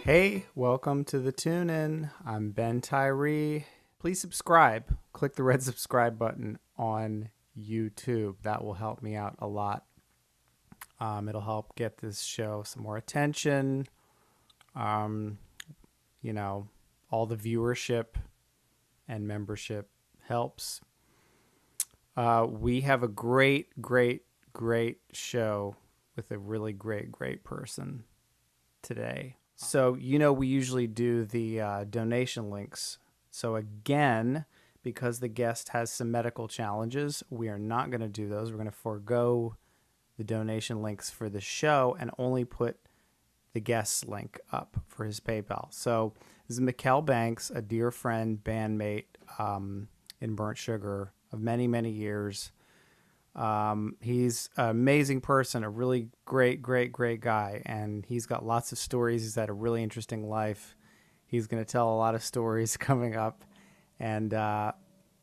Hey, welcome to the Tune In. I'm Ben Tyree. Please subscribe. Click the red subscribe button on YouTube. That will help me out a lot. It'll help get this show some more attention. All the viewership and membership helps. We have a great show with a really great person today. So, we usually do the donation links. So again, because the guest has some medical challenges, we are not going to do those. We're going to forego the donation links for the show and only put the guest's link up for his PayPal. So this is Mikel Banks, a dear friend, bandmate in Burnt Sugar of many years. He's an amazing person, a really great guy, and he's got lots of stories. He's had a really interesting life. He's going to tell a lot of stories coming up, and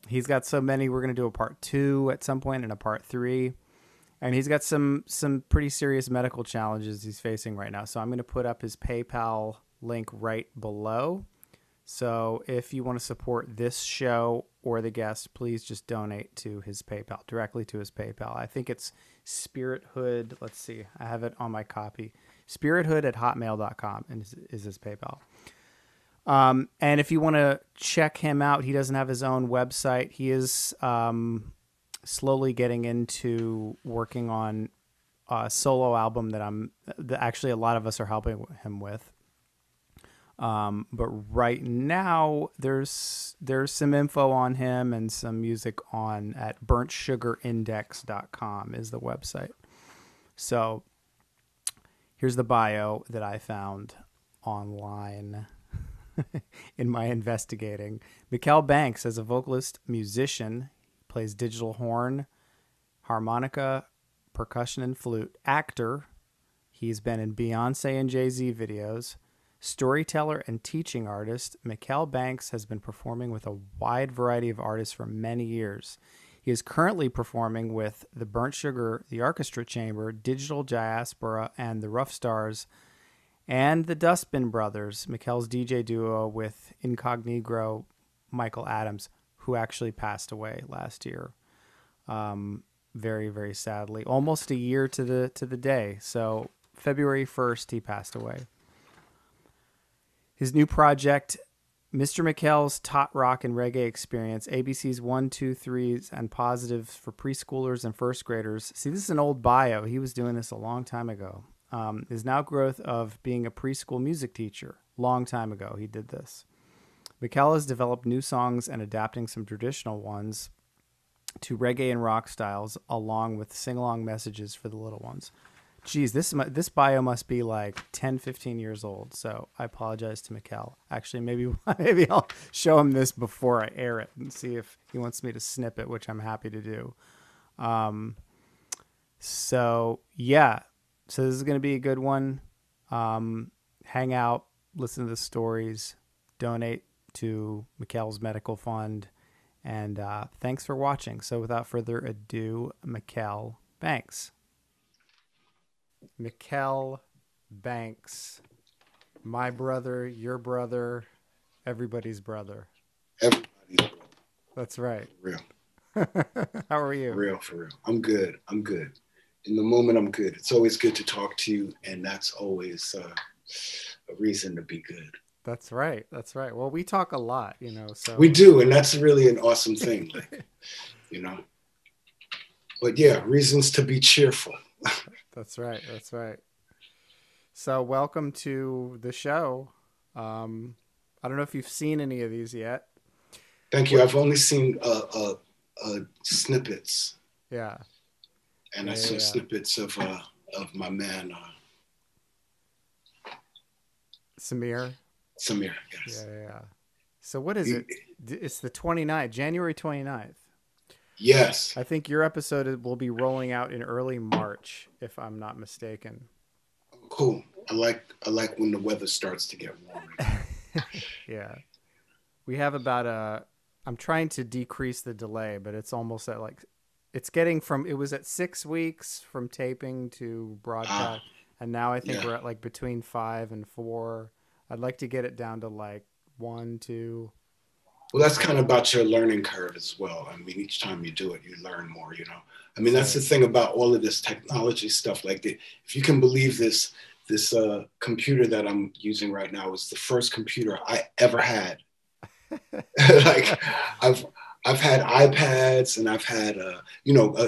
he's got so many. We're going to do a part 2 at some point and a part 3, and he's got some pretty serious medical challenges he's facing right now. So I'm going to put up his PayPal link right below. So if you want to support this show or the guest, please just donate to his PayPal, directly to his PayPal. I think it's Spirithood. Let's see. I have it on my copy. Spirithood@hotmail.com is his PayPal. And if you want to check him out, he doesn't have his own website. He is slowly getting into working on a solo album that actually a lot of us are helping him with. But right now there's some info on him and some music at burntsugarindex.com is the website. So here's the bio that I found online in my investigating. Mikel Banks, as a vocalist, musician, plays digital horn, harmonica, percussion, and flute. Actor, he's been in Beyonce and Jay-Z videos. Storyteller and teaching artist, Mikel Banks has been performing with a wide variety of artists for many years. He is currently performing with the Burnt Sugar, the Arkestra Chamber, Digital Diaspora, and the Rough Stars, and the Dustbin Brothers, Mikel's DJ duo with IncogNegro, Michael Adams, who actually passed away last year. Very sadly. Almost a year to the day. So February 1st, he passed away. His new project, Mr. Mikel's Tot Rock and Reggae Experience, ABC's 1, 2, 3s, and positives for preschoolers and first graders. See, this is an old bio. He was doing this a long time ago. His now growth of being a preschool music teacher. Long time ago, he did this. Mikel has developed new songs and adapting some traditional ones to reggae and rock styles, along with sing-along messages for the little ones. Geez, this bio must be like 10, 15 years old, so I apologize to Mikel. Actually, maybe I'll show him this before I air it and see if he wants me to snip it, which I'm happy to do. So this is going to be a good one. Hang out, listen to the stories, donate to Mikel's medical fund, and thanks for watching. So without further ado, Mikel Banks. Mikel Banks, my brother, your brother, everybody's brother. Everybody's brother. That's right. For real. How are you? For real. I'm good. In the moment, I'm good. It's always good to talk to you, and that's always a reason to be good. That's right. Well, we talk a lot, so we do, and that's really an awesome thing, But yeah, reasons to be cheerful. That's right. So welcome to the show. I don't know if you've seen any of these yet. Thank you. I've only seen snippets. Yeah. And I saw snippets of my man Samir, yes. Yeah. So what is it? It's the 29th, January 29th. Yes. I think your episode will be rolling out in early March, if I'm not mistaken. Cool. I like when the weather starts to get warm. Yeah. We have about I'm trying to decrease the delay, but it's almost at it was at 6 weeks from taping to broadcast. And now I think we're at between 5 and 4. I'd like to get it down to like 1, 2. Well, that's kind of about your learning curve as well. I mean, each time you do it, you learn more, you know. I mean, that's the thing about all of this technology stuff. Like, if you can believe this computer that I'm using right now is the first computer I ever had. Like, I've had iPads and I've had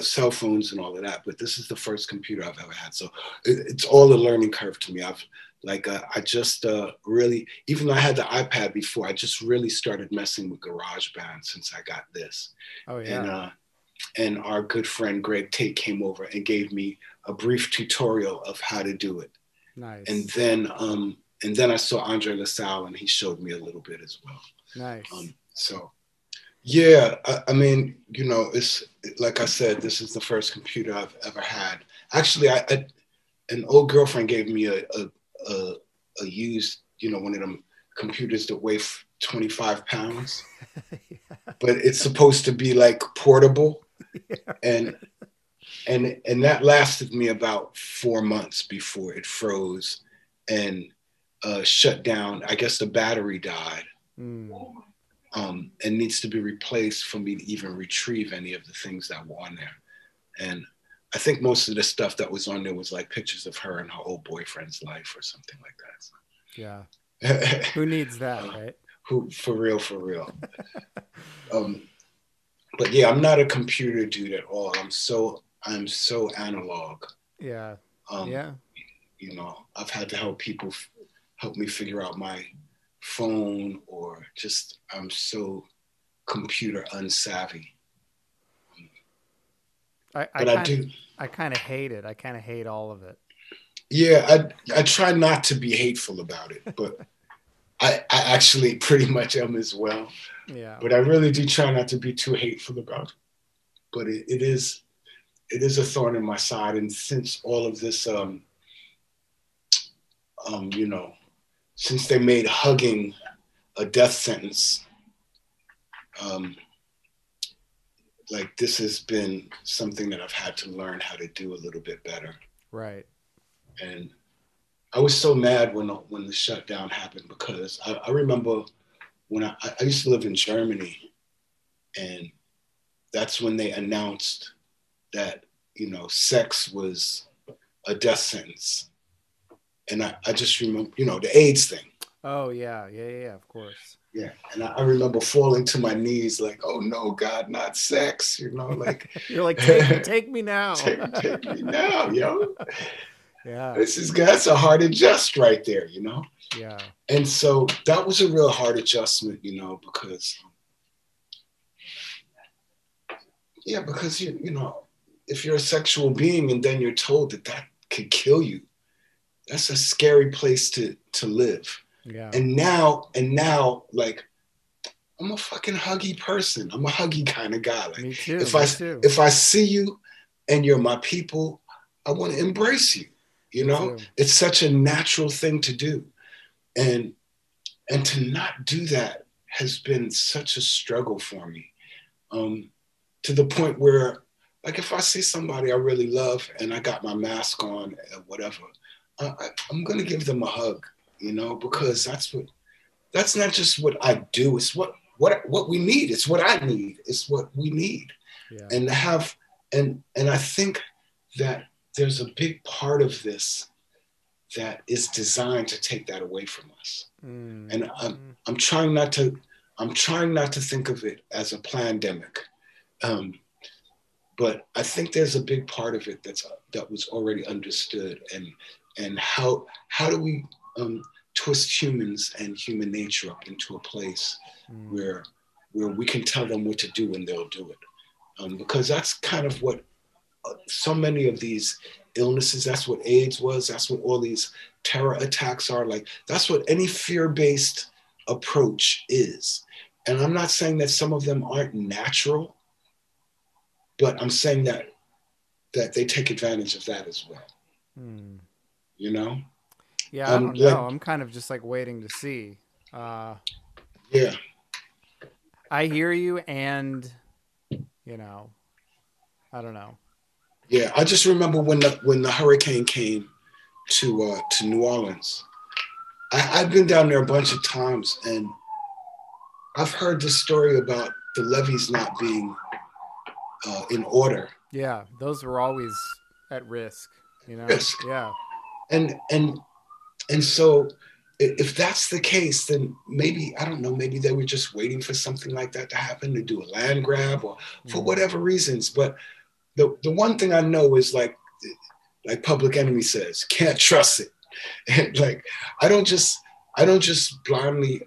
cell phones and all of that, but this is the first computer I've ever had. So it's all a learning curve to me. I just really, even though I had the iPad before, I just really started messing with GarageBand since I got this. Oh yeah. And our good friend Greg Tate came over and gave me a brief tutorial of how to do it. Nice. And then I saw Andre LaSalle and he showed me a little bit as well. Nice. So yeah, I mean, you know, it's like I said, this is the first computer I've ever had. Actually, an old girlfriend gave me a used, you know, one of them computers that weigh 25 pounds, yeah. But it's supposed to be like portable. Yeah. And that lasted me about 4 months before it froze and shut down. I guess the battery died. And needs to be replaced for me to even retrieve any of the things that were on there. And I think most of the stuff that was on there was like pictures of her and her old boyfriend's life or something like that. So. Yeah. Who needs that, right? Who, for real. But yeah, I'm not a computer dude at all. I'm so analog. Yeah. Yeah. You know, I've had to help people help me figure out my phone, or just I'm so computer unsavvy. I kind of hate it. I kind of hate all of it. Yeah, I try not to be hateful about it, but I actually pretty much am as well. Yeah. But I really do try not to be too hateful about it. But it is a thorn in my side, and since all of this, you know, since they made hugging a death sentence, like this has been something that I've had to learn how to do a little bit better. Right. And I was so mad when the shutdown happened, because I remember when I used to live in Germany, and that's when they announced that, you know, sex was a death sentence. And I just remember, you know, the AIDS thing. Oh, yeah, of course. Yeah, and I remember falling to my knees like, oh no, God, not sex, you know, like. You're like, take me now. take me now, yo. Yeah. That's a hard adjust right there, you know? Yeah. And so that was a real hard adjustment, you know, because you know, if you're a sexual being and then you're told that could kill you, that's a scary place to live. Yeah. And now, like, I'm a fucking huggy person. I'm a huggy kind of guy. Like, me too. If I see you and you're my people, I want to embrace you. You know, it's such a natural thing to do. And to not do that has been such a struggle for me. To the point where, like, if I see somebody I really love and I got my mask on or whatever, I'm going to give them a hug, you know, because that's not just what I do. It's what we need. It's what I need. It's what we need. Yeah. And I think that there's a big part of this that is designed to take that away from us. And I'm trying not to think of it as a pandemic. But I think there's a big part of it that was already understood, and how do we twist humans and human nature up into a place where we can tell them what to do and they'll do it, because that's kind of what so many of these illnesses, that's what AIDS was, that's what all these terror attacks are, like that's what any fear-based approach is. And I'm not saying that some of them aren't natural, but I'm saying that they take advantage of that as well. You know? Yeah, I don't know. I'm kind of just like waiting to see. Yeah. I hear you, and you know, I don't know. Yeah, I just remember when the hurricane came to New Orleans, I've been down there a bunch of times, and I've heard the story about the levees not being in order. Yeah, those were always at risk, you know? Risk. Yeah. And so if that's the case, then maybe, I don't know, maybe they were just waiting for something like that to happen, to do a land grab or for whatever reasons. But the one thing I know is like Public Enemy says, can't trust it. And like, I don't just blindly,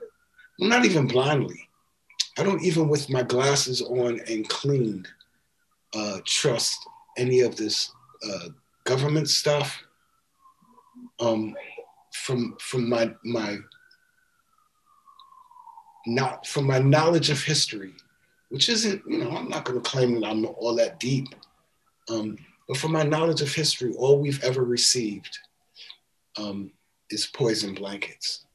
well, not even blindly, I don't even with my glasses on and cleaned trust any of this government stuff. From my not from my knowledge of history, which isn't, you know, I'm not going to claim that I'm all that deep, but from my knowledge of history, all we've ever received is poison blankets.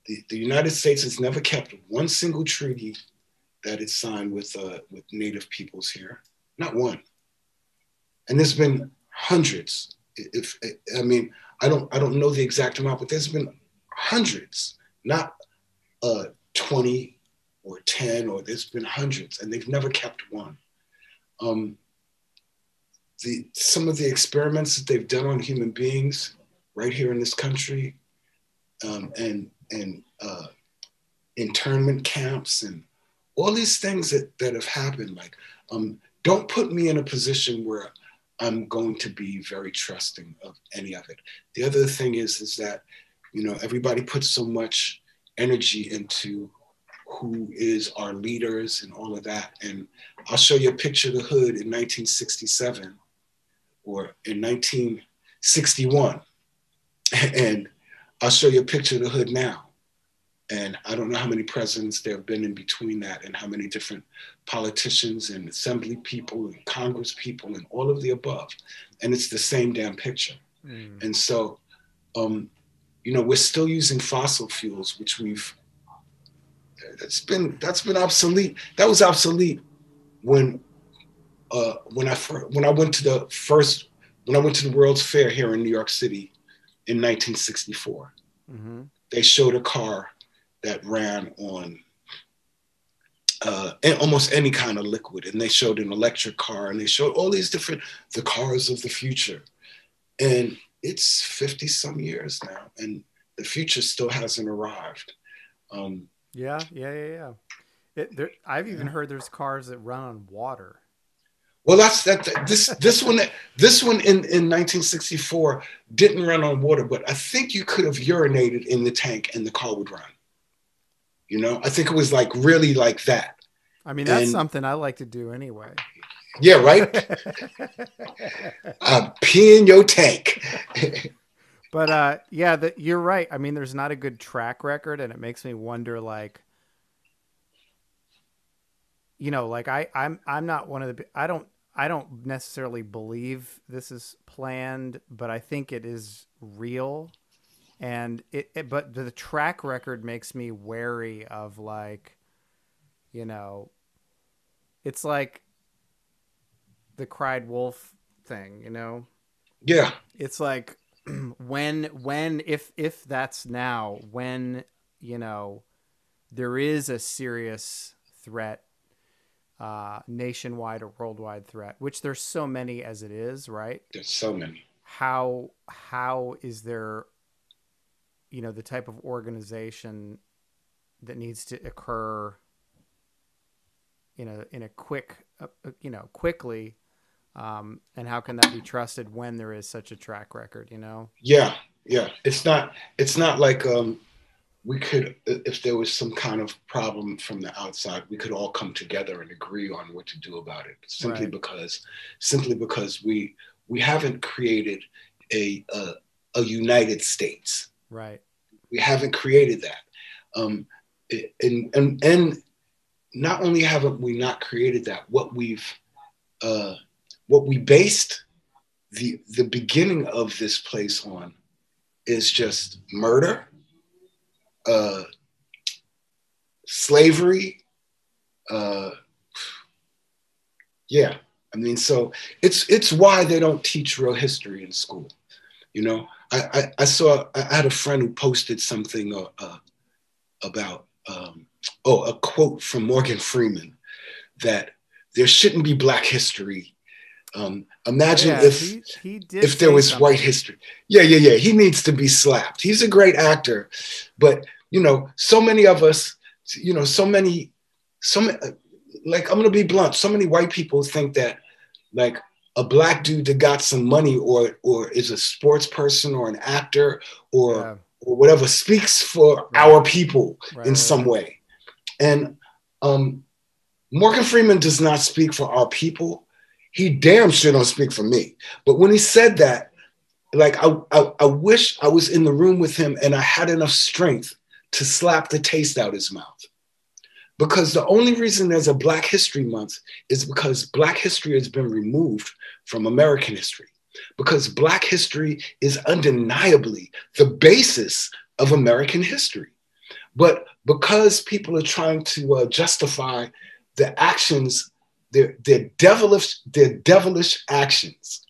The United States has never kept one single treaty that it signed with Native peoples here, not one. And there's been hundreds. I mean, I don't know the exact amount, but there's been hundreds, not 20 or 10, or there's been hundreds, and they've never kept one. Some of the experiments that they've done on human beings right here in this country, and internment camps and all these things that have happened, like, don't put me in a position where I'm going to be very trusting of any of it. The other thing is that, you know, everybody puts so much energy into who is our leaders and all of that. And I'll show you a picture of the hood in 1967 or in 1961. And I'll show you a picture of the hood now. And I don't know how many presidents there have been in between that, and how many different politicians and assembly people and Congress people and all of the above. And it's the same damn picture. And so, you know, we're still using fossil fuels, which that's been obsolete. That was obsolete when I went to the World's Fair here in New York City in 1964. They showed a car that ran on almost any kind of liquid. And they showed an electric car, and they showed all these the cars of the future. And it's 50 some years now, and the future still hasn't arrived. Yeah. I've even heard there's cars that run on water. Well, this one in 1964 didn't run on water, but I think you could have urinated in the tank and the car would run. You know, I think it was like really like that. I mean, that's something I like to do anyway. Yeah, right? Pee in your tank. But yeah, you're right. I mean, there's not a good track record, and it makes me wonder, like, you know, like I'm not one of the, I don't necessarily believe this is planned, but I think it is real. And but the track record makes me wary of, like, you know, it's like the cried wolf thing, you know? Yeah. It's like if that's now, when, you know, there is a serious threat, nationwide or worldwide threat, which there's so many as it is, right? There's so many. How is there, you know, the type of organization that needs to occur, you know, in a quickly, and how can that be trusted when there is such a track record, you know? Yeah. It's not like we could, if there was some kind of problem from the outside, we could all come together and agree on what to do about it. Simply because we haven't created a United States. Right. We haven't created that. And not only haven't we not created that, what we based the beginning of this place on is just murder, slavery. Yeah. I mean, so it's why they don't teach real history in school. You know, I had a friend who posted something about, a quote from Morgan Freeman that there shouldn't be Black history. Imagine if there was white history. Yeah. He needs to be slapped. He's a great actor, but you know, so many of us, you know, so many, like, I'm gonna be blunt. So many white people think that like a Black dude that got some money or is a sports person or an actor or whatever speaks for our people in some way. And Morgan Freeman does not speak for our people. He damn sure don't speak for me. But when he said that, like, I wish I was in the room with him and I had enough strength to slap the taste out his mouth. Because the only reason there's a Black History Month is because Black history has been removed from American history. Because Black history is undeniably the basis of American history. But because people are trying to justify the actions, their devilish actions,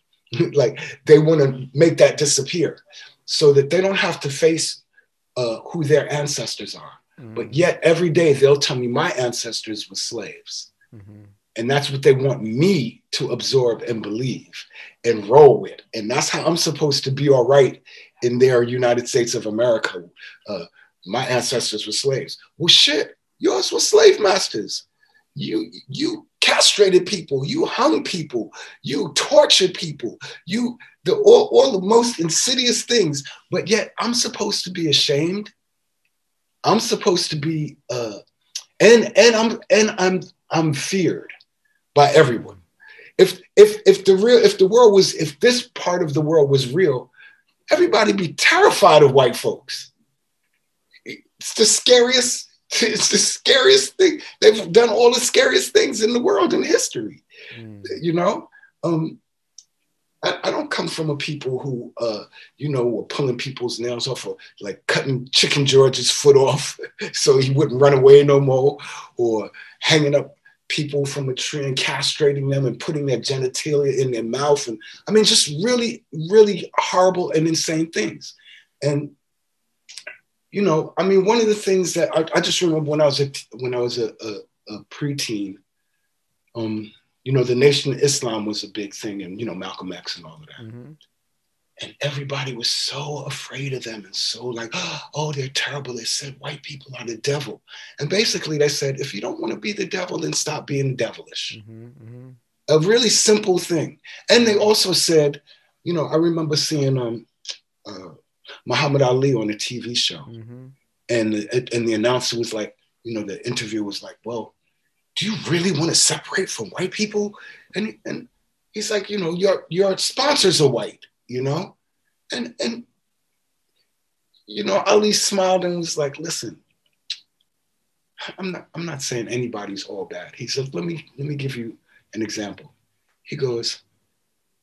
like they want to make that disappear so that they don't have to face who their ancestors are. But yet every day they'll tell me my ancestors were slaves. And that's what they want me to absorb and believe and roll with. And that's how I'm supposed to be all right in their United States of America. My ancestors were slaves. Well, shit, yours were slave masters. You castrated people, you hung people, you tortured people, all the most insidious things, but yet I'm supposed to be ashamed. I'm supposed to be I'm feared by everyone. If this part of the world was real, everybody'd be terrified of white folks. It's the scariest thing. They've done all the scariest things in the world in history. You know, I don't come from a people who, were pulling people's nails off or like cutting Chicken George's foot off so he wouldn't run away no more, or hanging up people from a tree and castrating them and putting their genitalia in their mouth. And I mean, just really, really horrible and insane things. And you know, I mean, one of the things that I just remember when I was a preteen, you know, the Nation of Islam was a big thing, and you know, Malcolm X and all of that. And everybody was so afraid of them and so like, oh, they're terrible. They said white people are the devil. And basically they said, if you don't want to be the devil, then stop being devilish. A really simple thing. And they also said, you know, I remember seeing Muhammad Ali on a TV show. And the announcer was like, you know, the interview was like, well, do you really want to separate from white people? And he's like, you know, your sponsors are white, you know? And you know, Ali smiled and was like, listen, I'm not saying anybody's all bad. He said, let me give you an example. He goes,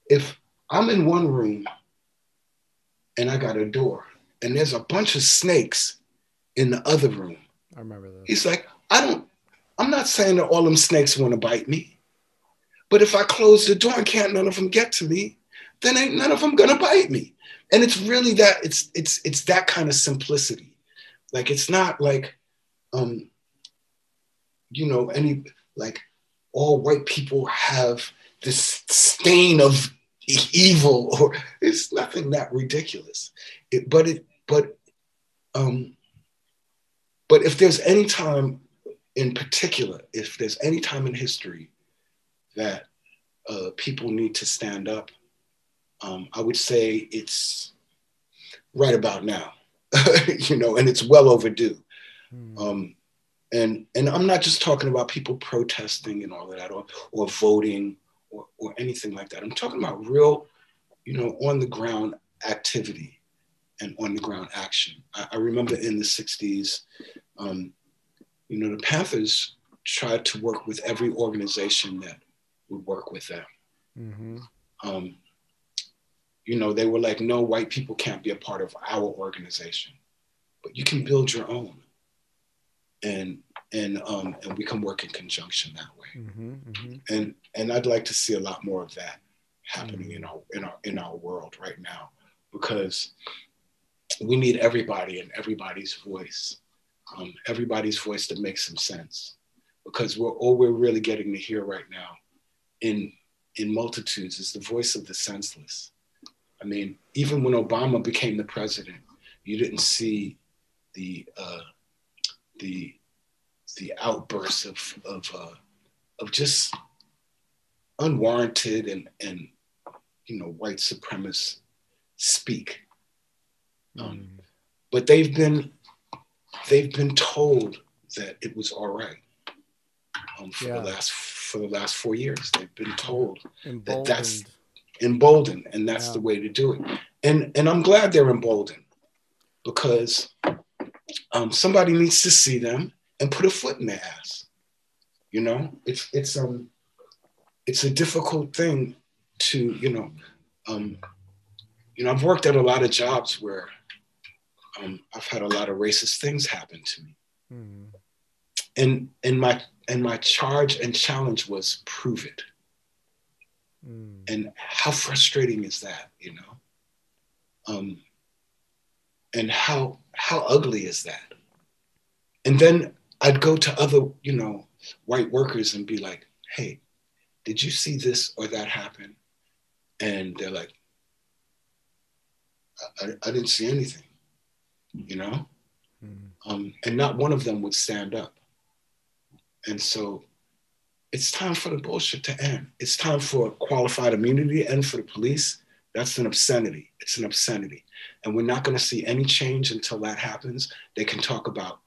if I'm in one room and I got a door and there's a bunch of snakes in the other room. I remember that. He's like, I'm not saying that all them snakes want to bite me, but if I close the door and can't none of them get to me, then ain't none of them gonna bite me. And it's really that, it's that kind of simplicity. Like, it's not like, you know, any, like all white people have this stain of evil, or it's nothing that ridiculous. But if there's any time in particular, if there's any time in history that people need to stand up, I would say it's right about now, you know, and it's well overdue. And I'm not just talking about people protesting and all of that, or voting or anything like that. I'm talking about real, you know, on the ground activity and on the ground action. I remember in the 60s, you know, the Panthers tried to work with every organization that would work with them. You know, they were like, no, white people can't be a part of our organization, but you can build your own. And we can work in conjunction that way. And I'd like to see a lot more of that happening in our world right now, because we need everybody and everybody's voice to make some sense, because all we're really getting to hear right now in multitudes is the voice of the senseless. I mean, even when Obama became the president, you didn't see the outbursts of just unwarranted and white supremacists speak. But they've been told that it was all right for the last 4 years. They've been told that that's emboldened, and that's the way to do it. And I'm glad they're emboldened, because somebody needs to see them and put a foot in their ass. It's a difficult thing to I've worked at a lot of jobs where I've had a lot of racist things happen to me, and my charge and challenge was prove it. And how frustrating is that, and how ugly is that? And then I'd go to other, white workers and be like, hey, did you see this or that happen? And they're like, I didn't see anything, and not one of them would stand up. And so it's time for the bullshit to end. It's time for qualified immunity to end for the police. That's an obscenity. It's an obscenity. And we're not going to see any change until that happens. They can talk about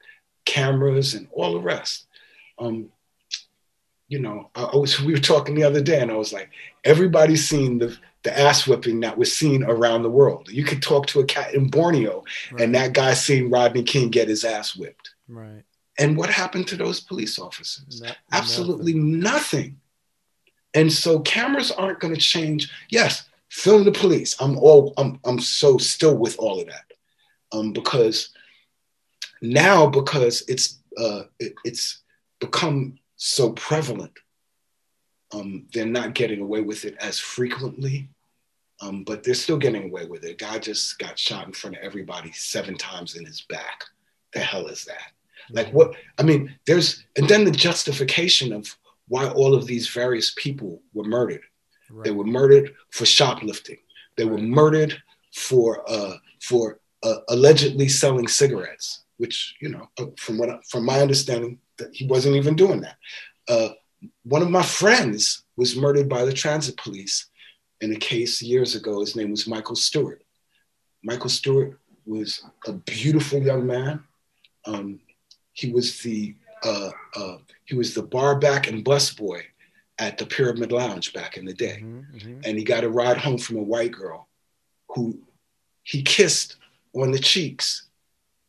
cameras and all the rest. We were talking the other day, and I was like, everybody's seen the ass whipping that was seen around the world. You could talk to a cat in Borneo, and that guy seen Rodney King get his ass whipped. Right. And what happened to those police officers? Absolutely nothing. And so cameras aren't going to change. Yes, film the police. I'm so still with all of that, because it's become so prevalent. They're not getting away with it as frequently, but they're still getting away with it. A guy just got shot in front of everybody 7 times in his back. The hell is that? Like what? I mean, and then the justification of why all of these various people were murdered. Right. They were murdered for shoplifting. They were murdered for allegedly selling cigarettes, which, from my understanding, that he wasn't even doing that. One of my friends was murdered by the transit police in a case years ago. His name was Michael Stewart. Michael Stewart was a beautiful young man. He was the bar back and busboy at the Pyramid Lounge back in the day. And he got a ride home from a white girl who he kissed on the cheeks,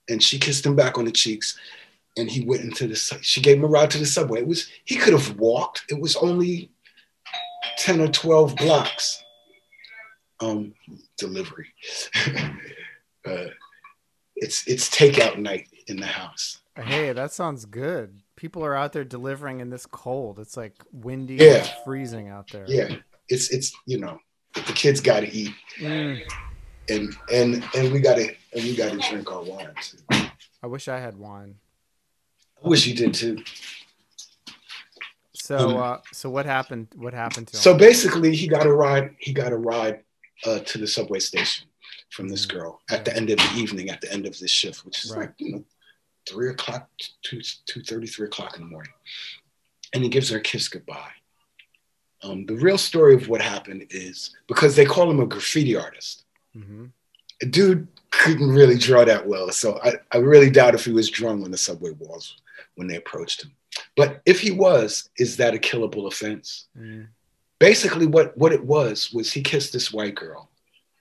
and she kissed him back on the cheeks. And he went she gave him a ride to the subway. He could have walked. It was only 10 or 12 blocks. Delivery. It's takeout night in the house. Hey, that sounds good. People are out there delivering in this cold. It's like windy and freezing out there. Yeah. It's the kids gotta eat. And we gotta drink our wine too. I wish I had wine. I wish you did too. So what happened? What happened to him? So basically, he got a ride to the subway station from this girl at the end of the evening, at the end of this shift, which is like 3 o'clock, 2:30, 3 o'clock in the morning, and he gives her a kiss goodbye. The real story of what happened is, because they call him a graffiti artist, a dude couldn't really draw that well, so I really doubt if he was drawing on the subway walls when they approached him. But if he was, is that a killable offense? Basically, what it was he kissed this white girl,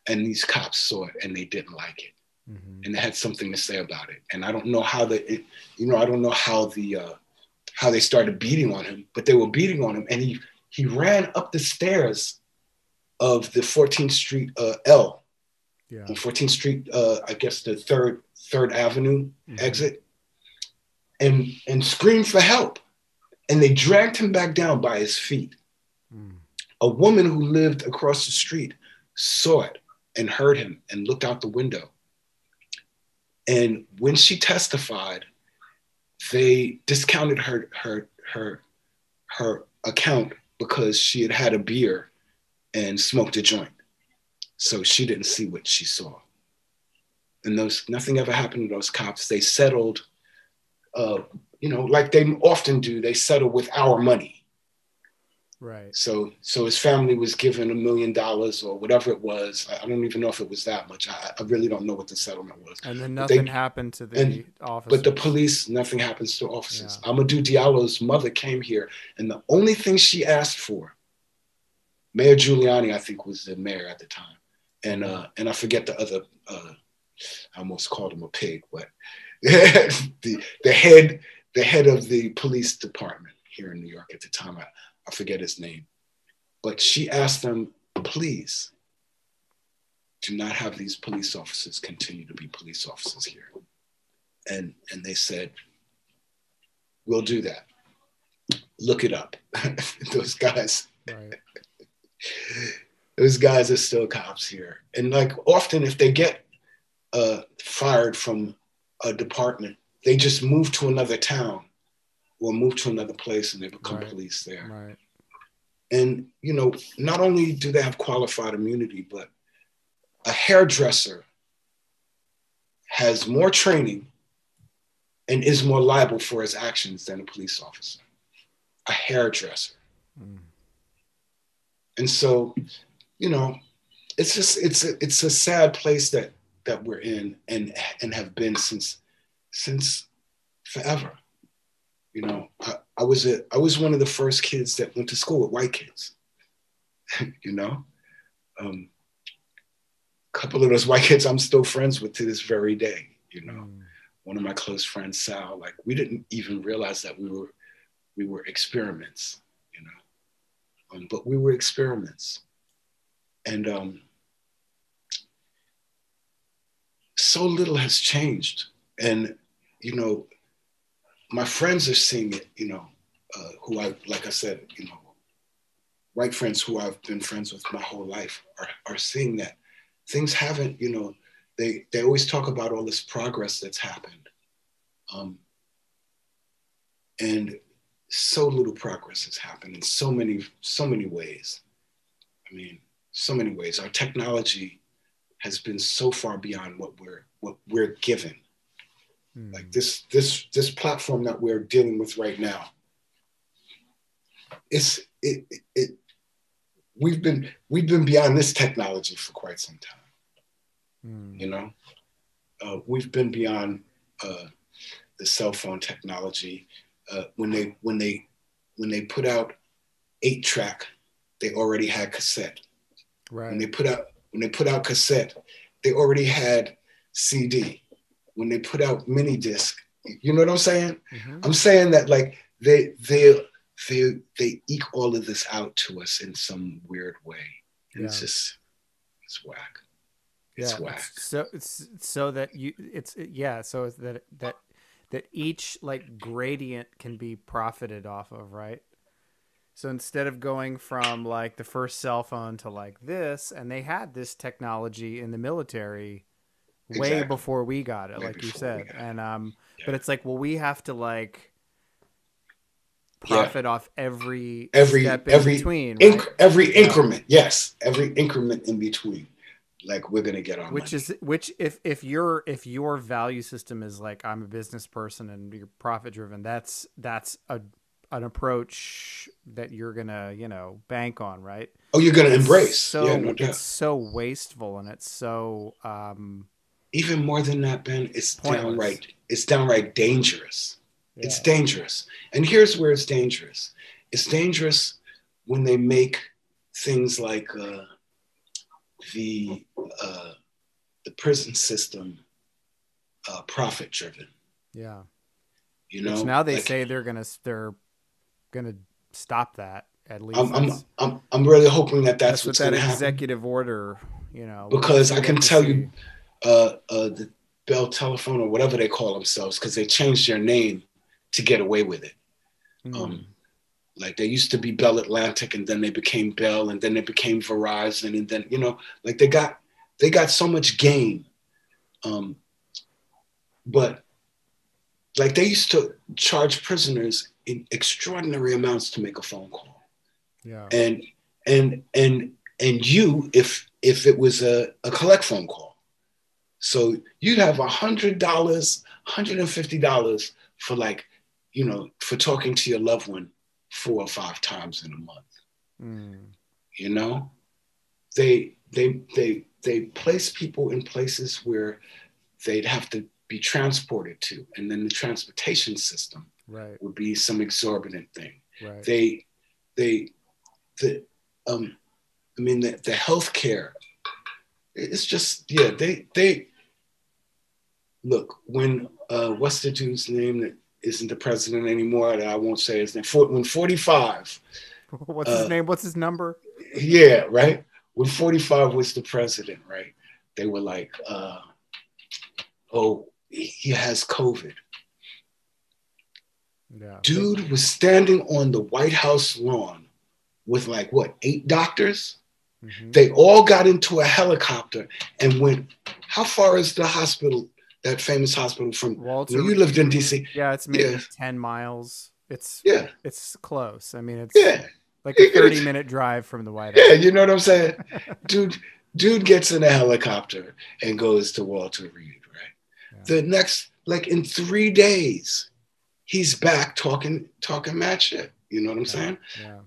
and these cops saw it and they didn't like it, and they had something to say about it. And I don't know how how they started beating on him, but they were beating on him, and he ran up the stairs of the 14th Street L. On 14th Street, I guess the third Avenue exit, and screamed for help. And they dragged him back down by his feet. A woman who lived across the street saw it, and heard him and looked out the window. And when she testified, they discounted her account because she had had a beer and smoked a joint. So she didn't see what she saw. And nothing ever happened to those cops. They settled, like they often do, they settle with our money. Right. So his family was given $1 million or whatever it was. I don't even know if it was that much. I really don't know what the settlement was. And then nothing happened to the officers. But the police, nothing happens to officers. Yeah. Amadou Diallo's mother came here, and the only thing she asked for, Mayor Giuliani, I think, was the mayor at the time. And I forget the other, I almost called him a pig, but the head of the police department here in New York at the time, I forget his name, but she asked them, please do not have these police officers continue to be police officers here. And they said, we'll do that. Look it up. Those guys, right. Those guys are still cops here. And like often if they get fired from a department, they just move to another town or move to another place and they become right. police there. Right. And, not only do they have qualified immunity, but a hairdresser has more training and is more liable for his actions than a police officer. A hairdresser. Mm. And so, it's just, it's a sad place that we're in and have been since forever. I was one of the first kids that went to school with white kids. A couple of those white kids I'm still friends with to this very day. One of my close friends, Sal, like we didn't even realize that we were experiments, but we were experiments. And so little has changed. And, my friends are seeing it, who like I said, white friends who I've been friends with my whole life are seeing that things haven't, they always talk about all this progress that's happened. And so little progress has happened in so many ways. I mean, so many ways. Our technology has been so far beyond what we're given. Like this platform that we're dealing with right now, we've been beyond this technology for quite some time. We've been beyond the cell phone technology. When they put out 8-track, they already had cassette. Right. When they put out cassette, they already had CD. When they put out mini disc, you know what I'm saying? Mm-hmm. I'm saying that like they eke all of this out to us in some weird way. And it's whack. It's whack. So that each like gradient can be profited off of, right? So instead of going from like the first cell phone to like this, and they had this technology in the military way before we got it, like you said. And but it's like, well, we have to like profit off every step in between, right? Every increment, yes, every increment in between. Like we're gonna get our money. If your value system is like, I'm a business person and you're profit driven, that's an approach that you're gonna bank on, right? Oh, you're gonna embrace. So no doubt. It's so wasteful and it's so even more than that, Ben. It's downright dangerous. Yeah. It's dangerous, and here's where it's dangerous. It's dangerous when they make things like the prison system profit driven. Yeah. Which now they say they're gonna stop that at least. I'm really hoping that's what's that gonna executive happen. Order, because I can tell you the Bell Telephone or whatever they call themselves, because they changed their name to get away with it. Like they used to be Bell Atlantic, and then they became Bell, and then they became Verizon, and then like they got they got so much gain. But like they used to charge prisoners in extraordinary amounts to make a phone call. Yeah. And you, if it was a collect phone call. So you'd have $100, $150 for like, you know, for talking to your loved one 4 or 5 times in a month. You know, they place people in places where they'd have to be transported to, and then the transportation system would be some exorbitant thing. The healthcare, it's just, yeah, they look, when what's the dude's name that isn't the president anymore, that I won't say his name, when 45, what's his name, what's his number, yeah, right, when 45 was the president, right, they were like, oh, he has COVID. Yeah. Dude was standing on the White House lawn with like, what, 8 doctors? They all got into a helicopter and went, how far is the hospital, that famous hospital from Walter? You lived in DC. Yeah, it's maybe 10 miles. It's close. I mean, it's like a 30-minute drive from the White House. Yeah, you know what I'm saying? Dude gets in a helicopter and goes to Walter Reed, right? Yeah. The next, like in 3 days, he's back talking mad shit. You know what I'm saying? Yeah.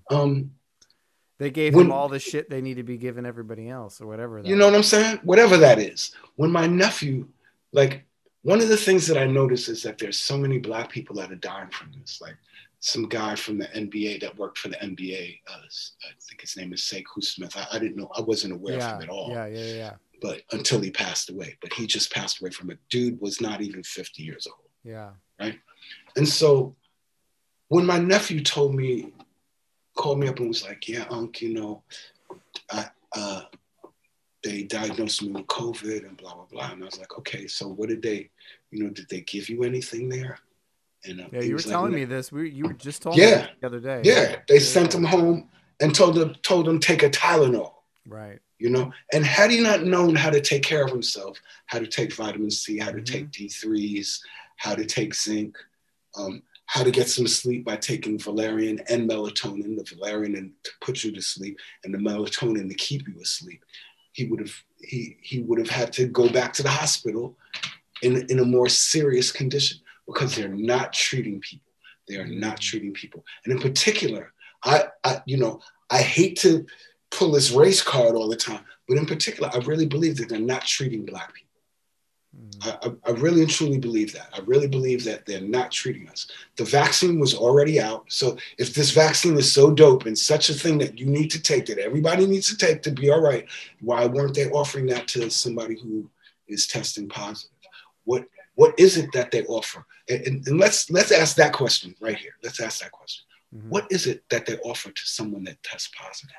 They gave him all the shit they need to be giving everybody else, or whatever. You know what I'm saying? Whatever that is. When my nephew, like, one of the things that I noticed is that there's so many Black people that are dying from this. Like some guy from the NBA that worked for the NBA, I think his name is Sekou Smith. I didn't know, I wasn't aware of him at all. Yeah. But until he passed away. But he just passed away from it. Dude was not even 50 years old. Yeah. Right? And so when my nephew called me up and was like, yeah, Unc, you know, they diagnosed me with COVID and blah, blah, blah. And I was like, okay, so what did they give you anything there? And yeah, you were telling me this. You were just telling me the other day. Yeah, they sent him home and told him take a Tylenol. Right. You know, and had he not known how to take care of himself, how to take vitamin C, how to take D3s, how to take zinc, how to get some sleep by taking valerian and melatonin, the valerian to put you to sleep and the melatonin to keep you asleep, he would have had to go back to the hospital in a more serious condition, because they're not treating people. They are not treating people. And in particular, I hate to pull this race card all the time, but in particular, I really believe that they're not treating Black people. I really and truly believe that. I really believe that they're not treating us. The vaccine was already out. So if this vaccine is so dope and such a thing that you need to take, that everybody needs to take to be all right, why weren't they offering that to somebody who is testing positive? What is it that they offer? And let's ask that question right here. Let's ask that question. What is it that they offer to someone that tests positive?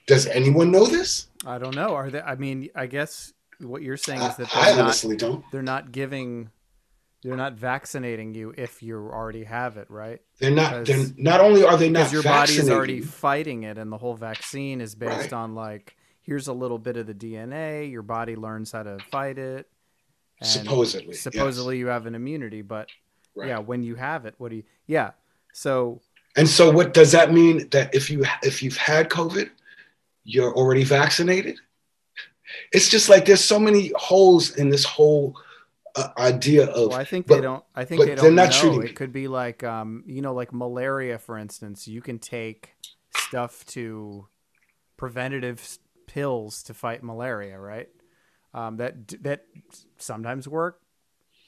Does anyone know this? I don't know. Are they? I mean, I guess what you're saying is that I honestly don't. They're not vaccinating you if you already have it, right? They're not. They're not only are they not because your body is already fighting it, and the whole vaccine is based on like, here's a little bit of the DNA. Your body learns how to fight it. And supposedly you have an immunity, but yeah, when you have it, what do you? Yeah, so. And so, what does that mean? That if you've had COVID, you're already vaccinated? It's just like there's so many holes in this whole idea of. Well, I think they don't. I think they don't know. It could be like, like malaria, for instance. You can take stuff to preventative pills to fight malaria, right? That sometimes work,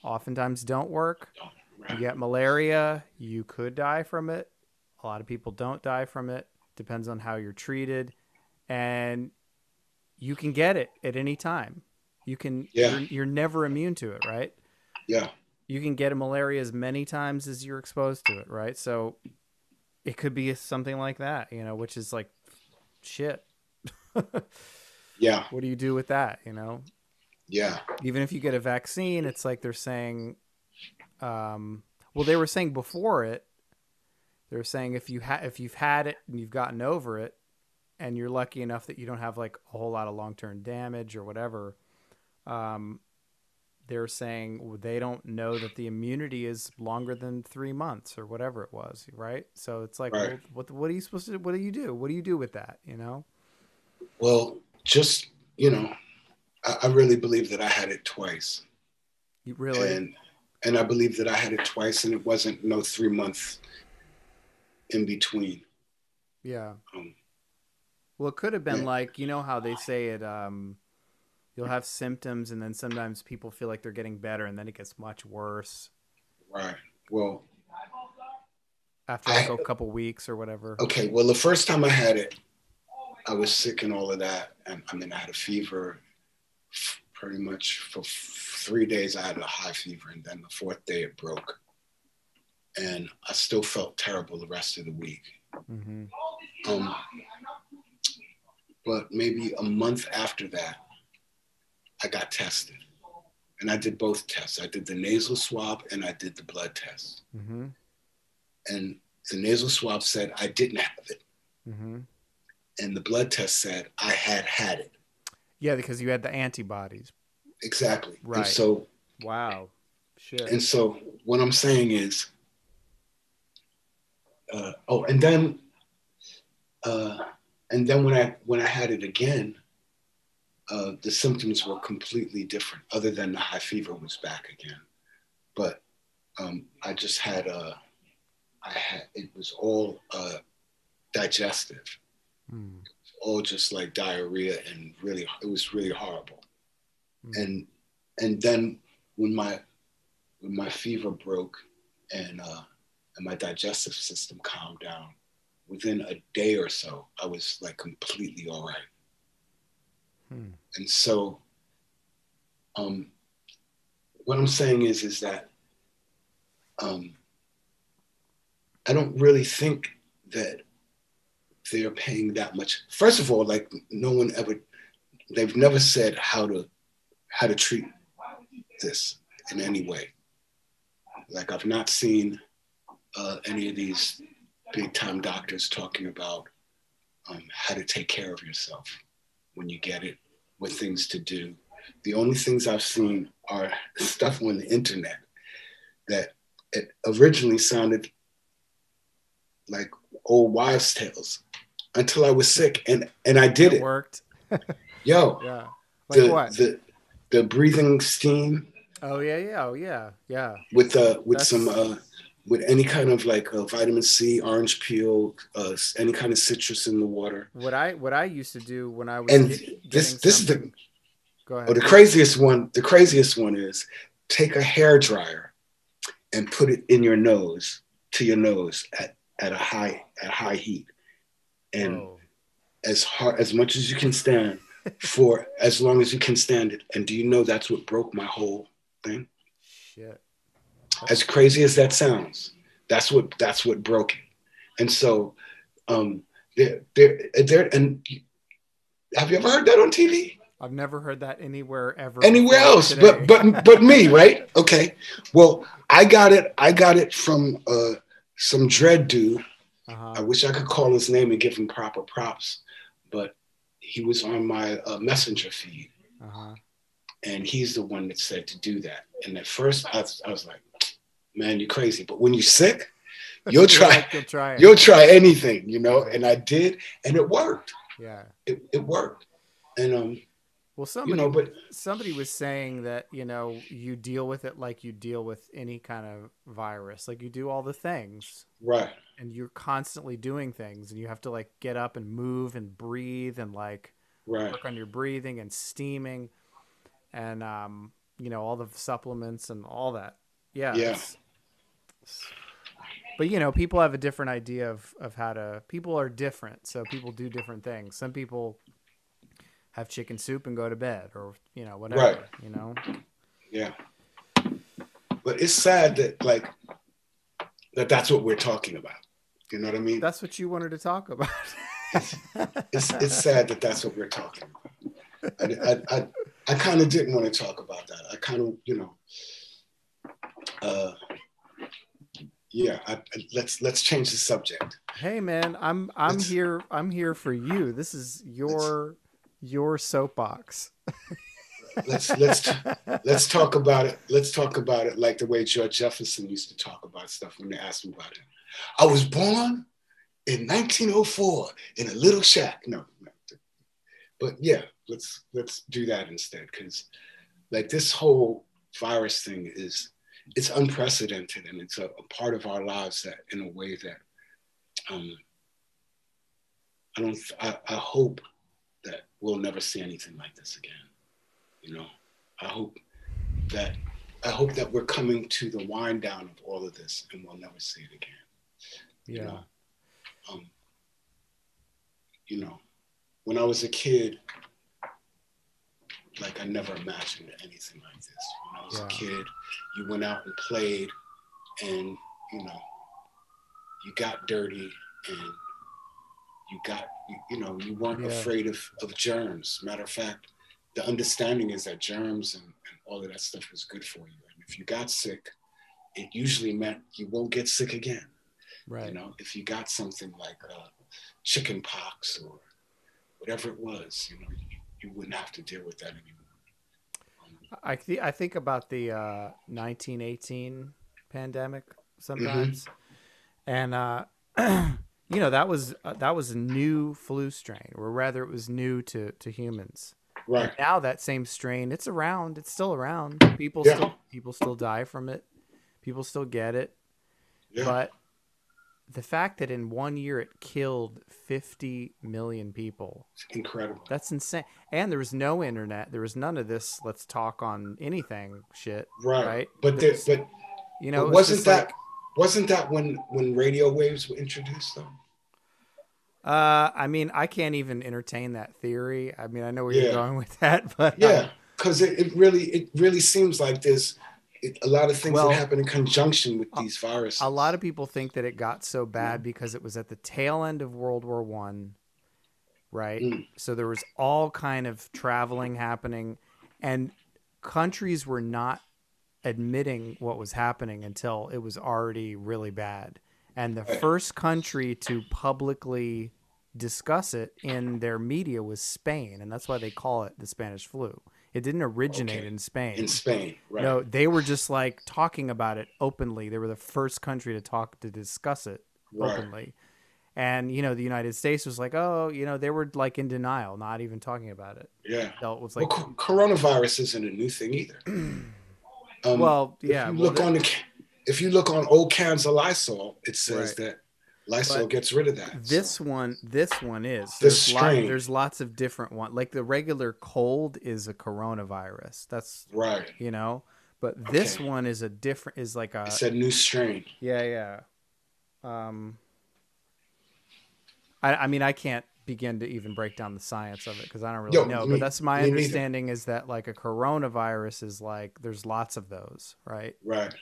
oftentimes don't work. You get malaria, you could die from it. A lot of people don't die from it. Depends on how you're treated, and you can get it at any time. You can. You're never immune to it, right? Yeah. You can get a malaria as many times as you're exposed to it, right? So it could be something like that, which is like shit. Yeah. What do you do with that, Yeah. Even if you get a vaccine, it's like they're saying, they were saying before it, they were saying if you've had it and you've gotten over it and you're lucky enough that you don't have like a whole lot of long-term damage or whatever, they're saying they don't know that the immunity is longer than 3 months or whatever it was, right? So it's like, right. well, what are you supposed to do? What do you do? What do you do with that, you know? Well, just, you know, I really believe that I had it twice. You really? And I believe that I had it twice, and it wasn't no 3 months in between. Yeah. Well, it could have been like, you know how they say it, you'll have symptoms and then sometimes people feel like they're getting better and then it gets much worse. Right. Well, after like a couple weeks or whatever. Okay. Well, the first time I had it, I was sick and all of that. And I mean, I had a fever pretty much for 3 days. I had a high fever. And then the fourth day it broke. And I still felt terrible the rest of the week. Mm-hmm. But maybe a month after that, I got tested. And I did both tests. I did the nasal swab and I did the blood test. Mm-hmm. And the nasal swab said I didn't have it. Mm-hmm. And the blood test said I had it. Yeah, because you had the antibodies. Exactly. Right. And so, wow. Shit. And so what I'm saying is, and then when I had it again, the symptoms were completely different. Other than the high fever was back again, but I just had it was all digestive, all just like diarrhea, and really it was really horrible. And then when my fever broke and my digestive system calmed down, within a day or so, I was like completely all right. And so, what I'm saying is that I don't really think that they're paying that much. First of all, like they've never said how to treat this in any way. Like I've not seen any of these big time doctors talking about how to take care of yourself when you get it, what things to do. The only things I've seen are stuff on the internet that it originally sounded like old wives' tales until I was sick, and I did it. Worked. Yo, yeah. Like what? The breathing steam. Oh yeah. With with any kind of like vitamin C, orange peel, any kind of citrus in the water. What I used to do when I was this is the go ahead. Oh, the craziest one is take a hair dryer and put it in your nose at a high heat, and as much as you can stand for as long as you can stand it. And do you know that's what broke my whole thing? Shit. As crazy as that sounds, that's what broke it. And so, and have you ever heard that on TV? I've never heard that anywhere else, today. but me, right? Okay. Well, I got it from some dread dude. Uh-huh. I wish I could call his name and give him proper props, but he was on my messenger feed. Uh-huh. And he's the one that said to do that. And at first I was like, man, you're crazy. But when you're sick, you'll try anything, you know? And I did, and it worked. Yeah. It worked. And well, somebody was saying that, you know, you deal with it like you deal with any kind of virus. Like you do all the things. Right. And you're constantly doing things, and you have to like get up and move and breathe and like work on your breathing and steaming. And, you know, all the supplements and all that. Yeah. Yeah. But, you know, people have a different idea of how to, people are different. So people do different things. Some people have chicken soup and go to bed, or, you know, whatever, you know? Yeah. But it's sad that like, that's what we're talking about. You know what I mean? That's what you wanted to talk about. it's sad that that's what we're talking about. I kind of didn't want to talk about that. I kind of, you know, yeah, let's change the subject. Hey man, I'm here for you. This is your soapbox. let's let's let's talk about it. Let's talk about it like the way George Jefferson used to talk about stuff when they asked him about it. I was born in 1904 in a little shack. No, but yeah, let's do that instead, because like this whole virus thing it's unprecedented, and it's a part of our lives that in a way that I hope that we'll never see anything like this again. You know, I hope that we're coming to the wind down of all of this and we'll never see it again. Yeah. You know, when I was a kid, like I never imagined anything like this. When I was a kid, you went out and played and, you know, you got dirty and you weren't afraid of germs. Matter of fact, the understanding is that germs and all of that stuff was good for you. And if you got sick, it usually meant you won't get sick again. Right. You know, if you got something like chicken pox or whatever it was, you know, you wouldn't have to deal with that anymore. I think about the 1918 pandemic sometimes, and you know, that was a new flu strain, or rather, it was new to humans. Right. And now that same strain, it's around. It's still around. People still die from it. People still get it. Yeah. But the fact that in 1 year it killed 50 million people. It's incredible. That's insane. And there was no internet. There was none of this let's talk on anything shit. Right. But you know, wasn't that when radio waves were introduced though? I mean, I can't even entertain that theory. I mean, I know where you're going with that, but because it really seems like there's a lot of things that happen in conjunction with these viruses. A lot of people think that it got so bad because it was at the tail end of World War I, right? So there was all kind of traveling happening, and countries were not admitting what was happening until it was already really bad. And the first country to publicly discuss it in their media was Spain, and that's why they call it the Spanish flu. It didn't originate in Spain. In Spain, right. No, they were just like talking about it openly. They were the first country to discuss it openly. And, you know, the United States was like, oh, you know, they were like in denial, not even talking about it. Yeah. So it was like, coronavirus isn't a new thing either. If you look on old cans of Lysol, it says that Lysol gets rid of that. This one is. There's lots of different ones. Like the regular cold is a coronavirus. That's right. You know, but this one is like a. It's a new strain. Yeah. I mean, I can't begin to even break down the science of it because I don't really know. But that's my understanding is that like a coronavirus is like there's lots of those, right? Right.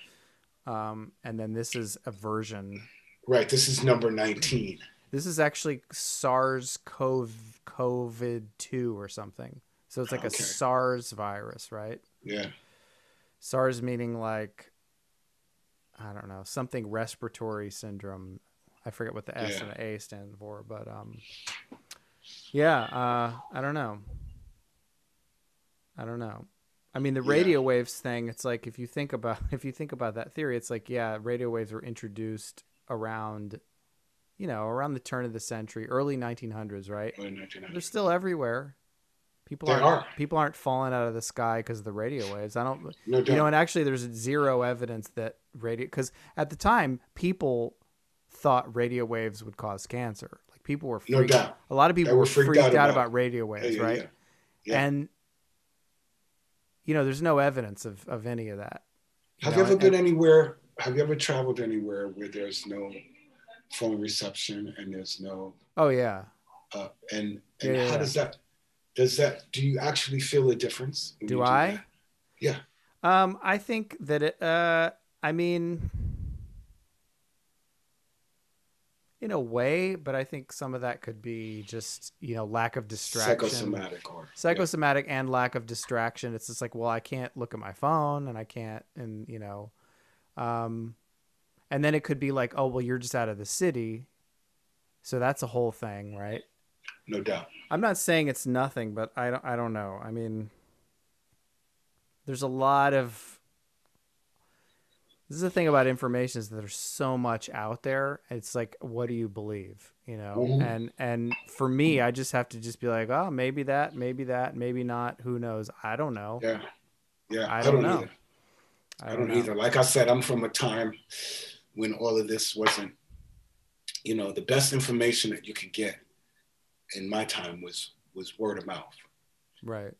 And then this is a version. Right. This is number 19. This is actually SARS-CoV-2 or something. So it's like a SARS virus, right? Yeah. SARS meaning like, I don't know, something respiratory syndrome. I forget what the S and the A stand for, but I don't know. I mean, the radio waves thing, it's like if you think about that theory, it's like, radio waves were introduced around the turn of the century, early 1900s, right? Early 1900s. They're still everywhere. People aren't falling out of the sky because of the radio waves. No doubt. You know, and actually there's zero evidence that because at the time people thought radio waves would cause cancer. Like people were freaked out. A lot of people were freaked out about radio waves, right? Yeah. And you know, there's no evidence of any of that. Have you ever been anywhere? Have you ever traveled anywhere where there's no phone reception and there's no? Oh yeah. How does that? Do you actually feel a difference? Do I? That? Yeah. I think that it. I mean, in a way, but I think some of that could be just, you know, lack of distraction. Psychosomatic and lack of distraction. It's just like, well, I can't look at my phone and I can't, and, you know, And then it could be like, oh, well, you're just out of the city. So that's a whole thing, right? No doubt. I'm not saying it's nothing, but I don't know. I mean, there's a lot of, this is the thing about information, is that there's so much out there. It's like, what do you believe? You know? Mm-hmm. And for me, I just have to just be like, oh, maybe that, maybe not. Who knows? I don't know. Yeah. Yeah. I I don't don't know. either. I don't either. Like I said, I'm from a time when all of this wasn't, you know, the best information that you could get in my time was word of mouth. Right.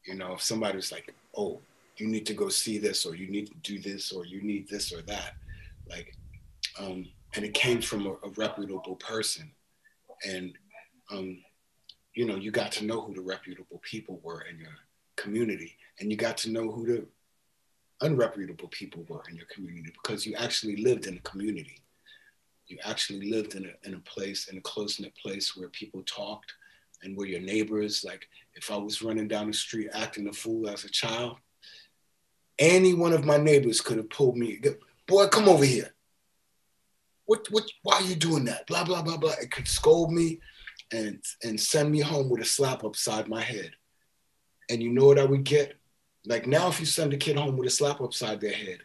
You know, if somebody was like, oh, you need to go see this, or you need to do this, or you need this or that, like, and it came from a reputable person. And, you know, you got to know who the reputable people were in your community, and you got to know who the unreputable people were in your community, because you actually lived in a community. You actually lived in a place, in a close-knit place where people talked and where your neighbors, like if I was running down the street acting a fool as a child, any one of my neighbors could have pulled me, boy, come over here. Why are you doing that? Blah, blah, blah, blah. It could scold me and send me home with a slap upside my head. And you know what I would get? Like now, if you send a kid home with a slap upside their head,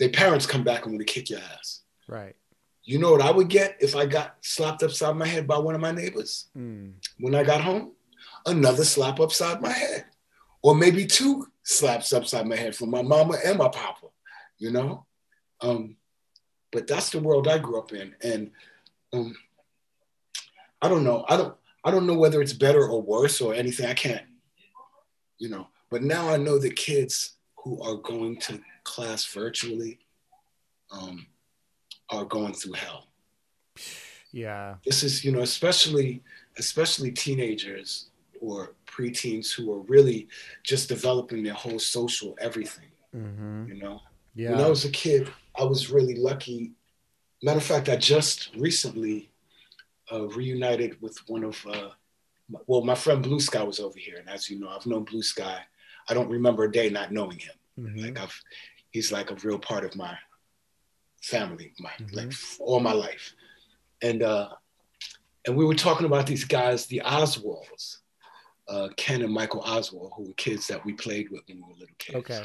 their parents come back and want to kick your ass. Right. You know what I would get if I got slapped upside my head by one of my neighbors? When I got home? Another slap upside my head. Or maybe 2 slaps upside my head from my mama and my papa, you know? But that's the world I grew up in. And I don't know. I don't know whether it's better or worse or anything. I can't, you know. But now I know the kids who are going to class virtually are going through hell. Yeah. This is, you know, especially teenagers or preteens who are really just developing their whole social everything. You know? Yeah. When I was a kid, I was really lucky. Matter of fact, I just recently reunited with one of, my friend Blue Sky was over here. And as you know, I've known Blue Sky. I don't remember a day not knowing him. Like he's like a real part of my family, like all my life. And we were talking about these guys, the Oswalds, Ken and Michael Oswald, who were kids that we played with when we were little kids. Okay.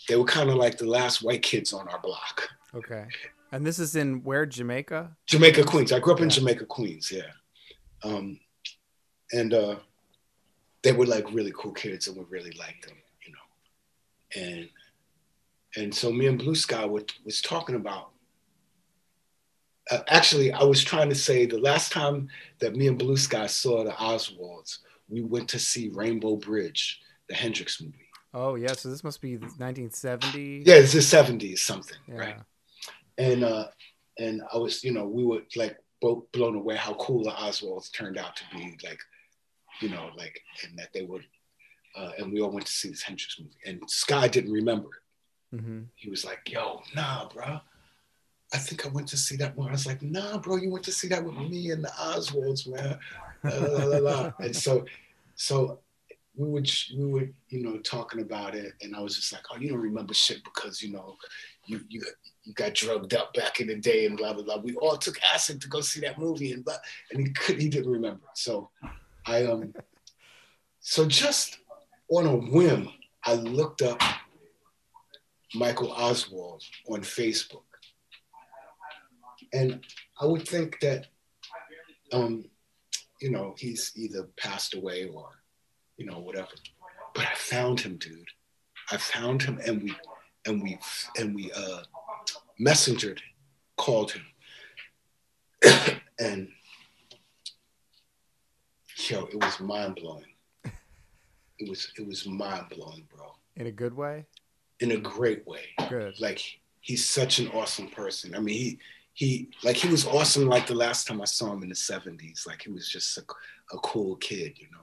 They were kind of like the last white kids on our block. Okay. And this is in where? Jamaica? Jamaica, Queens. I grew up in Jamaica, Queens, yeah. And they were like really cool kids, and we really liked them, you know. And so me and Blue Sky was talking about, actually, I was trying to say the last time that me and Blue Sky saw the Oswalds, we went to see Rainbow Bridge, the Hendrix movie. Oh, yeah. So this must be 1970. Yeah, it's the 70s something, Yeah. right? And I was, you know, we were like both blown away how cool the Oswalds turned out to be, like, you know, like, and that they would, and we all went to see this Hendrix movie. And Sky didn't remember it. He was like, yo, nah, bro. I think I went to see that one. I was like, nah, bro, you went to see that with me and the Oswalds, man. La, la, la. And so we would, you know, talking about it, and I was just like, oh, you don't remember shit because, you know, you got drugged up back in the day and blah blah blah. We all took acid to go see that movie and blah, and he didn't remember. So so just on a whim, I looked up Michael Oswald on Facebook, and I would think that you know, he's either passed away or, you know, whatever. But I found him, dude. I found him, and we messengered, called him, and yo, it was mind blowing. It was mind blowing, bro. In a good way? In a great way. Good. Like, he's such an awesome person. I mean, he was awesome like the last time I saw him in the 70s. Like, he was just a cool kid, you know.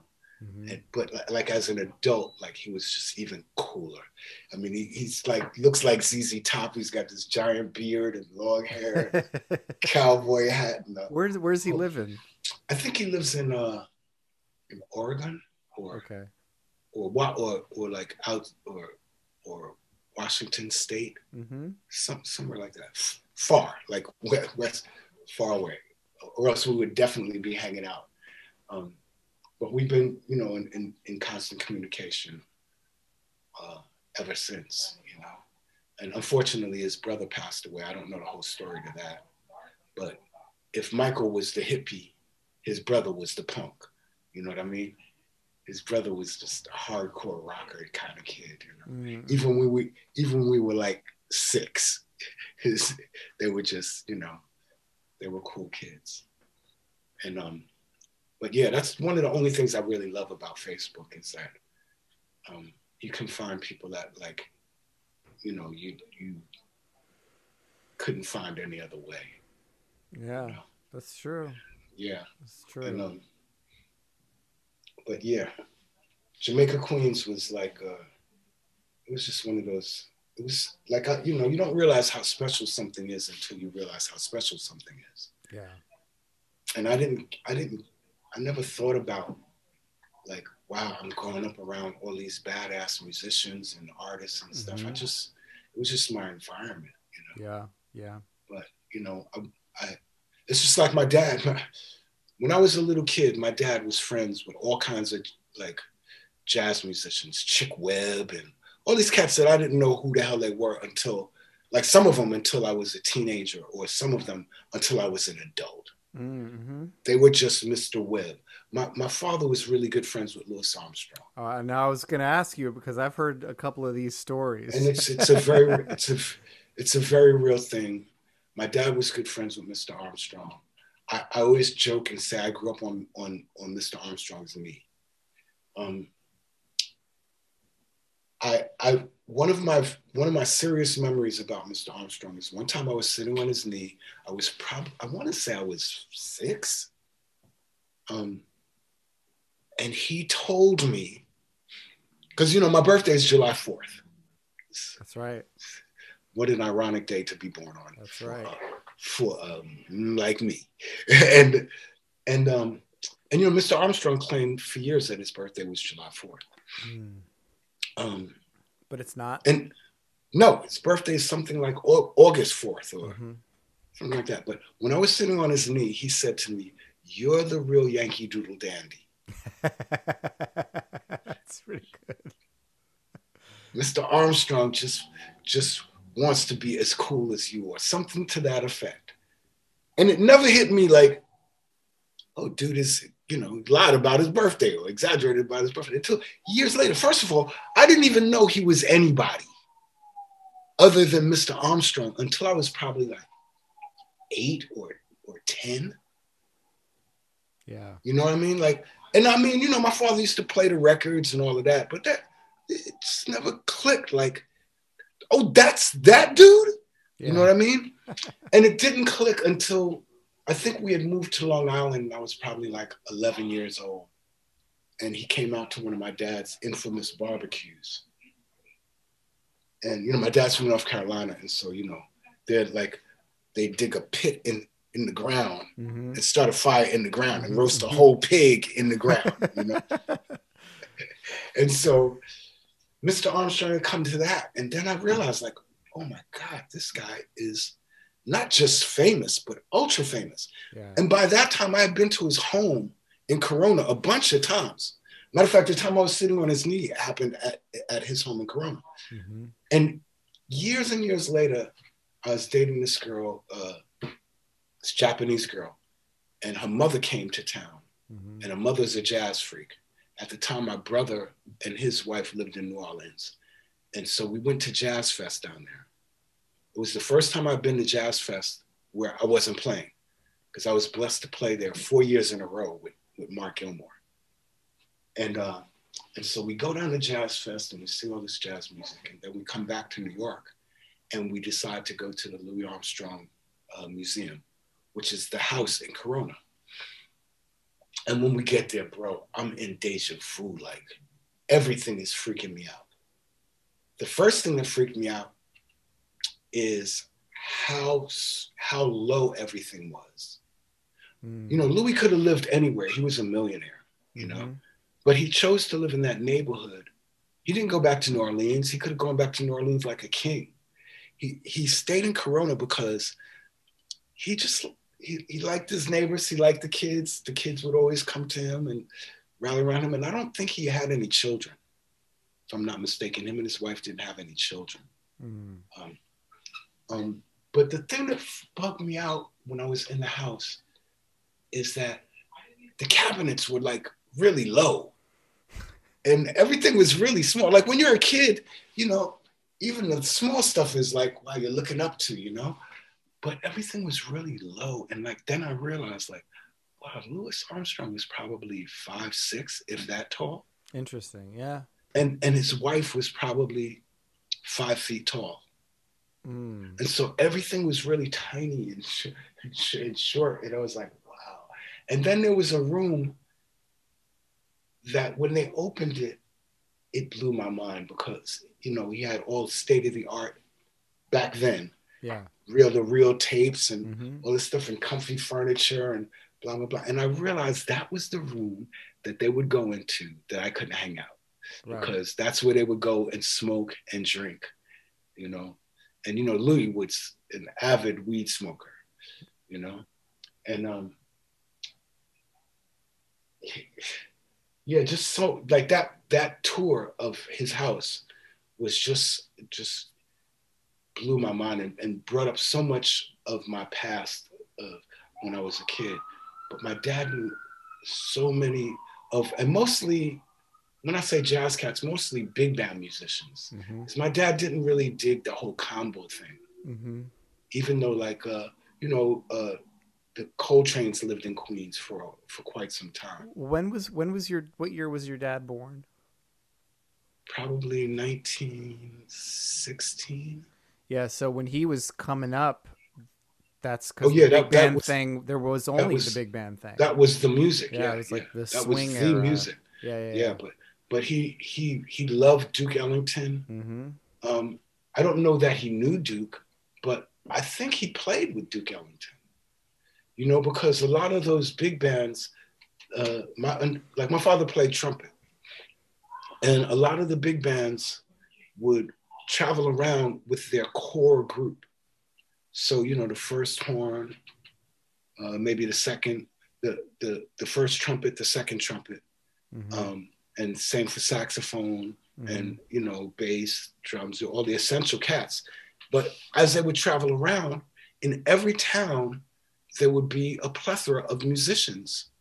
But like as an adult, like he was just even cooler. I mean, he's like, looks like ZZ Top. He's got this giant beard and long hair, cowboy hat. And, where's he living? I think he lives in Oregon or like out or Washington State, somewhere like that. far, like west, far away, or else we would definitely be hanging out. But we've been, you know, in constant communication ever since, you know. And unfortunately, his brother passed away. I don't know the whole story to that. But if Michael was the hippie, his brother was the punk. You know what I mean? His brother was just a hardcore rocker kind of kid. You know, even when we were like 6, they were just, you know, they were cool kids. And but yeah, that's one of the only things I really love about Facebook is that you can find people that, like, you know, you couldn't find any other way. Yeah, you know? That's true. Yeah, that's true. And, but yeah, Jamaica Queens was like, it was just one of those. It was like, you know, you don't realize how special something is until you realize how special something is. Yeah. And I never thought about, like, wow, I'm growing up around all these badass musicians and artists and stuff. It was just my environment, you know? Yeah. But, you know, it's just like my dad. When I was a little kid, my dad was friends with all kinds of, like, jazz musicians, Chick Webb and all these cats that I didn't know who the hell they were until, like, some of them until I was a teenager, or some of them until I was an adult. They were just Mr. Webb. My father was really good friends with Louis Armstrong. Now I was going to ask you, because I've heard a couple of these stories. And it's a very real thing. My dad was good friends with Mr. Armstrong. I always joke and say I grew up on Mr. Armstrong's knee. One of my serious memories about Mr. Armstrong is one time I was sitting on his knee. I want to say I was 6. And he told me, because, you know, my birthday is July 4th. That's right. What an ironic day to be born on. That's right. For like me. And you know, Mr. Armstrong claimed for years that his birthday was July 4th. But it's not. And no, his birthday is something like August 4th or something like that. But when I was sitting on his knee, he said to me, "You're the real Yankee Doodle Dandy." That's pretty good. Mr. Armstrong just wants to be as cool as you, or something to that effect. And it never hit me like, oh, dude is, you know, lied about his birthday or exaggerated about his birthday, until years later. First of all, I didn't even know he was anybody other than Mr. Armstrong until I was probably like 8 or 10. Yeah. You know what I mean? Like, and I mean, you know, my father used to play the records and all of that, but it just never clicked. Like, oh, that's that dude? Yeah. You know what I mean? And it didn't click until I think we had moved to Long Island, and I was probably like 11 years old. And he came out to one of my dad's infamous barbecues. And, you know, my dad's from North Carolina. And so, you know, they dig a pit in the ground and start a fire in the ground and roast a whole pig in the ground, you know? And so Mr. Armstrong had come to that. And then I realized, like, oh my God, this guy is not just famous, but ultra famous. Yeah. And by that time I had been to his home in Corona a bunch of times. Matter of fact, the time I was sitting on his knee, it happened at his home in Corona. And years and years later, I was dating this girl, this Japanese girl, and her mother came to town. And her mother's a jazz freak. At the time, my brother and his wife lived in New Orleans. And so we went to Jazz Fest down there. It was the first time I've been to Jazz Fest where I wasn't playing, because I was blessed to play there 4 years in a row with Mark Gilmore. And so we go down to Jazz Fest and we see all this jazz music. And then we come back to New York and we decide to go to the Louis Armstrong Museum, which is the house in Corona. And when we get there, bro, I'm in deja vu. Like, everything is freaking me out. The first thing that freaked me out is how low everything was. You know, Louis could have lived anywhere. He was a millionaire, you know, but he chose to live in that neighborhood. He didn't go back to New Orleans. He could have gone back to New Orleans like a king. he stayed in Corona because he liked his neighbors. He liked the kids. The kids would always come to him and rally around him. And I don't think he had any children, if I'm not mistaken. Him and his wife didn't have any children. Mm. But the thing that bugged me out when I was in the house is that the cabinets were like really low and everything was really small. Like when you're a kid, you know, even the small stuff is like, wow, you're looking up to, you know, but everything was really low. And like, then I realized like, wow, Louis Armstrong was probably 5'6", if that tall. Interesting. Yeah. And his wife was probably 5 feet tall. Mm. And so everything was really tiny and short. And I was like, wow. And then there was a room that when they opened it, it blew my mind because, you know, he had all state of the art back then. Yeah. Reel-to-reel tapes and all this stuff and comfy furniture and blah, blah, blah. And I realized that was the room that they would go into that I couldn't hang out. Right. Because that's where they would go and smoke and drink, you know. And, you know, Louis was an avid weed smoker, you know. And yeah, just so like that tour of his house was just blew my mind and brought up so much of my past of when I was a kid. But my dad knew so many of, and mostly, when I say jazz cats, mostly big band musicians. Because my dad didn't really dig the whole combo thing. Even though like, you know, the Coltrane's lived in Queens for quite some time. What year was your dad born? Probably 1916. Yeah, so when he was coming up, that's because the big band thing, there was only the big band thing. That was the music. Yeah, it was like the swing era. That was the music. Yeah. But he loved Duke Ellington. I don't know that he knew Duke, but I think he played with Duke Ellington. You know, because a lot of those big bands, my father played trumpet, and a lot of the big bands would travel around with their core group. So, you know, the first horn, maybe the second, the first trumpet, the second trumpet, and same for saxophone and, you know, bass, drums, all the essential cats. But as they would travel around, in every town, there would be a plethora of musicians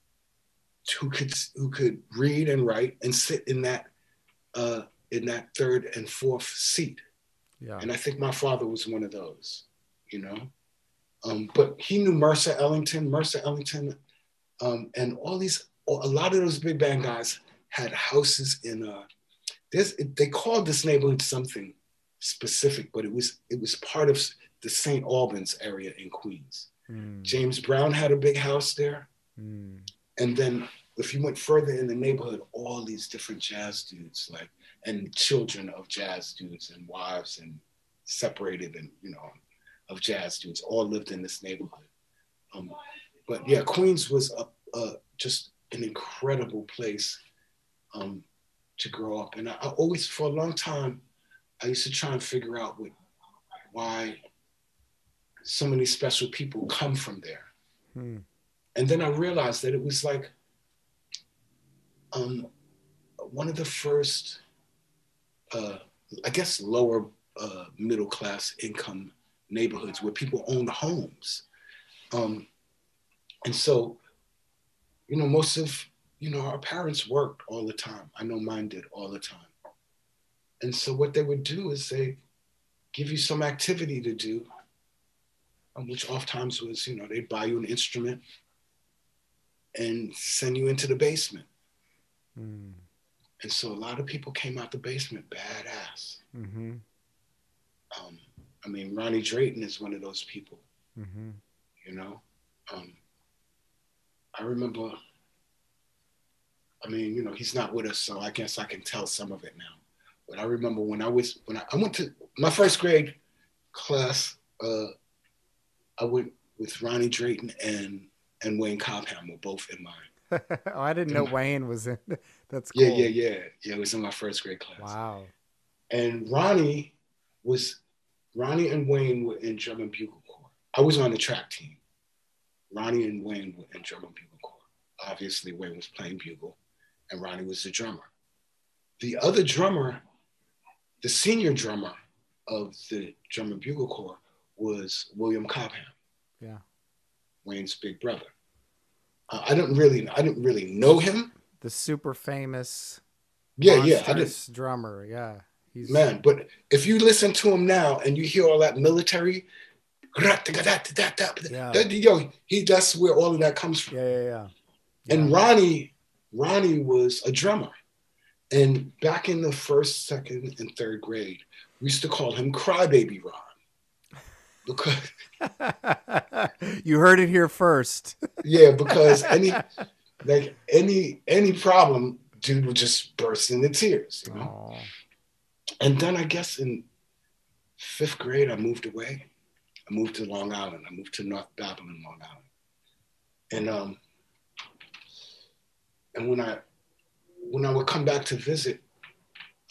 who could read and write and sit in that third and fourth seat. Yeah. And I think my father was one of those, you know. But he knew Mercer Ellington, and a lot of those big band guys had houses in they called this neighborhood something specific, but it was part of the St. Albans area in Queens. James Brown had a big house there. And then if you went further in the neighborhood, all these different jazz dudes, like, and children of jazz dudes and wives and separated and, you know, of jazz dudes all lived in this neighborhood. But yeah, Queens was just an incredible place to grow up. And I always, for a long time, I used to try and figure out why so many special people come from there. And then I realized that it was like one of the first, I guess, lower middle class income neighborhoods where people owned homes. And so, you know, most of, you know, our parents worked all the time. I know mine did all the time. And so what they would do is they give you some activity to do, which oftentimes was, you know, they'd buy you an instrument and send you into the basement. And so a lot of people came out the basement badass. I mean, Ronnie Drayton is one of those people, you know? I remember, I mean, you know, he's not with us, so I guess I can tell some of it now. But I remember when I went to my first grade class, I went with Ronnie Drayton and Wayne Cobham were both in mine. Oh, I didn't know Wayne was in. That's cool. Yeah. It was in my first grade class. Wow. And Ronnie was Ronnie and Wayne were in drum and bugle corps. I was on the track team. Ronnie and Wayne were in drum and bugle corps. Obviously, Wayne was playing bugle, and Ronnie was the drummer. The other drummer, the senior drummer of the drum and bugle corps, was William Cobham. Yeah, Wayne's big brother. I didn't really know him. the super famous, Yeah, drummer. Yeah, he's man. But if you listen to him now and you hear all that military, yo, that's where all of that comes from. Yeah. And Ronnie was a drummer. And back in the first, second, and third grade, we used to call him Crybaby Ron. Because you heard it here first. Yeah, because any problem, dude would just burst into tears, you know. Aww. And then I guess in 5th grade, I moved away. I moved to Long Island. I moved to North Babylon, Long Island. And when I would come back to visit,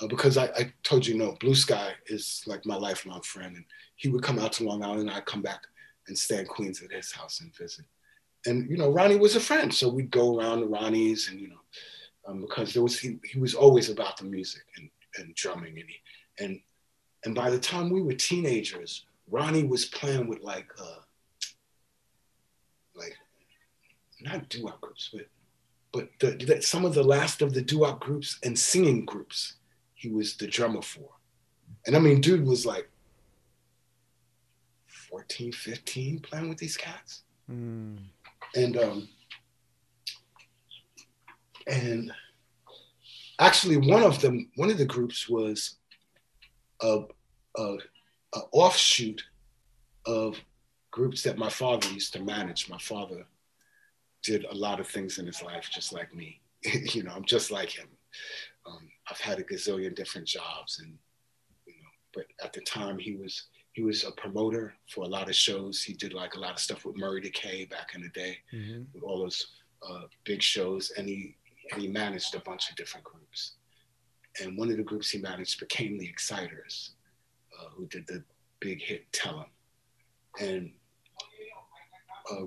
because I told you, Blue Sky is like my lifelong friend, and he would come out to Long Island, and I'd come back and stay in Queens at his house and visit. And Ronnie was a friend, so we'd go around to Ronnie's, and because he was always about the music and drumming, and by the time we were teenagers, Ronnie was playing with like not doo-wop groups, but some of the last of the doo-wop groups and singing groups. He was the drummer for. And I mean, dude was like 14, 15 playing with these cats. Mm. And actually one of the groups was a offshoot of groups that my father used to manage. My father did a lot of things in his life, just like me. I'm just like him. I've had a gazillion different jobs, and but at the time he was a promoter for a lot of shows. He did like a lot of stuff with Murray Decay back in the day, mm-hmm. with all those big shows, and he managed a bunch of different groups. And one of the groups he managed became the Exciters, who did the big hit "Tell 'Em." And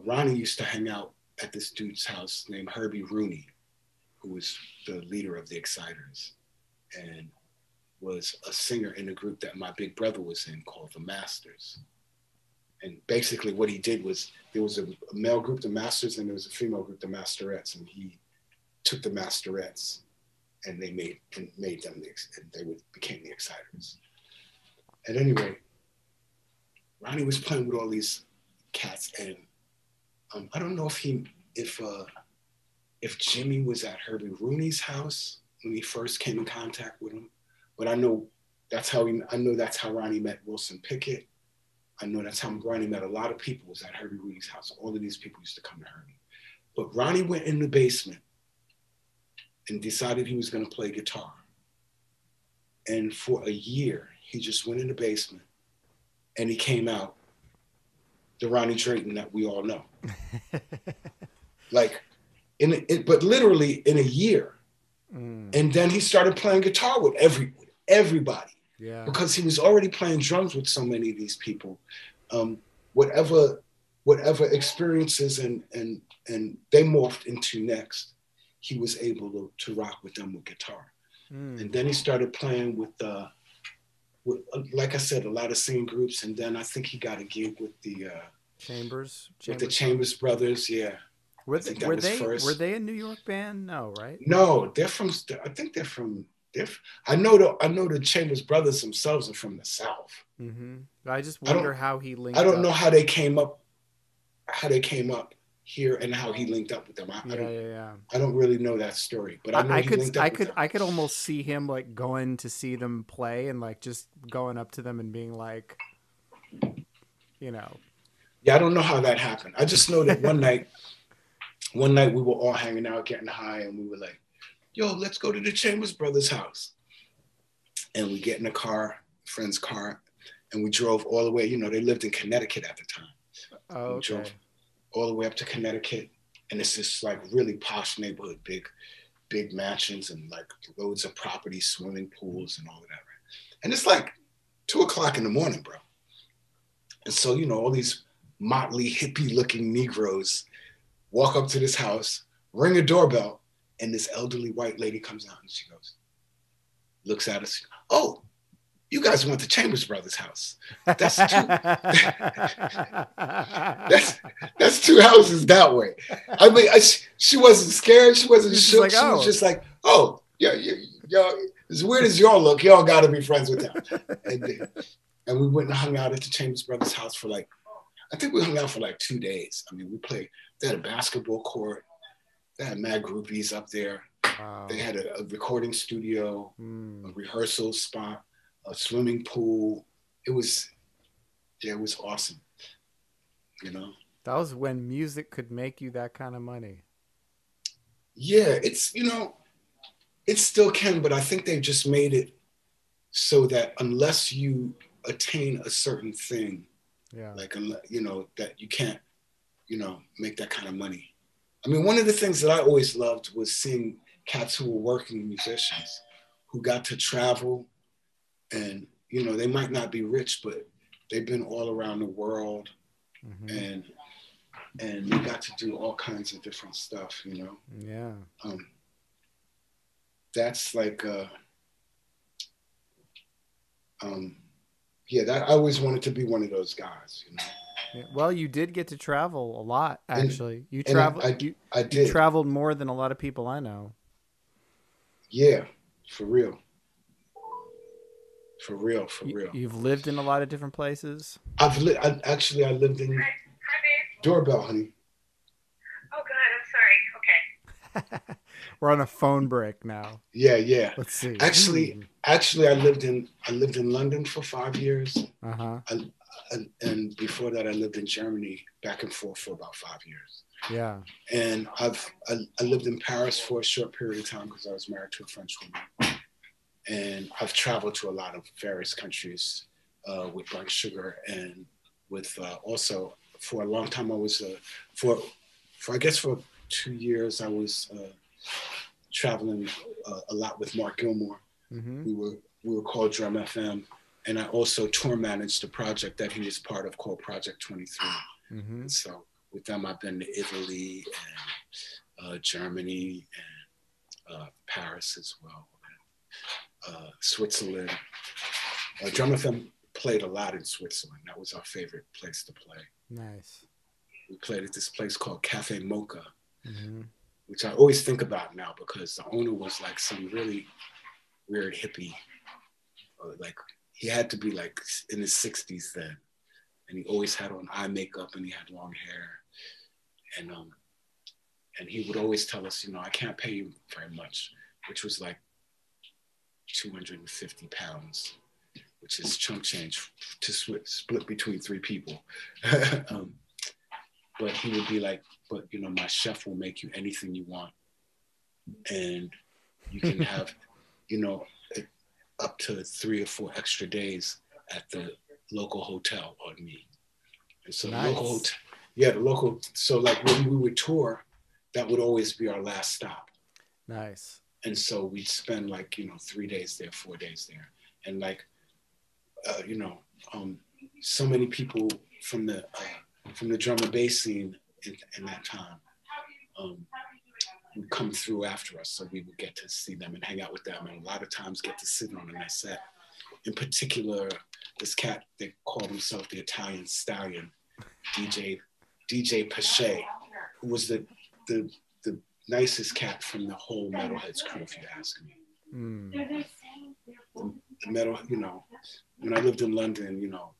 Ronnie used to hang out at this dude's house named Herbie Rooney, who was the leader of the Exciters and was a singer in a group that my big brother was in called the Masters. And basically what he did was, there was a male group, the Masters, and there was a female group, the Masterettes, and he took the Masterettes and they made them, and they became the Exciters. At any rate, Ronnie was playing with all these cats, and I don't know if Jimmy was at Herbie Rooney's house when he first came in contact with him, but I know that's how Ronnie met Wilson Pickett. I know that's how Ronnie met a lot of people, was at Herbie Rooney's house. All of these people used to come to Herbie. But Ronnie went in the basement and decided he was going to play guitar. And for a year, he just went in the basement and he came out the Ronnie Drayton that we all know. Like, but literally in a year. Mm. And then he started playing guitar with everybody. Yeah. Because he was already playing drums with so many of these people. Whatever experiences and they morphed into next, he was able to rock with them with guitar. Mm. And then he started playing with, like I said, a lot of singing groups. And then I think he got a gig with the Chambers Brothers. Yeah. Were they a New York band? No, right? No, I know the Chambers Brothers themselves are from the South. Mm-hmm. I just wonder how he linked. I don't know how they came up here and how he linked up with them. I don't really know that story, but I know he linked up with them. I could almost see him like going to see them play and like just going up to them and being like, Yeah, I don't know how that happened. I just know that one night we were all hanging out, getting high, and we were like, yo, let's go to the Chambers Brothers' house. And we get in a friend's car, and we drove all the way. They lived in Connecticut at the time. Oh, okay. We drove all the way up to Connecticut, and it's this like really posh neighborhood, big mansions and like loads of property, swimming pools and all of that. Right? And it's like 2:00 in the morning, bro. And so, you know, all these motley hippie looking Negroes walk up to this house, ring a doorbell, and this elderly white lady comes out and she goes, looks at us. Oh, you guys went to Chambers Brothers' house. That's that's 2 houses that way. I mean, she wasn't scared. She wasn't shook. Like, she was just like, oh, yeah, y'all, as weird as y'all look, y'all got to be friends with them. And we went and hung out at the Chambers Brothers' house for like, I think we hung out for like 2 days. I mean, we played, they had a basketball court. They had mad groupies up there. Wow. They had a recording studio, a rehearsal spot, a swimming pool. It was awesome. You know? That was when music could make you that kind of money. Yeah, it's, you know, it still can, but I think they just made it so that unless you attain a certain thing, like, you know, that you can't, you know, make that kind of money. I mean, one of the things that I always loved was seeing cats who were working musicians who got to travel and, you know, they might not be rich, but they've been all around the world and they got to do all kinds of different stuff, you know? Yeah. That's like, yeah, that I always wanted to be one of those guys, you know? Well, you did get to travel a lot, actually. You traveled. I did. You traveled more than a lot of people I know. Yeah, for real. For real. You've lived in a lot of different places. I lived in. Hi, doorbell, honey. Oh, God, I'm sorry. Okay. We're on a phone break now. Yeah. Let's see. Actually, I lived in London for 5 years. And before that, I lived in Germany back and forth for about 5 years. Yeah. And I lived in Paris for a short period of time because I was married to a French woman. And I've traveled to a lot of various countries with Burnt Sugar and with also for a long time I was for I guess for 2 years I was traveling a lot with Mark Gilmore. We were called Drum FM. And I also tour managed a project that he was part of called Project 23. And so with them, I've been to Italy and Germany and Paris as well, and Switzerland. Drum FM played a lot in Switzerland. That was our favorite place to play. Nice. We played at this place called Cafe Mocha, which I always think about now because the owner was like some really weird hippie, like, he had to be like in his 60s then. And he always had on eye makeup and he had long hair. And he would always tell us, you know, I can't pay you very much, which was like 250 pounds, which is chunk change to split between 3 people. But he would be like, but, you know, my chef will make you anything you want. And you can have, you know, up to 3 or 4 extra days at the local hotel on me. And so nice. The local, so like when we would tour, that would always be our last stop. Nice. And so we'd spend like, you know, 3 days there, 4 days there. And like, you know, so many people from the drum and bass scene in that time would come through after us, so we would get to see them and hang out with them, and a lot of times get to sit on a set. In particular, this cat, they called himself the Italian Stallion, DJ Pache, who was the nicest cat from the whole Metalheads crew, if you ask me. The metal, you know, when I lived in London, you know,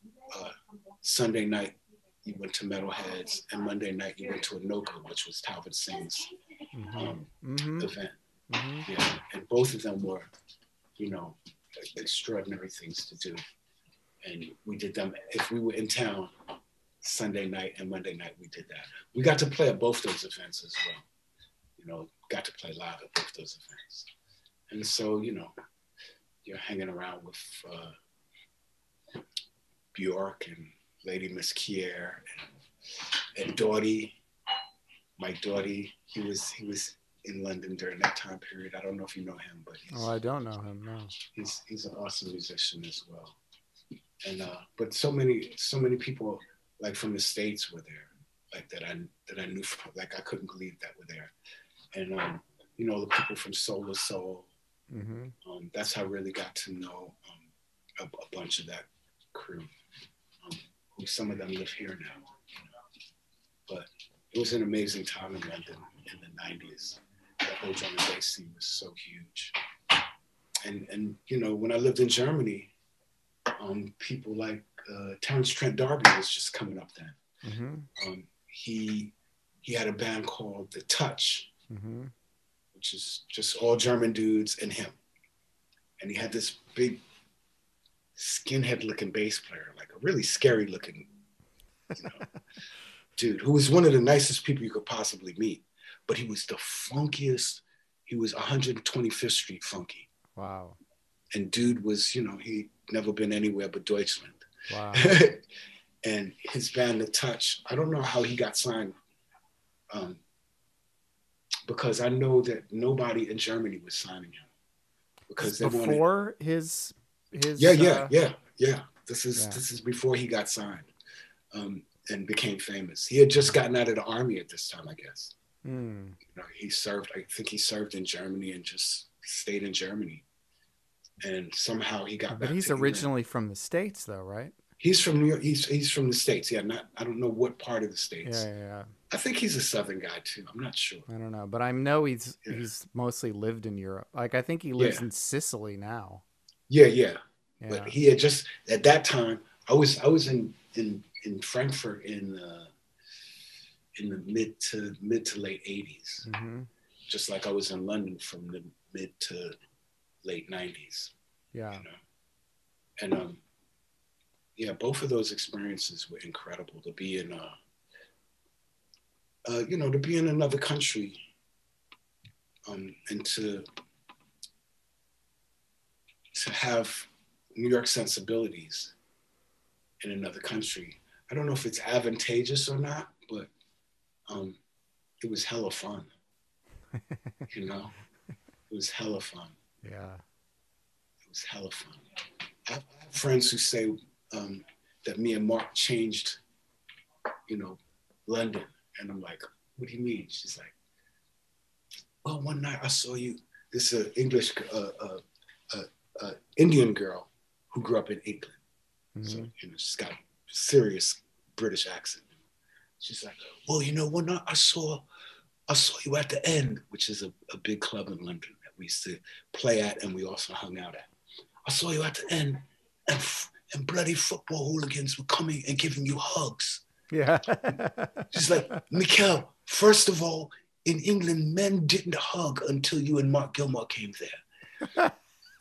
Sunday night you went to Metalheads, and Monday night you went to Inaugural, which was Talbot Singh's event. Yeah, and both of them were, you know, extraordinary things to do. And we did them, if we were in town, Sunday night and Monday night, we did that. We got to play at both those events as well. You know, got to play live at both those events. And so, you know, you're hanging around with Bjork and Lady Miss Kier and Doughty, Mike Doughty. He was in London during that time period. I don't know if you know him, but I don't know him, no. He's an awesome musician as well. And but so many people like from the States were there, like that I knew from, like I couldn't believe that were there. And you know, the people from Soul to Soul. That's how I really got to know a bunch of that crew. Who some of them live here now. You know? But it was an amazing time in London in the 90s. The whole drum and bass scene was so huge. And you know, when I lived in Germany, people like Terence Trent D'Arby was just coming up then. He had a band called The Touch, which is just all German dudes and him. And he had this big skinhead looking bass player, like a really scary looking, you know, dude who was one of the nicest people you could possibly meet. But he was the funkiest. He was 125th Street funky. Wow. And dude was, you know, he'd never been anywhere but Deutschland. Wow. And his band, The Touch, I don't know how he got signed, because I know that nobody in Germany was signing him. Because they before his yeah. This is before he got signed and became famous. He had just gotten out of the army at this time, I guess. You know, he served. I think he served in Germany and just stayed in Germany. And somehow he got back. But he's originally from the States, though, right? He's from New York. He's from the States. Yeah, I don't know what part of the States. Yeah. I think he's a Southern guy too. I'm not sure. I don't know, but I know he's mostly lived in Europe. Like I think he lives in Sicily now. Yeah. But he had just at that time. I was in Frankfurt in the mid to late 80s. Just like I was in London from the mid to late 90s. Yeah. You know? And both of those experiences were incredible. To be in to be in another country, and to have New York sensibilities in another country. I don't know if it's advantageous or not, but it was hella fun. You know, it was hella fun. Yeah, it was hella fun. I have friends who say that me and Mark changed, you know, London. And I'm like, what do you mean? She's like, well, one night I saw you. This is an English, Indian girl who grew up in England. So, you know, she's got a serious British accent. She's like, well, you know, one night I saw you at the End, which is a big club in London that we used to play at and we also hung out at. I saw you at the End and bloody football hooligans were coming and giving you hugs. Yeah. She's like, Mikel, first of all, in England, men didn't hug until you and Mark Gilmore came there.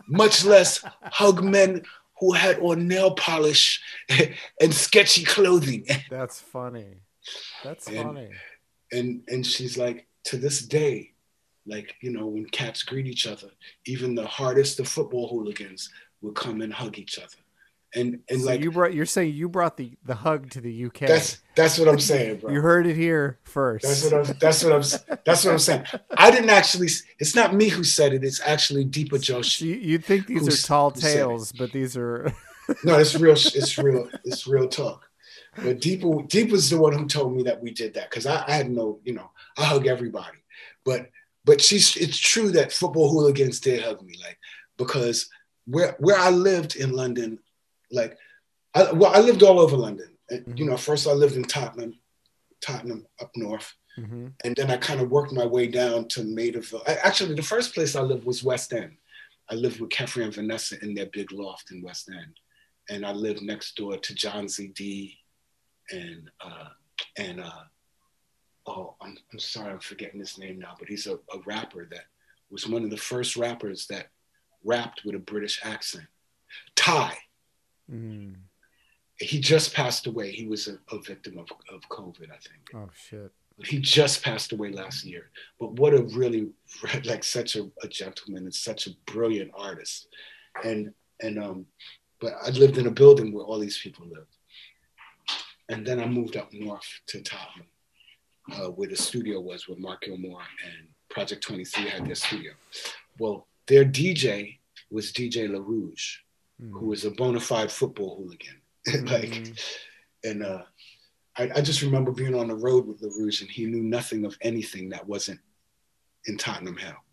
Much less hug men who had on nail polish and sketchy clothing. That's funny. That's funny. And she's like, to this day, like, you know, when cats greet each other, even the hardest of football hooligans will come and hug each other. And so like you're saying you brought the hug to the UK. That's what I'm saying, bro. You heard it here first. That's what I'm saying. I didn't actually. It's not me who said it. It's actually Deepa Joshi. You'd think these are tall tales, but these are. No, it's real. It's real talk. But Deepa's the one who told me that we did that because I had no, you know, I hug everybody, but it's true that football hooligans did hug me, like, because where I lived in London. Like, I lived all over London. And, you know, first I lived in Tottenham up north. And then I kind of worked my way down to Maidaville. Actually, the first place I lived was West End. I lived with Kefri and Vanessa in their big loft in West End. And I lived next door to John Z.D. and I'm sorry, I'm forgetting his name now, but he's a rapper that was one of the first rappers that rapped with a British accent. Ty. He just passed away. He was a victim of COVID, I think. Oh shit! But he just passed away last year. But what a really like such a gentleman and such a brilliant artist. But I lived in a building where all these people lived, and then I moved up north to Tottenham, where the studio was, where Mark Gilmore and Project 23 had their studio. Well, their DJ was DJ LaRouge. who was a bona fide football hooligan. Like, and I just remember being on the road with LaRouche, and he knew nothing of anything that wasn't in Tottenham Hale.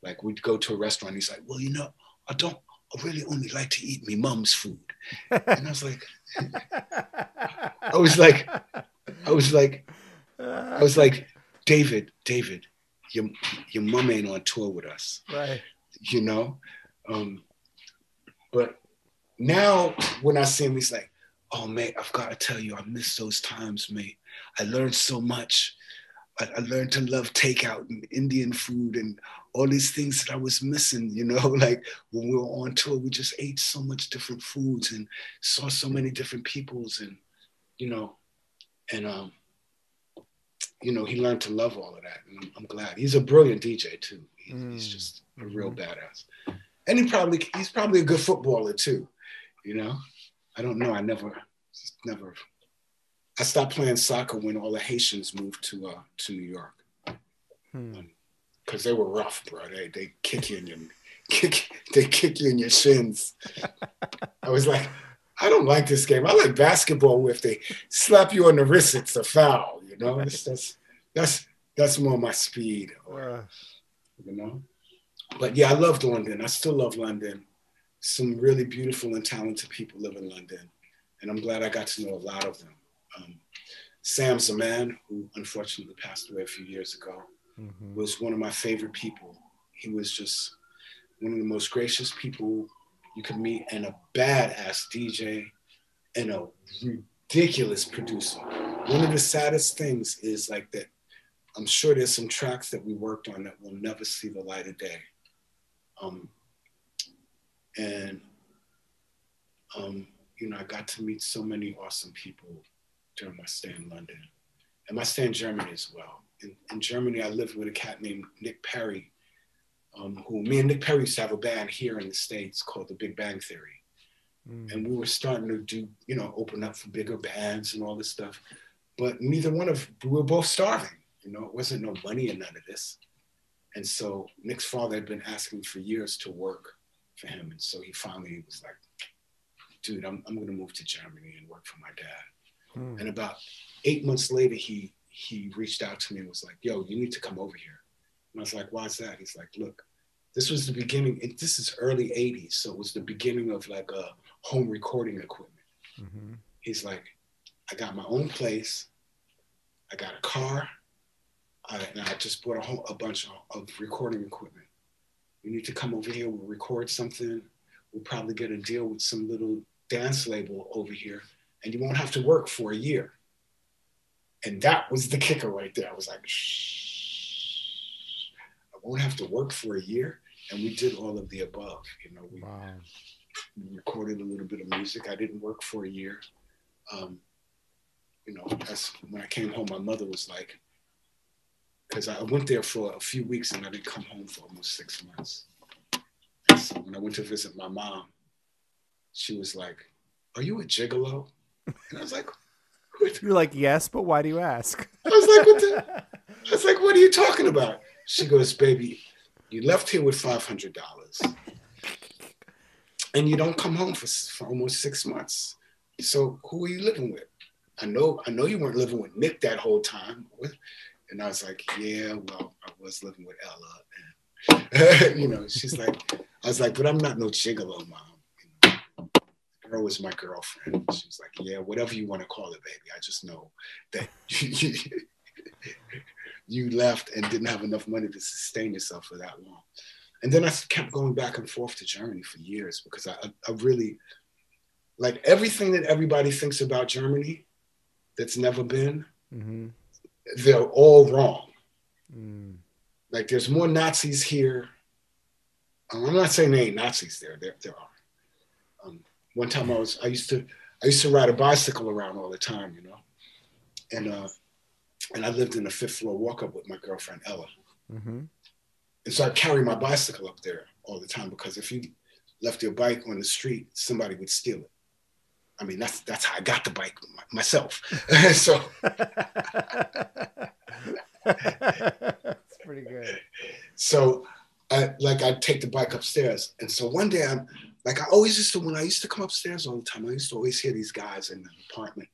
Like, we'd go to a restaurant, he's like, well, you know, I really only like to eat me mum's food. And I was like, David, your mum ain't on tour with us. Right. You know? But now when I see him, he's like, oh, mate, I've got to tell you, I miss those times, mate. I learned so much. I learned to love takeout and Indian food and all these things that I was missing, you know, like when we were on tour, we just ate so much different foods and saw so many different peoples and, you know, he learned to love all of that. And I'm glad. He's a brilliant DJ too. He's just a real badass. And he's probably a good footballer too, you know? I don't know. I stopped playing soccer when all the Haitians moved to New York. Because they were rough, bro. They kick you in your shins. I was like, I don't like this game. I like basketball where if they slap you on the wrist, it's a foul, you know? That's more my speed. You know? But yeah, I loved London. I still love London. Some really beautiful and talented people live in London. And I'm glad I got to know a lot of them. Sam Zaman, who unfortunately passed away a few years ago, was one of my favorite people. He was just one of the most gracious people you could meet and a badass DJ and a ridiculous producer. One of the saddest things is like that, I'm sure there's some tracks that we worked on that will never see the light of day. You know, I got to meet so many awesome people during my stay in London. And my stay in Germany as well. In Germany, I lived with a cat named Nick Perry, who me and Nick Perry used to have a band here in the States called The Big Bang Theory. And we were starting to do, you know, open up for bigger bands and all this stuff. But we were both starving, you know, it wasn't no money in none of this. And so Nick's father had been asking for years to work for him. And so he finally was like, dude, I'm going to move to Germany and work for my dad. And about 8 months later, he reached out to me and was like, yo, you need to come over here. And I was like, why's that? He's like, look, this was the beginning. This is early 80s. So it was the beginning of like a home recording equipment. He's like, I got my own place. I got a car. And I just bought a bunch of recording equipment. You need to come over here. We'll record something. We'll probably get a deal with some little dance label over here. And you won't have to work for a year. And that was the kicker right there. I was like, shh, I won't have to work for a year. And we did all of the above. You know, we recorded a little bit of music. I didn't work for a year. You know, when I came home, my mother was like, because I went there for a few weeks and I didn't come home for almost 6 months. And so when I went to visit my mom, she was like, are you a gigolo? And I was like, you're like, yes, but why do you ask? I was like, what are you talking about? She goes, baby, you left here with $500 and you don't come home for almost 6 months. So who are you living with? I know you weren't living with Nick that whole time. And I was like, yeah, well, I was living with Ella. And, you know, I was like, but I'm not no gigolo, Mom. Girl was my girlfriend. She was like, yeah, whatever you want to call it, baby. I just know that you left and didn't have enough money to sustain yourself for that long. And then I kept going back and forth to Germany for years because I really, like everything that everybody thinks about Germany that's never been, they're all wrong. Like there's more Nazis here. I'm not saying there ain't Nazis there. There are. One time I used to ride a bicycle around all the time, you know, and I lived in the 5th floor walk-up with my girlfriend Ella, and so I carry my bicycle up there all the time because if you left your bike on the street, somebody would steal it. I mean, that's how I got the bike myself. So that's pretty good. So I'd take the bike upstairs, and so one day like I always used to, when I used to come upstairs all the time, I used to always hear these guys in the apartment,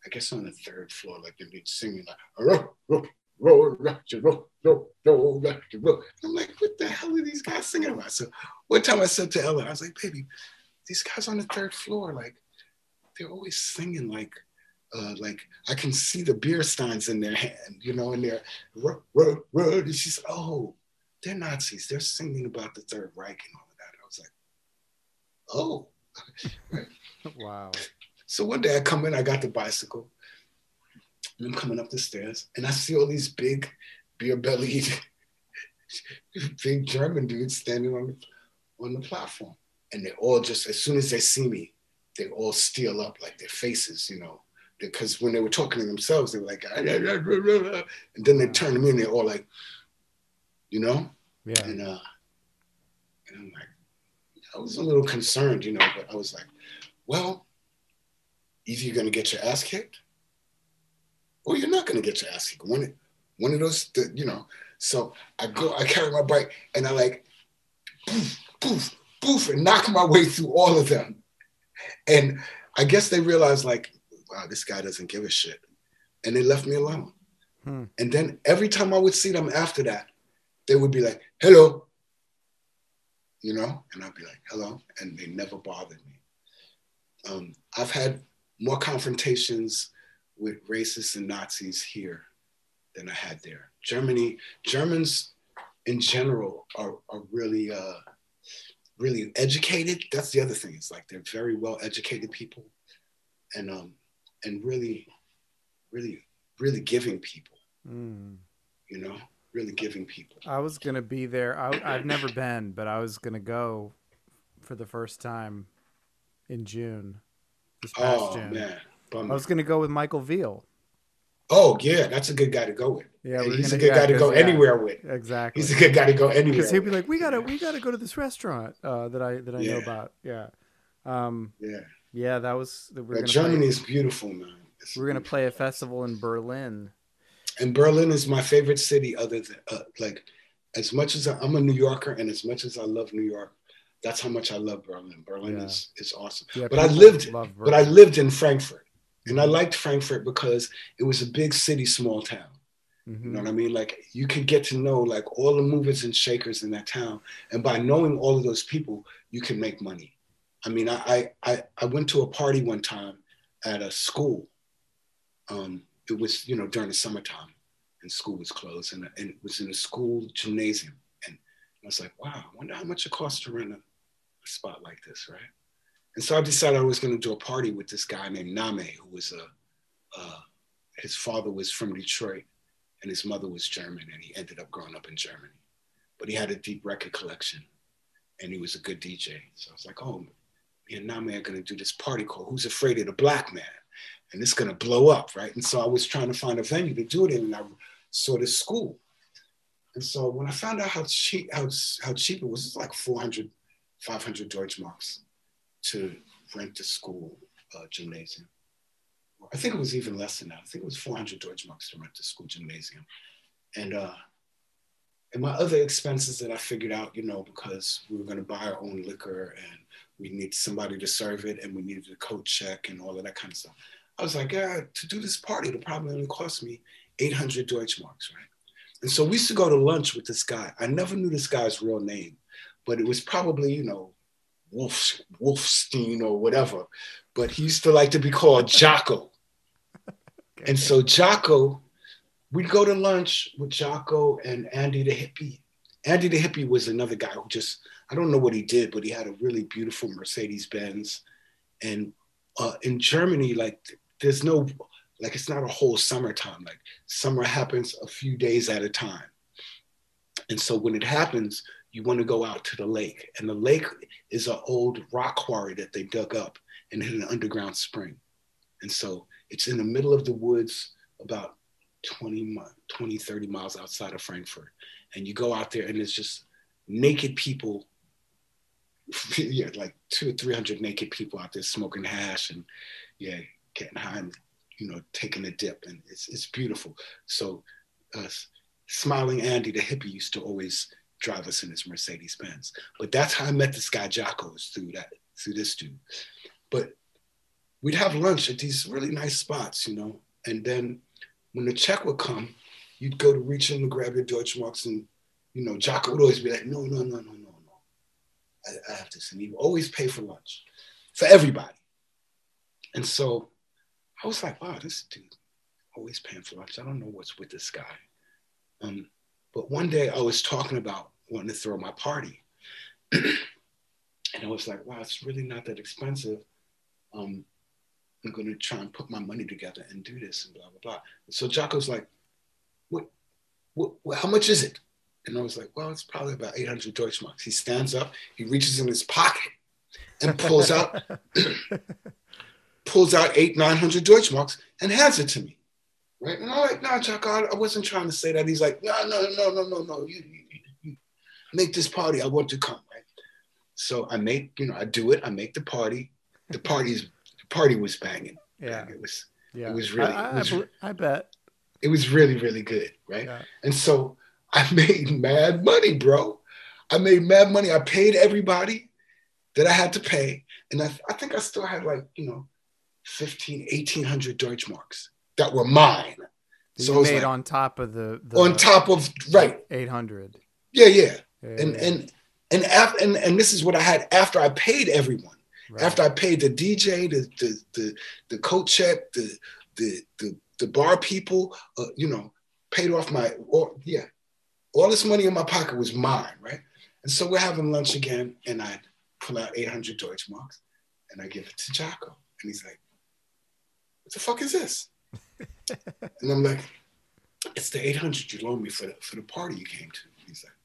I guess on the third floor, like they'd be singing like, I'm like, what the hell are these guys singing about? So one time I said to Ellen, I was like, baby, these guys on the third floor, like they're always singing like I can see the beer steins in their hand, you know, and they're, and she said, oh, they're Nazis. They're singing about the Third Reich and all of that. I was like, oh. Right. Wow. So one day I come in, I got the bicycle, and I'm coming up the stairs, and I see all these big, beer-bellied, big German dudes standing on the platform. And they all just, as soon as they see me, they all steal up, like their faces, you know, because when they were talking to themselves, they were like, and then they turn to me and they're all like, you know? Yeah. And I'm like, I was a little concerned, you know, but I was like, well, either you're going to get your ass kicked or you're not going to get your ass kicked. One of those, you know. So I carry my bike and I like, poof, poof, poof, and knock my way through all of them. And I guess they realized like, wow, this guy doesn't give a shit. And they left me alone. And then every time I would see them after that, they would be like, hello, you know? And I'd be like, hello. And they never bothered me. I've had more confrontations with racists and Nazis here than I had there. Germans in general are really, really educated. That's the other thing. It's like they're very well educated people, and really, really, really giving people. You know, really giving people. I was gonna be there. I've never been, but I was gonna go for the first time in June. This past June. Man, bummer. I was gonna go with Michael Veal. Oh yeah, that's a good guy to go with. Yeah, he's a good guy to go anywhere with. Exactly. He's a good guy to go anywhere. Because he'd be like, we gotta go to this restaurant that I know about. Yeah. Yeah, that was. Germany is beautiful, man. We're gonna play a festival in Berlin. And Berlin is my favorite city. Other than like, as much as I'm a New Yorker, and as much as I love New York, that's how much I love Berlin. Berlin is awesome. Yeah, but I lived in Frankfurt. And I liked Frankfurt because it was a big city, small town. You know what I mean? Like you could get to know like all the movers and shakers in that town. And by knowing all of those people, you can make money. I mean, I went to a party one time at a school. It was, you know, during the summertime and school was closed and it was in a school gymnasium. And I was like, wow, I wonder how much it costs to rent a spot like this, right? And so I decided I was going to do a party with this guy named Name, who was his father was from Detroit and his mother was German, and he ended up growing up in Germany. But he had a deep record collection and he was a good DJ. So I was like, oh, me and Name are going to do this party called Who's Afraid of the Black Man? And it's going to blow up, right? And so I was trying to find a venue to do it in, and I saw this school. And so when I found out how cheap it was, it's like 400, 500 Deutschmarks to rent the school gymnasium. I think it was even less than that. I think it was 400 Deutschmarks to rent the school gymnasium. And my other expenses that I figured out, you know, because we were going to buy our own liquor and we needed somebody to serve it and we needed a coat check and all of that kind of stuff. I was like, yeah, to do this party, it'll probably only cost me 800 Deutschmarks, right? And so we used to go to lunch with this guy. I never knew this guy's real name, but it was probably, you know, Wolfstein or whatever, but he used to like to be called Jocko. Okay. And so Jocko, we'd go to lunch with Jocko and Andy the Hippie. Andy the Hippie was another guy who just, I don't know what he did, but he had a really beautiful Mercedes-Benz. And in Germany, like there's no, like it's not a whole summertime. Like summer happens a few days at a time. And so when it happens, you want to go out to the lake. And the lake is an old rock quarry that they dug up and hit an underground spring. And so it's in the middle of the woods, about 20, 30 miles outside of Frankfurt. And you go out there and it's just naked people, yeah, like 200 or 300 naked people out there smoking hash and yeah, getting high and, you know, taking a dip. And it's beautiful. So Smiling Andy, the hippie, used to always drive us in his Mercedes Benz. But that's how I met this guy Jocko, was through this dude. But we'd have lunch at these really nice spots, you know. And then when the check would come, you'd go to reach in and grab your Deutschmarks, and you know, Jocko would always be like, no. I have this. And he would always pay for lunch for everybody. And so I was like, wow, this dude always paying for lunch. I don't know what's with this guy. But one day I was talking about wanting to throw my party. And I was like, wow, it's really not that expensive. I'm going to try and put my money together and do this and blah, blah, blah. And so Jocko's like, what, how much is it? And I was like, well, it's probably about 800 Deutschmarks. He stands up, he reaches in his pocket and pulls out 900 Deutschmarks and hands it to me. Right? And I'm like, no, Jocko, I wasn't trying to say that. He's like, no. You make this party. I want to come, right? So I make, you know, I do it. I make the party. The party was banging. Yeah. It was really, I bet. It was really, really good, right? Yeah. And so I made mad money, bro. I made mad money. I paid everybody that I had to pay. And I think I still had like, you know, 1,800 Deutschmarks that were mine. So you made like, on top of the on top of, right, 800. Yeah. And this is what I had after I paid everyone. Right. After I paid the DJ, the coat check, the bar people, you know, paid off all this money in my pocket was mine, right? And so we're having lunch again, and I pull out 800 Deutschmarks, and I give it to Jocko, and he's like, "What the fuck is this?" And I'm like, "It's the 800 you loaned me for the party you came to." He's like,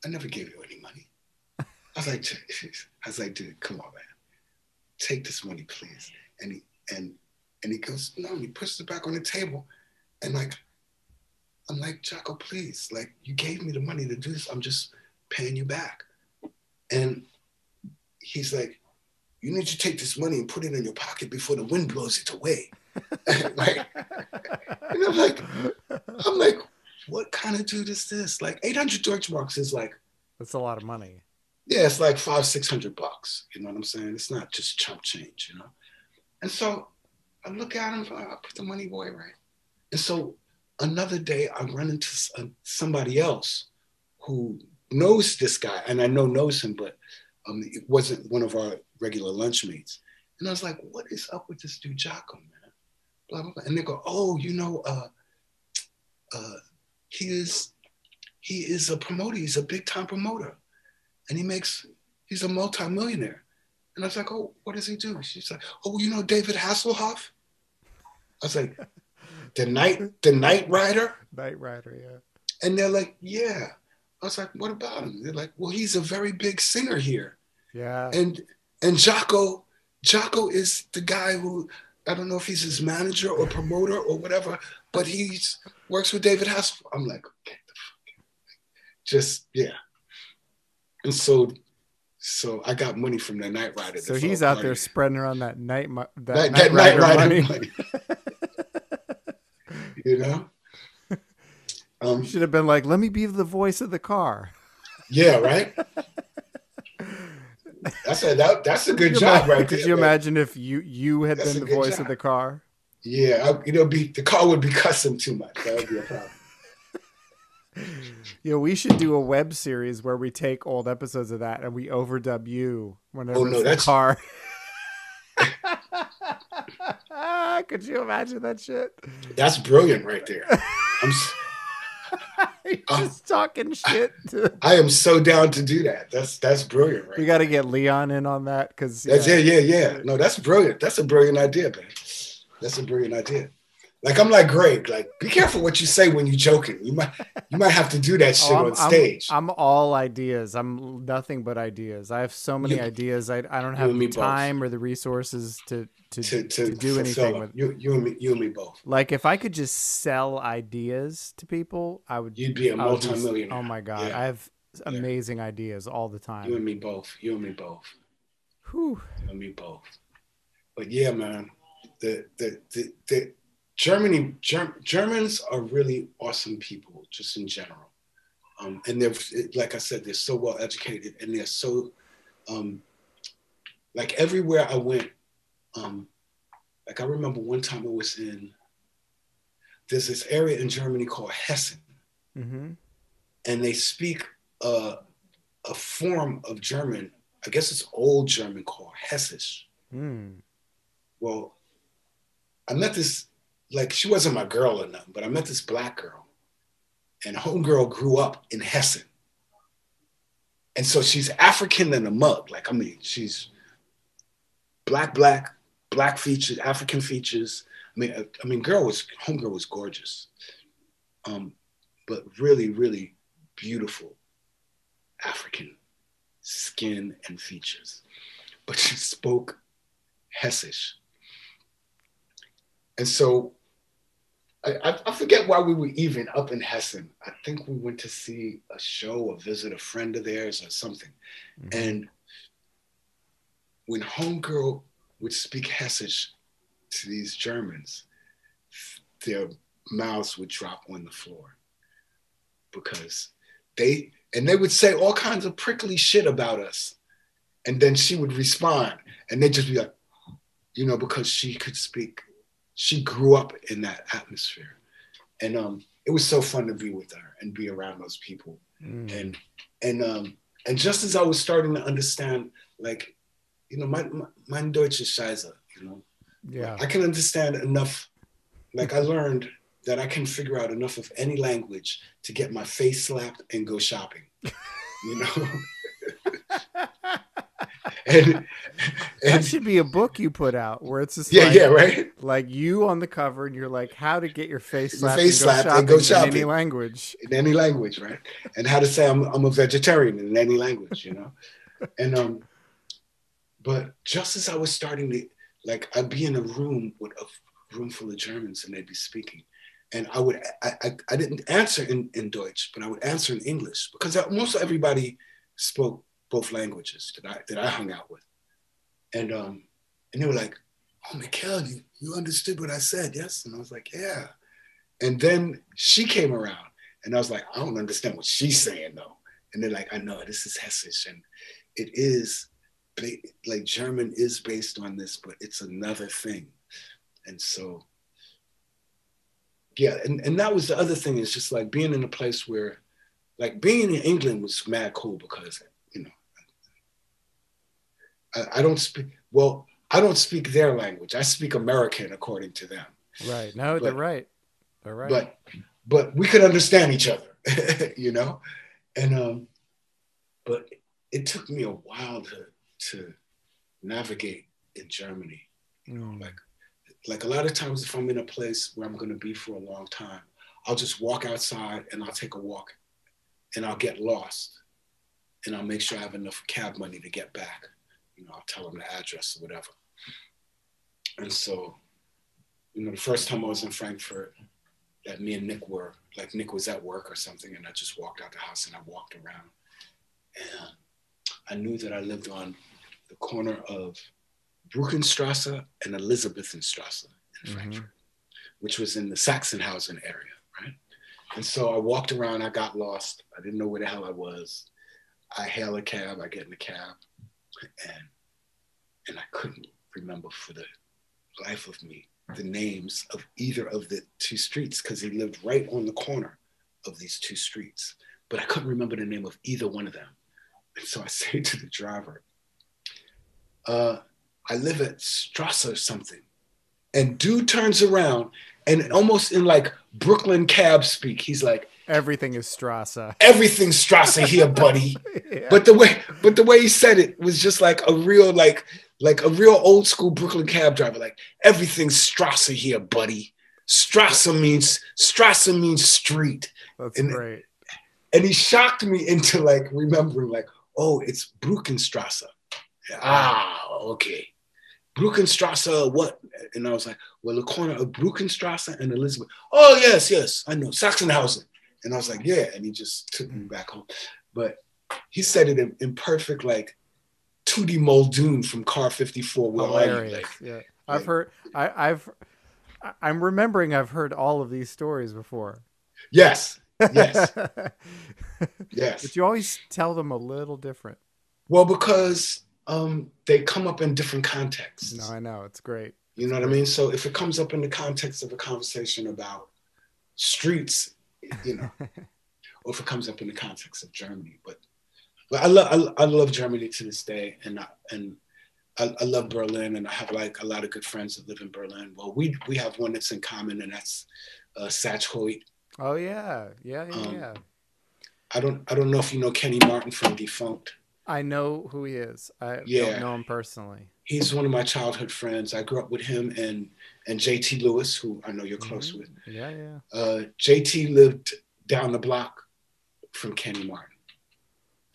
"I never gave you any money." I was like, "Dude, come on, man, take this money, please." And he goes, "No," and he pushes it back on the table, and like, I'm like, "Jocko, please, like, you gave me the money to do this. I'm just paying you back." And he's like, "You need to take this money and put it in your pocket before the wind blows it away." Like, and I'm like, what kind of dude is this? Like, 800 Deutschmarks is like, that's a lot of money. Yeah, it's like $500-600 bucks. You know what I'm saying? It's not just chump change, you know? And so I look at him, I put the money away, right? And so another day I run into somebody else who knows this guy, and I knows him, but it wasn't one of our regular lunch mates. And I was like, what is up with this dude Jocko, man? Blah, blah, blah. And they go, oh, you know, he is a promoter. He's a big time promoter. And he's a multi-millionaire. And I was like, oh, what does he do? She's like, oh, you know David Hasselhoff? I was like, the night rider? Night rider, yeah. And they're like, yeah. I was like, what about him? They're like, well, he's a very big singer here. Yeah. And Jocko is the guy who, I don't know if he's his manager or promoter or whatever, but he works with David Hasselhoff. I'm like, get the fuck out. Just, yeah. And so I got money from the night rider. So he's out there spreading around that night rider money. You know? You should have been like, let me be the voice of the car. Yeah, right? That's a good job right there. Could you imagine if you had been the voice of the car? Yeah, the car would be cussing too much. That would be a problem. Yeah, we should do a web series where we take old episodes of that and we overdub you whenever it's the car. Could you imagine that shit? That's brilliant right there. Just talking shit. I am so down to do that. That's brilliant, right? We got to get Leon in on that because yeah. No, that's brilliant. That's a brilliant idea, man. That's a brilliant idea. Like, I'm like Greg. Like, be careful what you say when you're joking. You might have to do that shit on stage. I'm all ideas. I'm nothing but ideas. I have so many ideas. I don't have the time or the resources to do anything with. You and me both. Like, if I could just sell ideas to people, I would. You'd be a multi-millionaire. Oh my God, yeah. I have amazing ideas all the time. You and me both. Whew. You and me both. But yeah, man, the Germans are really awesome people, just in general. And they're, like I said, they're so well educated, and they're so, like everywhere I went, like I remember one time I was there's this area in Germany called Hessen, and they speak a form of German, I guess it's Old German, called Hessisch. Well, I met this, like she wasn't my girl or nothing, but I met this Black girl, and homegirl grew up in Hessen. And so she's African in a mug. Like, I mean, she's black features, African features. I mean, homegirl was gorgeous. But really, really beautiful African skin and features. But she spoke Hessisch. And so I forget why we were even up in Hessen. I think we went to see a show or visit a friend of theirs or something. And when homegirl would speak Hessisch to these Germans, their mouths would drop on the floor, because they would say all kinds of prickly shit about us. And then she would respond, and they'd just be like, you know, because she could speak. She grew up in that atmosphere. And it was so fun to be with her and be around those people. And just as I was starting to understand, like, you know, mein Deutsch ist scheiße, you know. Yeah. I can understand enough. Like, I learned that I can figure out enough of any language to get my face slapped and go shopping, you know. And that should be a book you put out where it's just right, like you on the cover, and you're like, how to get your face slapped, and go shopping in any language, right? And how to say I'm a vegetarian in any language, you know. And but just as I was starting to, like, I'd be in a room with a room full of Germans, and they'd be speaking, and I didn't answer in Deutsch, but I would answer in English, because most everybody spoke both languages that I hung out with. And they were like, oh, Mikel, you understood what I said, yes? And I was like, yeah. And then she came around, and I was like, I don't understand what she's saying, though. And they're like, I know, this is Hessisch, and it is, like, German is based on this, but it's another thing. And so, yeah, and that was the other thing, is just like being in a place where, like, being in England was mad cool, because, you know, I don't speak their language. I speak American according to them. Right. No, they're right. They're right. But we could understand each other, you know? And but it took me a while to navigate in Germany. You know, like a lot of times if I'm in a place where I'm gonna be for a long time, I'll just walk outside and I'll take a walk, and I'll get lost, and I'll make sure I have enough cab money to get back. You know, I'll tell them the address or whatever. And so, you know, the first time I was in Frankfurt, that me and Nick were, like, Nick was at work or something, and I just walked out the house and I walked around. And I knew that I lived on the corner of Bruckenstrasse and Elisabethenstrasse in Frankfurt, which was in the Sachsenhausen area, right? And so I walked around, I got lost. I didn't know where the hell I was. I hail a cab, I get in the cab. And I couldn't remember for the life of me the names of either of the two streets, because he lived right on the corner of these two streets. But I couldn't remember the name of either one of them. And so I say to the driver, I live at Strasse or something. And dude turns around, and almost in like Brooklyn cab speak, he's like, everything is Strasse. Everything's Strasse here, buddy. Yeah. But the way he said it was just like a real old school Brooklyn cab driver. Like, everything's Strasse here, buddy. Strasse means street. That's great. And he shocked me into like remembering, like, oh, it's Bruckenstrasse. Okay. Bruckenstrasse, what? And I was like, well, the corner of Bruckenstrasse and Elizabeth. Oh, yes, I know, Sachsenhausen. And I was like, yeah, and he just took me back home. But he said it in perfect, like, Tootie Muldoon from Car 54. Hilarious. Yeah. I'm remembering I've heard all of these stories before. Yes. Yes. Yes. But you always tell them a little different. Well, because they come up in different contexts. No, I know. It's great. You know what I mean? So if it comes up in the context of a conversation about streets, you know, or if it comes up in the context of Germany, but I love Germany to this day, and I love Berlin, and I have like a lot of good friends that live in Berlin. Well, we have one that's in common, and that's Satch Hoyt. Oh yeah. I don't know if you know Kenny Martin from Defunct. I know who he is. I don't know him personally. He's one of my childhood friends. I grew up with him and JT Lewis, who I know you're close with. Yeah. JT lived down the block from Kenny Martin.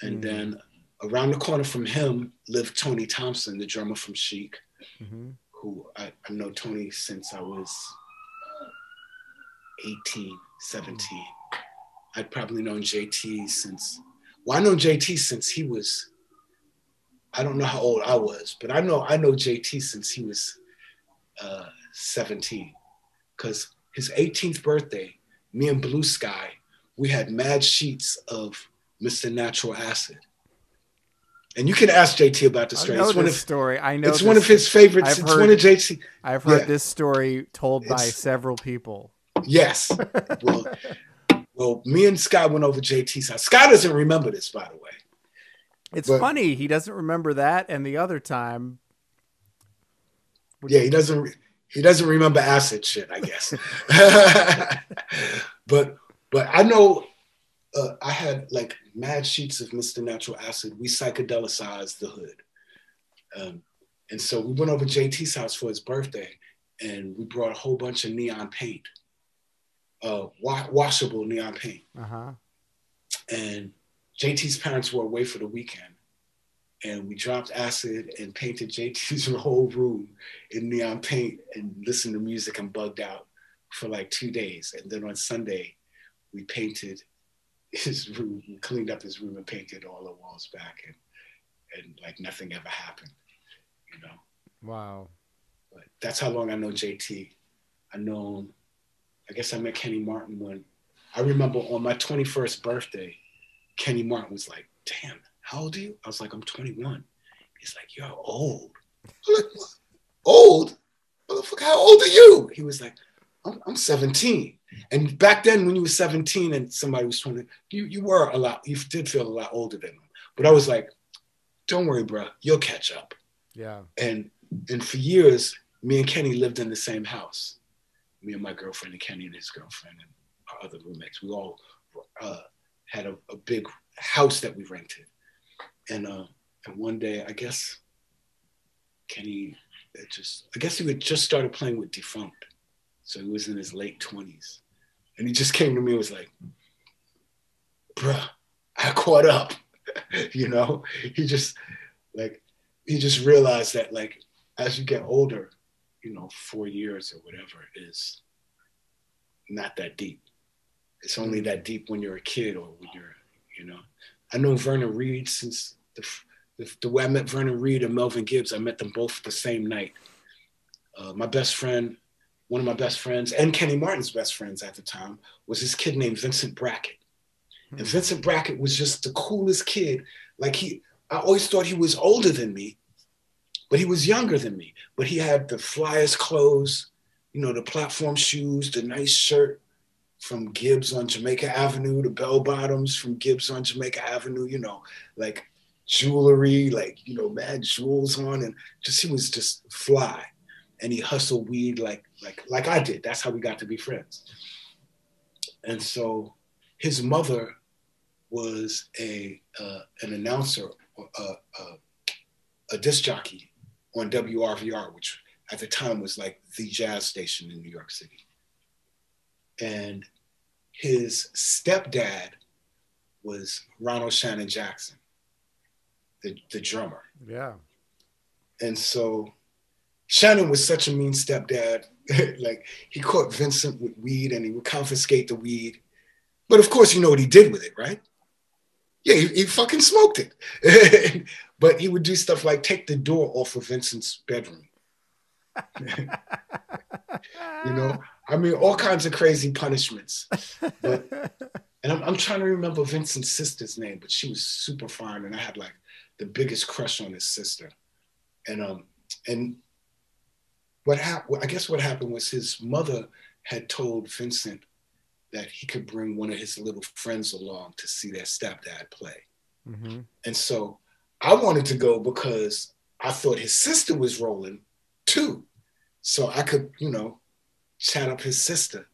And then around the corner from him lived Tony Thompson, the drummer from Chic, who I know Tony since I was 18, 17. I'd probably known JT since, I know JT since he was, I don't know how old I was, but I know JT since he was 17. Because his 18th birthday, me and Blue Sky, we had mad sheets of Mr. Natural Acid. And you can ask JT about the story. I know this story. I know it's one of his favorites. It's one of JT. I've heard this story told by several people. Yes. Well, me and Sky went over JT's house. Sky doesn't remember this, by the way. It's funny. He doesn't remember that, and the other time. Yeah, he doesn't remember acid shit, I guess. but I know I had like mad sheets of Mr. Natural Acid. We psychedelicized the hood. And so we went over JT's house for his birthday, and we brought a whole bunch of neon paint. Washable neon paint. And JT's parents were away for the weekend, and we dropped acid and painted JT's whole room in neon paint and listened to music and bugged out for like 2 days. And then on Sunday, we painted his room, we cleaned up his room and painted all the walls back, and like nothing ever happened, you know? Wow. But that's how long I know JT. I guess I met Kenny Martin when, I remember on my 21st birthday, Kenny Martin was like, damn, how old are you? I was like, I'm 21. He's like, you're old. I'm like, what? Old? Motherfucker, how old are you? He was like, I'm 17. And back then when you were 17 and somebody was 20, you did feel a lot older than them. But I was like, don't worry, bro, you'll catch up. Yeah. And for years, me and Kenny lived in the same house. Me and my girlfriend and Kenny and his girlfriend and our other roommates. We all had a big house that we rented. And one day, I guess Kenny he had just started playing with Defunct. So he was in his late 20s. And he just came to me and was like, bruh, I caught up. You know, he just realized that like, as you get older, you know, 4 years or whatever is not that deep. It's only that deep when you're a kid or when you're, you know. I know Vernon Reid since the way I met Vernon Reid and Melvin Gibbs, I met them both the same night. My best friend, one of my best friends, and Kenny Martin's best friends at the time, was this kid named Vincent Brackett. And Vincent Brackett was just the coolest kid. Like I always thought he was older than me, but he was younger than me. But he had the flyest clothes, you know, the platform shoes, the nice shirt from Gibbs on Jamaica Avenue, the bell bottoms from Gibbs on Jamaica Avenue, you know, like jewelry, like, you know, mad jewels on, and just, he was just fly. And he hustled weed like I did. That's how we got to be friends. And so his mother was an announcer, a disc jockey on WRVR, which at the time was like the jazz station in New York City. And his stepdad was Ronald Shannon Jackson, the drummer. Yeah. And so Shannon was such a mean stepdad. Like, he caught Vincent with weed and he would confiscate the weed. But of course, you know what he did with it, right? Yeah, he fucking smoked it. But he would do stuff like take the door off of Vincent's bedroom. You know, I mean, all kinds of crazy punishments. And I'm trying to remember Vincent's sister's name, but she was super fine, and I had like the biggest crush on his sister. And what happened? I guess what happened was his mother had told Vincent that he could bring one of his little friends along to see their stepdad play. Mm-hmm. And so I wanted to go because I thought his sister was rolling too. So I could, you know, chat up his sister.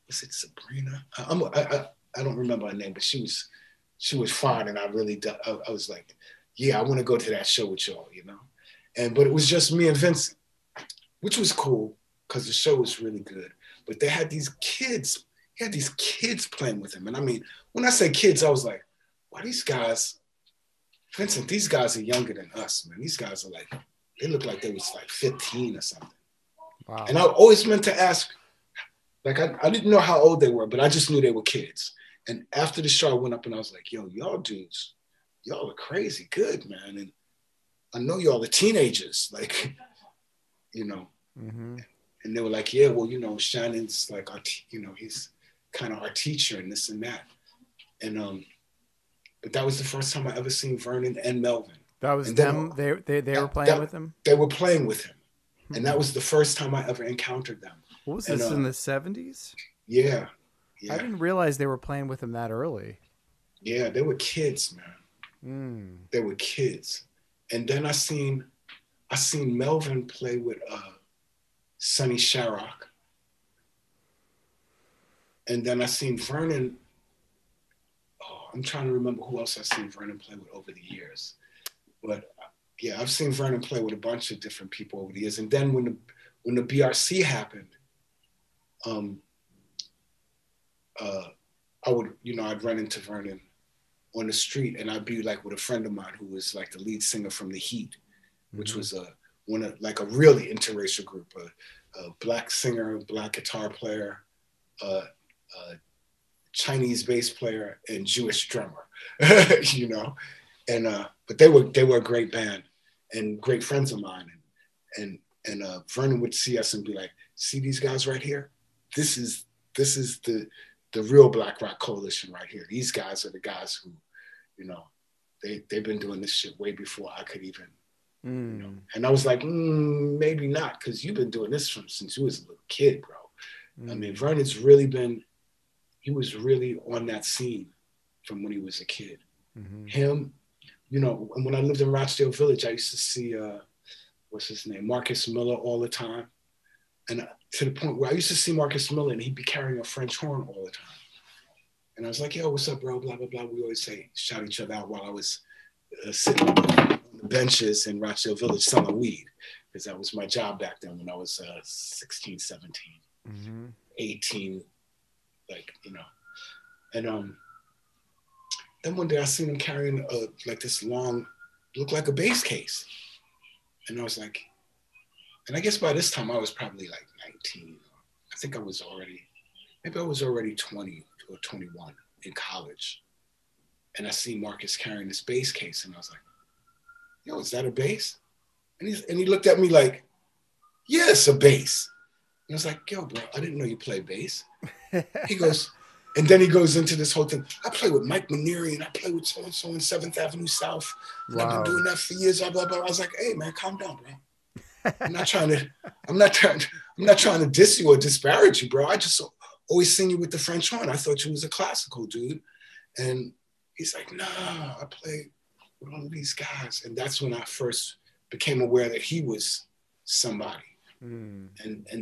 Was it Sabrina? I don't remember her name, but she was fine. And I was like, yeah, I want to go to that show with y'all, you know? But it was just me and Vincent, which was cool because the show was really good. But they had these kids, he had these kids playing with him. And I mean, when I say kids, I was like, wow, these guys, Vincent, these guys are younger than us, man. These guys are like, they look like they was like 15 or something. Wow. And I always meant to ask, like, I didn't know how old they were, but I just knew they were kids. And after the show, I went up and I was like, yo, y'all dudes, y'all are crazy good, man. And I know y'all are teenagers, like, you know. Mm-hmm. And they were like, yeah, well, you know, Shannon's like, you know, he's kind of our teacher and this and that. And but that was the first time I ever seen Vernon and Melvin. That was and them. They were playing with him. They were playing with him, and that was the first time I ever encountered them. What was this in the 70s? Yeah. I didn't realize they were playing with him that early. Yeah, they were kids, man. They were kids. And then I seen Melvin play with Sonny Sharrock. And then I seen Vernon. Oh, I'm trying to remember who else I've seen Vernon play with over the years. But yeah, I've seen Vernon play with a bunch of different people over the years. And then when the BRC happened, I would, you know, I'd run into Vernon on the street, and I'd be like with a friend of mine who was like the lead singer from The Heat, which was a really interracial group, a black singer, black guitar player, Chinese bass player, and Jewish drummer, you know. And but they were a great band and great friends of mine. And Vernon would see us and be like, "See these guys right here? This is the real Black Rock Coalition right here. These guys are the guys who, you know, they've been doing this shit way before I could even." You know? And I was like, maybe not, because you've been doing this since you was a little kid, bro. I mean, Vernon's really he was really on that scene from when he was a kid. Him, you know, and when I lived in Rochdale Village, I used to see, what's his name, Marcus Miller all the time. And to the point where I used to see Marcus Miller and he'd be carrying a French horn all the time. And I was like, yo, what's up, bro? Blah, blah, blah. We always shout each other out while I was sitting on the benches in Rochdale Village selling weed, because that was my job back then when I was 16, 17, 18, like, you know. And then one day I seen him carrying like this long, looked like a bass case. And I was like, and I guess by this time I was probably like 19. I think I was already 20 or 21 in college. And I see Marcus carrying this bass case, and I was like, yo, is that a bass? And he looked at me like, yeah, it's a bass. And I was like, yo, bro, I didn't know you play bass. He goes, and then he goes into this whole thing. I play with Mike Manieri, and I play with so-and-so in 7th Avenue South. And I've been doing that for years, blah, blah, blah. I was like, hey, man, calm down, bro. I'm not trying to diss you or disparage you, bro. I just always seen you with the French horn. I thought you was a classical dude. And he's like, nah, I play with all of these guys. And that's when I first became aware that he was somebody. And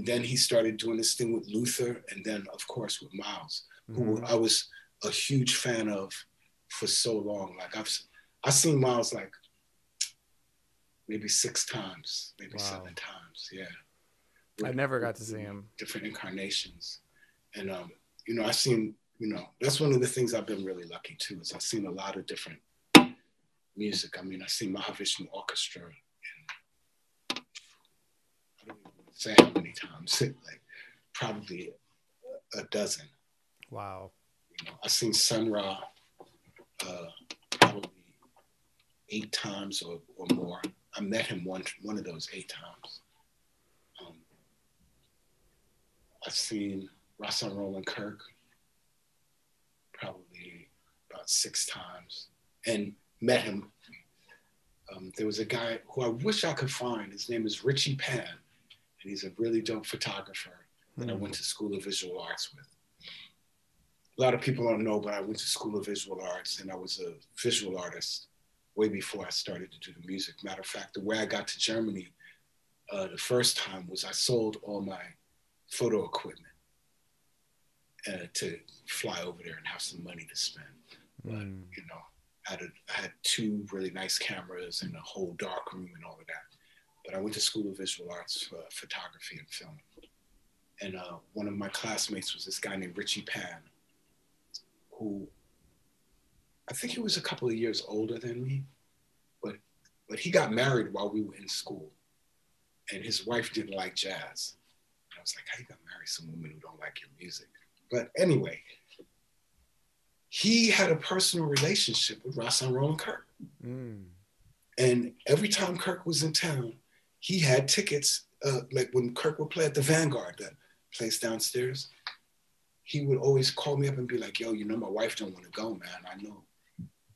then he started doing this thing with Luther, and then of course with Miles, who I was a huge fan of for so long. Like I've seen Miles like maybe 6 times, maybe 7 times. Yeah. I never got to see him. Different incarnations. And, you know, I've seen, you know, that's one of the things I've been really lucky too, is I've seen a lot of different music. I mean, I've seen Mahavishnu Orchestra in, I don't even say how many times, like probably a dozen. Wow. You know, I've seen Sun Ra probably 8 times or more. I met him one of those 8 times. I've seen Rasan Roland Kirk probably about 6 times and met him. There was a guy who I wish I could find. His name is Richie Pan, and he's a really dope photographer that I went to School of Visual Arts with. A lot of people don't know, but I went to School of Visual Arts, and I was a visual artist way before I started to do the music. Matter of fact, the way I got to Germany the first time was I sold all my photo equipment to fly over there and have some money to spend. But, you know, I had 2 really nice cameras and a whole dark room and all of that. But I went to School of Visual Arts for photography and film. And one of my classmates was this guy named Richie Pan, who I think he was a couple of years older than me, but he got married while we were in school. And his wife didn't like jazz. And I was like, how you gonna marry some woman who don't like your music? But anyway, he had a personal relationship with Rahsaan Roland Kirk. And every time Kirk was in town, he had tickets, like when Kirk would play at the Vanguard, that place downstairs, he would always call me up and be like, yo, you know, my wife don't want to go, man.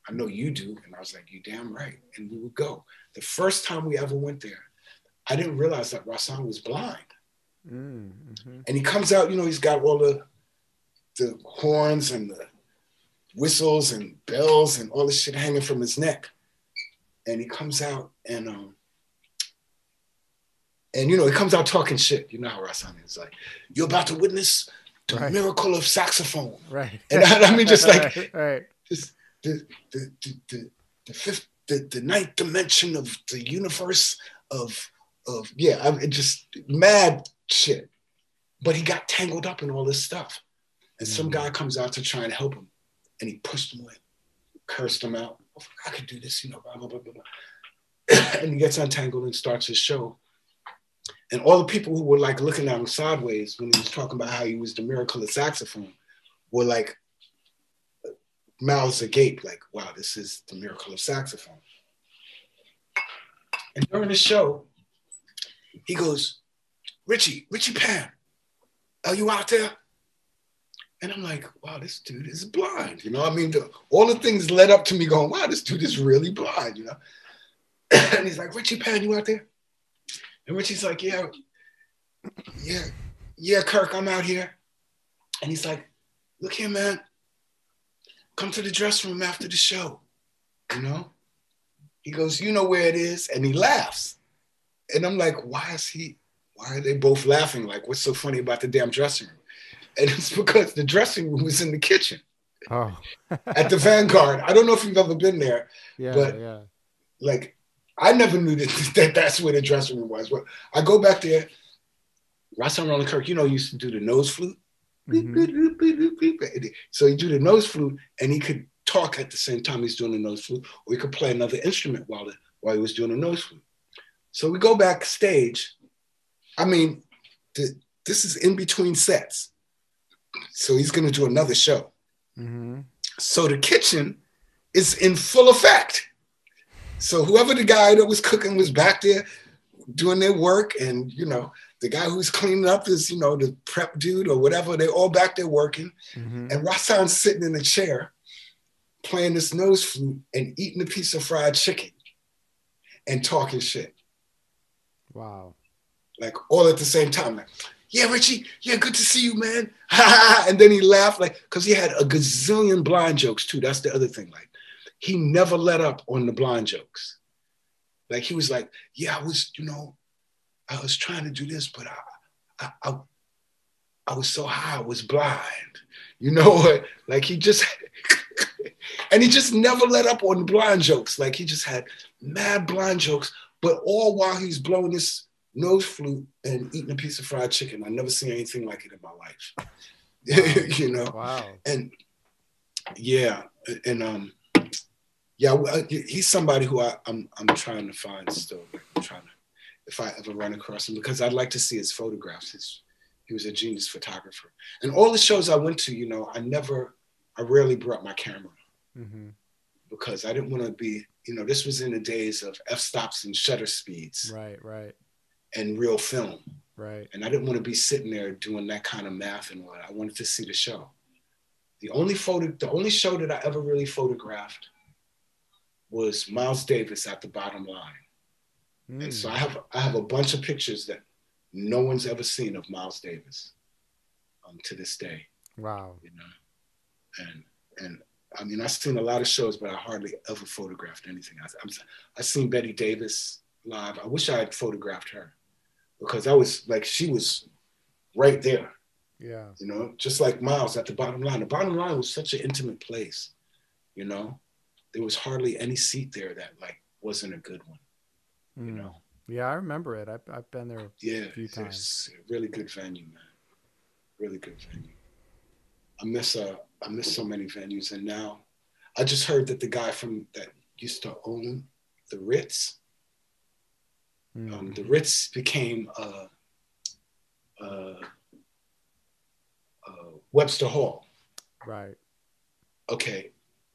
I know you do. And I was like, you damn right. And we would go. The first time we ever went there, I didn't realize that Rahsaan was blind. And he comes out, you know, he's got all the horns and the whistles and bells and all this shit hanging from his neck. And he comes out and you know, he comes out talking shit. You know how Rahsaan is, like, you're about to witness the miracle of saxophone. Right. And I mean, just like, just the ninth dimension of the universe of yeah, I mean, just mad shit. But he got tangled up in all this stuff. And some guy comes out to try and help him. And he pushed him away, cursed him out. Oh, I could do this, you know, blah, blah, blah, blah, blah. And he gets untangled and starts his show. And all the people who were like looking at him sideways when he was talking about how he was the miracle of saxophone were like mouths agape, like, wow, this is the miracle of saxophone. And during the show, he goes, Richie Pan, are you out there? And I'm like, wow, this dude is blind. You know, I mean, all the things led up to me going, wow, this dude is really blind, you know? And he's like, Richie Pan, you out there? And Richie's like, yeah, Kirk, I'm out here. And he's like, look here, man, come to the dressing room after the show, you know? He goes, you know where it is? And he laughs. And I'm like, why are they both laughing? Like, what's so funny about the damn dressing room? And it's because the dressing room was in the kitchen at the Vanguard. I don't know if you've ever been there, but like, I never knew that that's where the dressing room was. But I go back there. Rahsaan Roland Kirk, you know, used to do the nose flute. So he do the nose flute, and he could talk at the same time he's doing the nose flute, or he could play another instrument while he was doing the nose flute. So we go backstage. I mean, this is in between sets. So he's going to do another show. So the kitchen is in full effect. So whoever the guy that was cooking was back there doing their work. And, you know, the guy who's cleaning up is, you know, the prep dude or whatever. They're all back there working. And Rahsaan's sitting in a chair playing this nose flute and eating a piece of fried chicken and talking shit. Wow. Like all at the same time. Like, yeah, Richie, yeah, good to see you, man. And then he laughed, like, because he had a gazillion blind jokes too. That's the other thing. Like, he never let up on the blind jokes. Like, he was like, yeah, I was trying to do this, but I was so high, I was blind. You know, like he just, and he just never let up on the blind jokes. Like, he just had mad blind jokes, but all while he's blowing this nose flute and eating a piece of fried chicken. I never seen anything like it in my life. Wow. You know? Wow. And yeah, and yeah, he's somebody who I'm trying to find still. I'm trying to, if I ever run across him, because I'd like to see his photographs. He was a genius photographer. And all the shows I went to, you know, I rarely brought my camera because I didn't want to be, you know, this was in the days of f-stops and shutter speeds. Right. And real film. Right. And I didn't want to be sitting there doing that kind of math and what. I wanted to see the show. The only show that I ever really photographed was Miles Davis at the Bottom Line. And so I have a bunch of pictures that no one's ever seen of Miles Davis to this day. Wow. You know, and I mean, I've seen a lot of shows, but I hardly ever photographed anything. I've seen Betty Davis live. I wish I had photographed her because she was right there. Yeah. You know, just like Miles at the Bottom Line. The Bottom Line was such an intimate place. You know, there was hardly any seat there that like wasn't a good one. You know. Yeah, I remember it. I've been there a few times. It's a really good venue, man. Really good venue. I miss so many venues, and now I just heard that the guy that used to own the Ritz, the Ritz became Webster Hall. Right. Okay,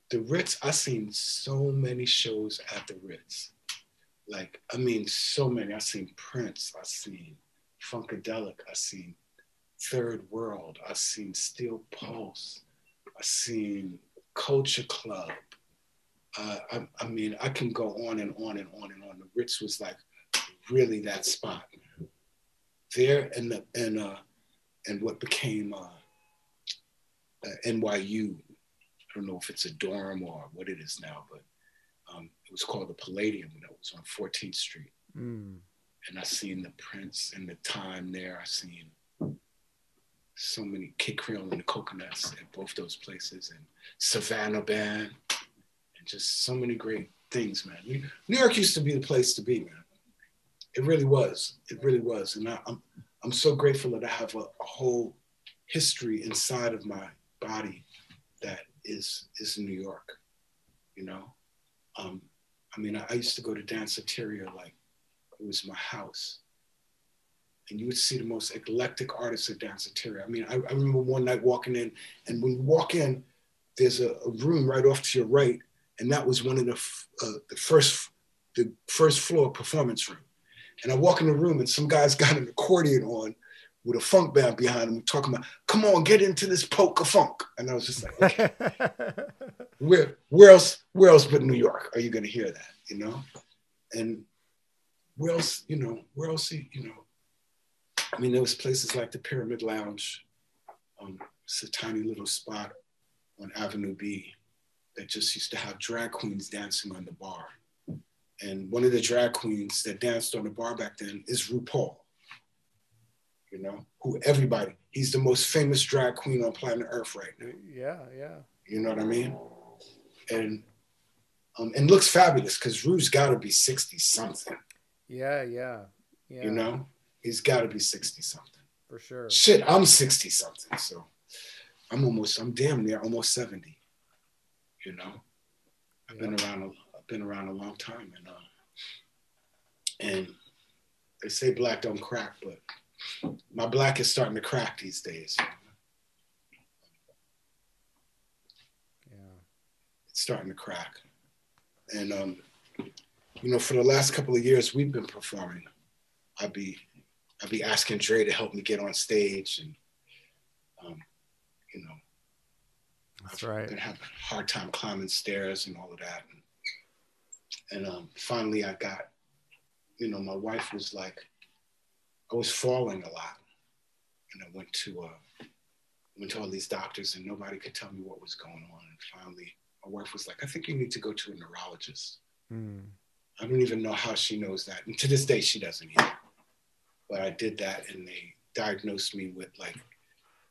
the Ritz. I've seen so many shows at the Ritz. Like, I mean, so many. I've seen Prince. I've seen Funkadelic. I've seen Third World. I've seen Steel Pulse. I've seen Culture Club. I mean, I can go on and on and on and on. The Ritz was like really that spot. There and what became NYU. I don't know if it's a dorm or what it is now, but it was called the Palladium. That was on 14th Street. And I seen the Prince and the time there. I seen so many Kid Creole and the Coconuts at both those places, and Savannah Band, and just so many great things, man. New York used to be the place to be, man. It really was. It really was. And I'm so grateful that I have a whole history inside of my body that is New York, you know? I mean, I used to go to Danceteria like it was my house. And you would see the most eclectic artists at Danceteria. I mean, I remember one night walking in, and when you walk in, there's a room right off to your right, and that was one of the first floor performance room. And I walk in the room, and some guy's got an accordion on with a funk band behind him, talking about, "Come on, get into this polka funk." And I was just like, okay, where else but New York are you going to hear that, you know? And where else, you know? I mean, there was places like the Pyramid Lounge. It's a tiny little spot on Avenue B that just used to have drag queens dancing on the bar. And one of the drag queens that danced on the bar back then is RuPaul. You know, he's the most famous drag queen on planet Earth right now. Yeah, yeah. You know what I mean? And looks fabulous because Ru's got to be 60 something. Yeah. You know, he's got to be 60 something. For sure. Shit, I'm 60 something, so I'm damn near almost 70. You know, I've been around a long time, and they say black don't crack, but my black is starting to crack these days. Yeah, it's starting to crack, and you know, for the last couple of years we've been performing. I'd be asking Dre to help me get on stage, and you know, that's right. I've been having a hard time climbing stairs and all of that, and finally I got, you know, my wife was like, I was falling a lot, and I went to all these doctors, and nobody could tell me what was going on. And finally, my wife was like, I think you need to go to a neurologist. I don't even know how she knows that, and to this day she doesn't either. But I did that, and they diagnosed me with like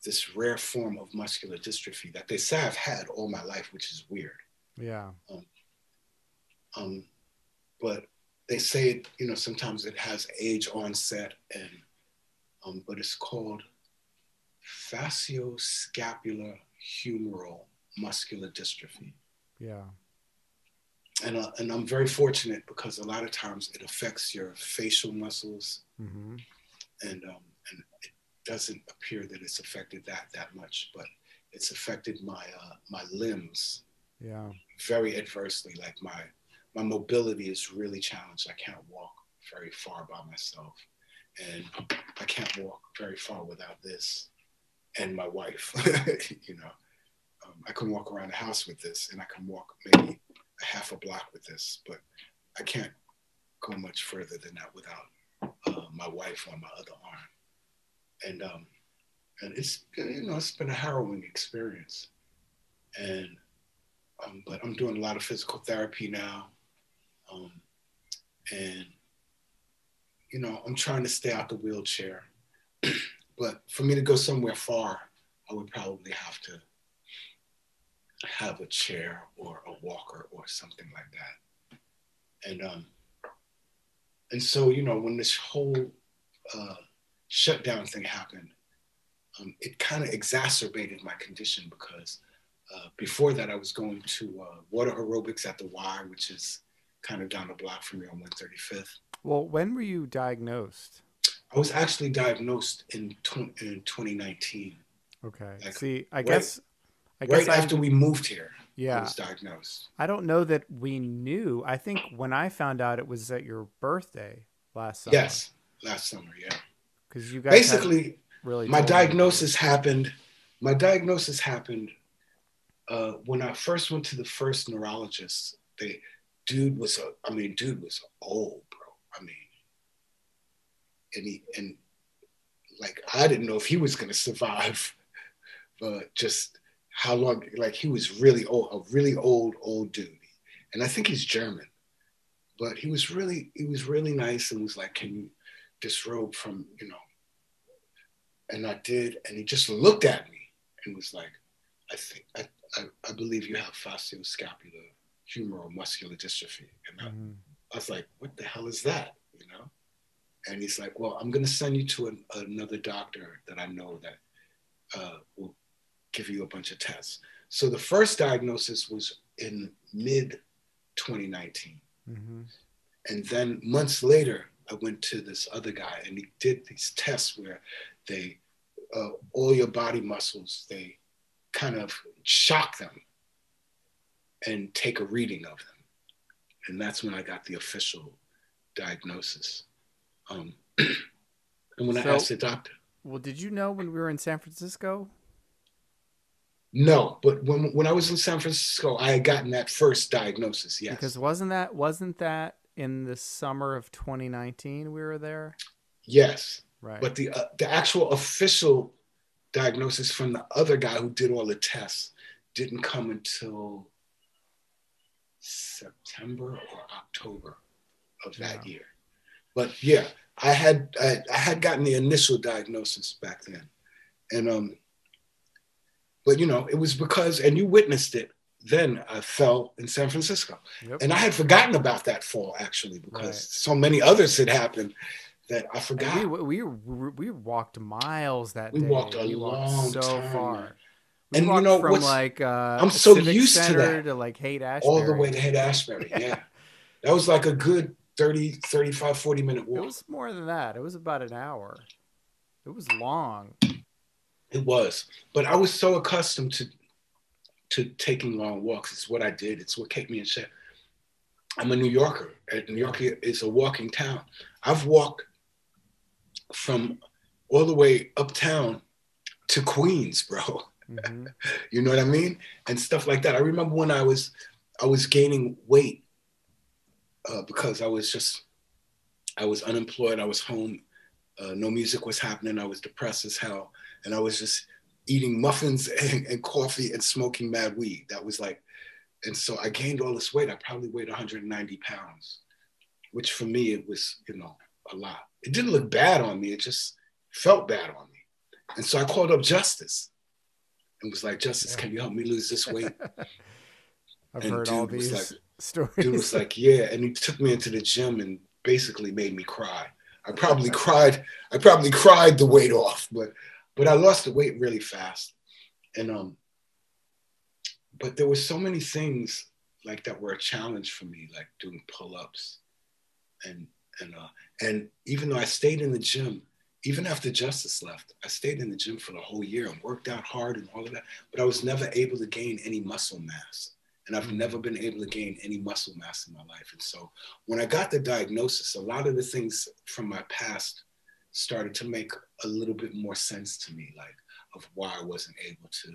this rare form of muscular dystrophy that they say I've had all my life, which is weird. Yeah. But they say, you know, sometimes it has age onset, and but it's called facioscapular humeral muscular dystrophy. Yeah. And I'm very fortunate because a lot of times it affects your facial muscles, and it doesn't appear that it's affected that much, but it's affected my limbs. Yeah. Very adversely. Like my mobility is really challenged. I can't walk very far by myself, and I can't walk very far without this and my wife. You know, I can walk around the house with this, and I can walk maybe a half a block with this, but I can't go much further than that without my wife on my other arm. And it's, you know, it's been a harrowing experience. And but I'm doing a lot of physical therapy now, and you know, I'm trying to stay out the wheelchair. But for me to go somewhere far, I would probably have to have a chair or a walker or something like that. And so, you know, when this whole shutdown thing happened, it kind of exacerbated my condition because before that I was going to water aerobics at the Y, which is kind of down the block from me on 135th. Well, when were you diagnosed? I was actually diagnosed in 2019. Okay. Like, see, I right, guess after we moved here, yeah, I was diagnosed. I don't know that we knew. I think when I found out, it was at your birthday last summer. Yes, last summer, yeah. Because you guys basically really my diagnosis happened. My diagnosis happened when I first went to the first neurologist. Dude was old, bro. I mean, and like I didn't know if he was gonna survive, but just how long. Like he was really old, a really old dude, and I think he's German. But he was really nice and was like, "Can you disrobe from, you know?" And I did, and he just looked at me and was like, I believe you have facioscapular humeral muscular dystrophy. And I was like, what the hell is that? You know? And he's like, well, I'm going to send you to another doctor that I know that will give you a bunch of tests. So the first diagnosis was in mid 2019. And then months later, I went to this other guy and he did these tests where they, all your body muscles, they kind of shock them and take a reading of them. And that's when I got the official diagnosis. And when I asked the doctor. Well, did you know when we were in San Francisco? No, but when I was in San Francisco, I had gotten that first diagnosis, yes. Because wasn't that in the summer of 2019 we were there? Yes. Right. But the actual official diagnosis from the other guy who did all the tests didn't come until September or October of that year. But yeah, I had gotten the initial diagnosis back then. And but you know, it was because, and you witnessed it, then I fell in San Francisco. Yep. And I had forgotten about that fall actually, because so many others had happened that I forgot. And we walked miles that day. We walked a long so time, far. Man. We and walked you know from what's, like I'm so Civic used Center to that. like Haight-Ashbury. All the way to Haight-Ashbury, yeah. That was like a good 30, 35, 40 minute walk. It was more than that. It was about an hour. It was long. It was. But I was so accustomed to taking long walks. It's what I did. It's what kept me in shape. I'm a New Yorker. New York is a walking town. I've walked from all the way uptown to Queens, bro. You know what I mean? And stuff like that. I remember when I was gaining weight because I was unemployed. I was home. No music was happening. I was depressed as hell. And I was just eating muffins and coffee and smoking mad weed. That was like, and so I gained all this weight. I probably weighed 190 pounds, which for me, it was, you know, a lot. It didn't look bad on me. It just felt bad on me. And so I called up Justice and was like, Justice, can you help me lose this weight? I've heard all these stories. Dude was like, yeah. And he took me into the gym and basically made me cry. I probably cried the weight off, but I lost the weight really fast. And but there were so many things like that were a challenge for me, like doing pull-ups. And even though I stayed in the gym, even after Justice left, I stayed in the gym for the whole year and worked out hard and all of that, but I was never able to gain any muscle mass. And I've never been able to gain any muscle mass in my life. And so when I got the diagnosis, a lot of the things from my past started to make a little bit more sense to me, like of why I wasn't able to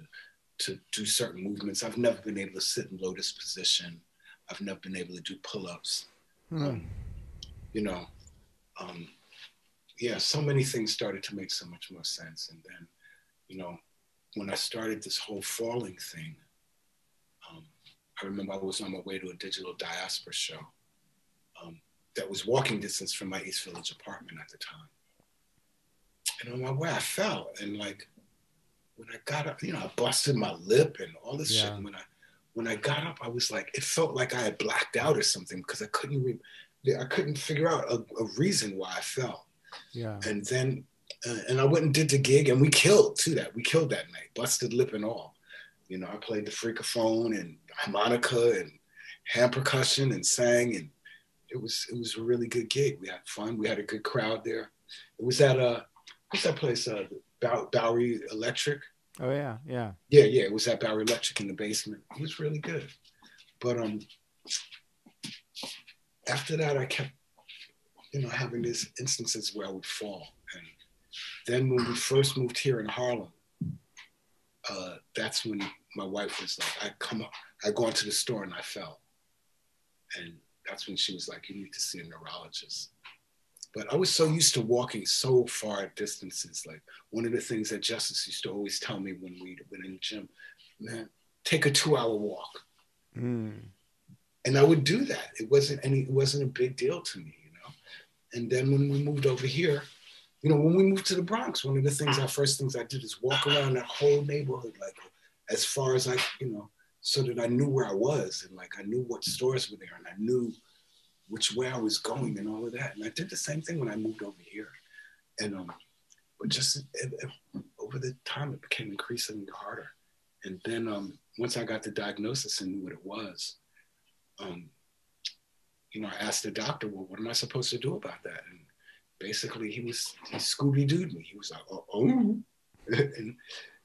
to do certain movements. I've never been able to sit in lotus position. I've never been able to do pull-ups. You know, yeah, so many things started to make so much more sense. And then, you know, when I started this whole falling thing, I remember I was on my way to a Digital Diaspora show that was walking distance from my East Village apartment at the time. And on my way, I fell. And like, when I got up, you know, I busted my lip and all this shit. And when I got up, I was like, it felt like I had blacked out or something because I couldn't figure out a reason why I fell. Yeah. And then, and I went and did the gig, and we killed We killed that night, busted lip and all. You know, I played the freakophone and harmonica and hand percussion and sang, and it was a really good gig. We had fun. We had a good crowd there. It was at what's that place? Bowery Electric. Oh yeah, yeah. Yeah. It was at Bowery Electric in the basement. It was really good. But after that, I kept, you know, having these instances where I would fall. And then when we first moved here in Harlem, that's when my wife was like, I go into the store and I fell. And that's when she was like, you need to see a neurologist. But I was so used to walking so far distances. Like, one of the things that Justice used to always tell me when we went in the gym, man, take a 2-hour walk. And I would do that. It wasn't a big deal to me, you know? And then when we moved over here, you know, when we moved to the Bronx, one of the first things I did is walk around that whole neighborhood, like as far as you know, so that I knew where I was, and like I knew what stores were there, and I knew which way I was going and all of that. And I did the same thing when I moved over here. And but just over the time, it became increasingly harder. And then once I got the diagnosis and knew what it was, you know, I asked the doctor, well, what am I supposed to do about that? And basically he Scooby-Dooed me. He was like, oh.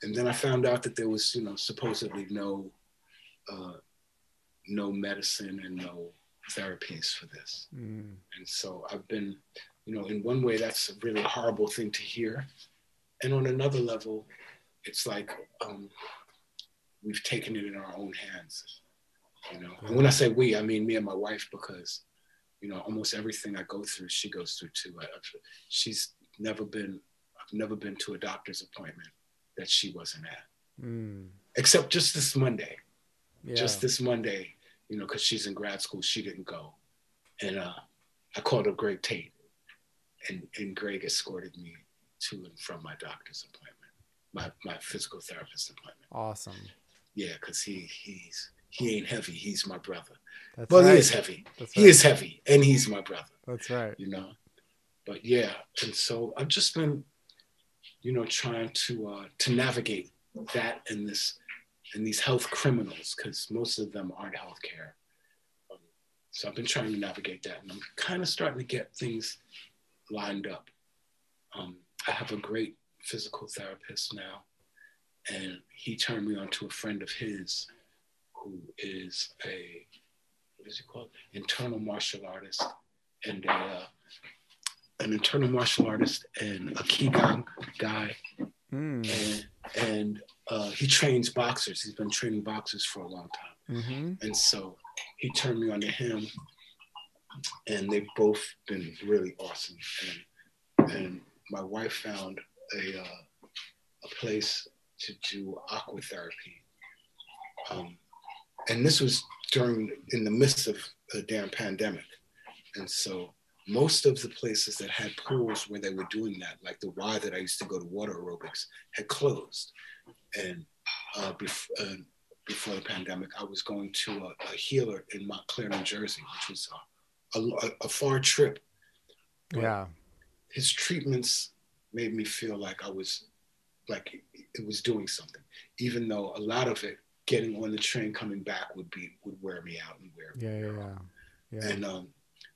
And then I found out that there was, you know, supposedly no medicine and no therapies for this. And so I've been, you know, in one way, that's a really horrible thing to hear. And on another level, it's like we've taken it in our own hands, you know. And when I say we, I mean me and my wife, because, you know, almost everything I go through, she goes through too. I've never been to a doctor's appointment that she wasn't at, except just this Monday. Just this Monday, you know, because she's in grad school, she didn't go. And I called up Greg Tate, and Greg escorted me to and from my doctor's appointment, my physical therapist appointment. Awesome. Yeah, because he ain't heavy, he's my brother. That's well, right. He is heavy. That's he right. is heavy, and he's my brother. That's right. You know, but yeah, and so I've just been, you know, trying to navigate that and these health criminals, because most of them aren't healthcare. So I've been trying to navigate that, and I'm kind of starting to get things lined up. I have a great physical therapist now, and he turned me on to a friend of his who is what is he called? Internal martial artist, and an internal martial artist and a Qigong guy. And he trains boxers. He's been training boxers for a long time. And so he turned me on to him, and they've both been really awesome. And my wife found a place to do aqua therapy. And this was in the midst of a damn pandemic. And so most of the places that had pools where they were doing that, like the Y that I used to go to, water aerobics, had closed. And before the pandemic, I was going to a healer in Montclair, New Jersey, which was a far trip. But his treatments made me feel like I was, like it was doing something, even though a lot of it, getting on the train coming back would wear me out and wear me out. And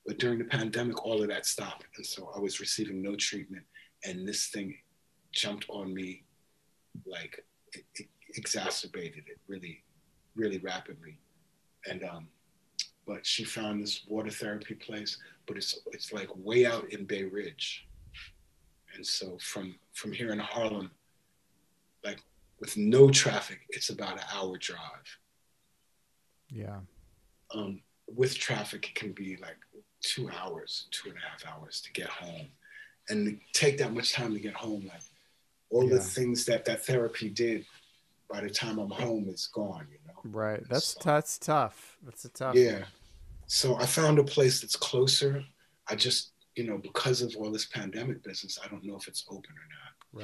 but during the pandemic, all of that stopped, and so I was receiving no treatment, and this thing jumped on me, like it exacerbated it really, really rapidly. And but she found this water therapy place, but it's like way out in Bay Ridge, and so from here in Harlem, like with no traffic, it's about an hour drive. Yeah. With traffic, it can be like 2 hours, 2.5 hours to get home. And to take that much time to get home, like all the things that therapy did, by the time I'm home, it's gone, you know? Right. That's tough. That's a tough one. one. So I found a place that's closer. I just, you know, because of all this pandemic business, I don't know if it's open or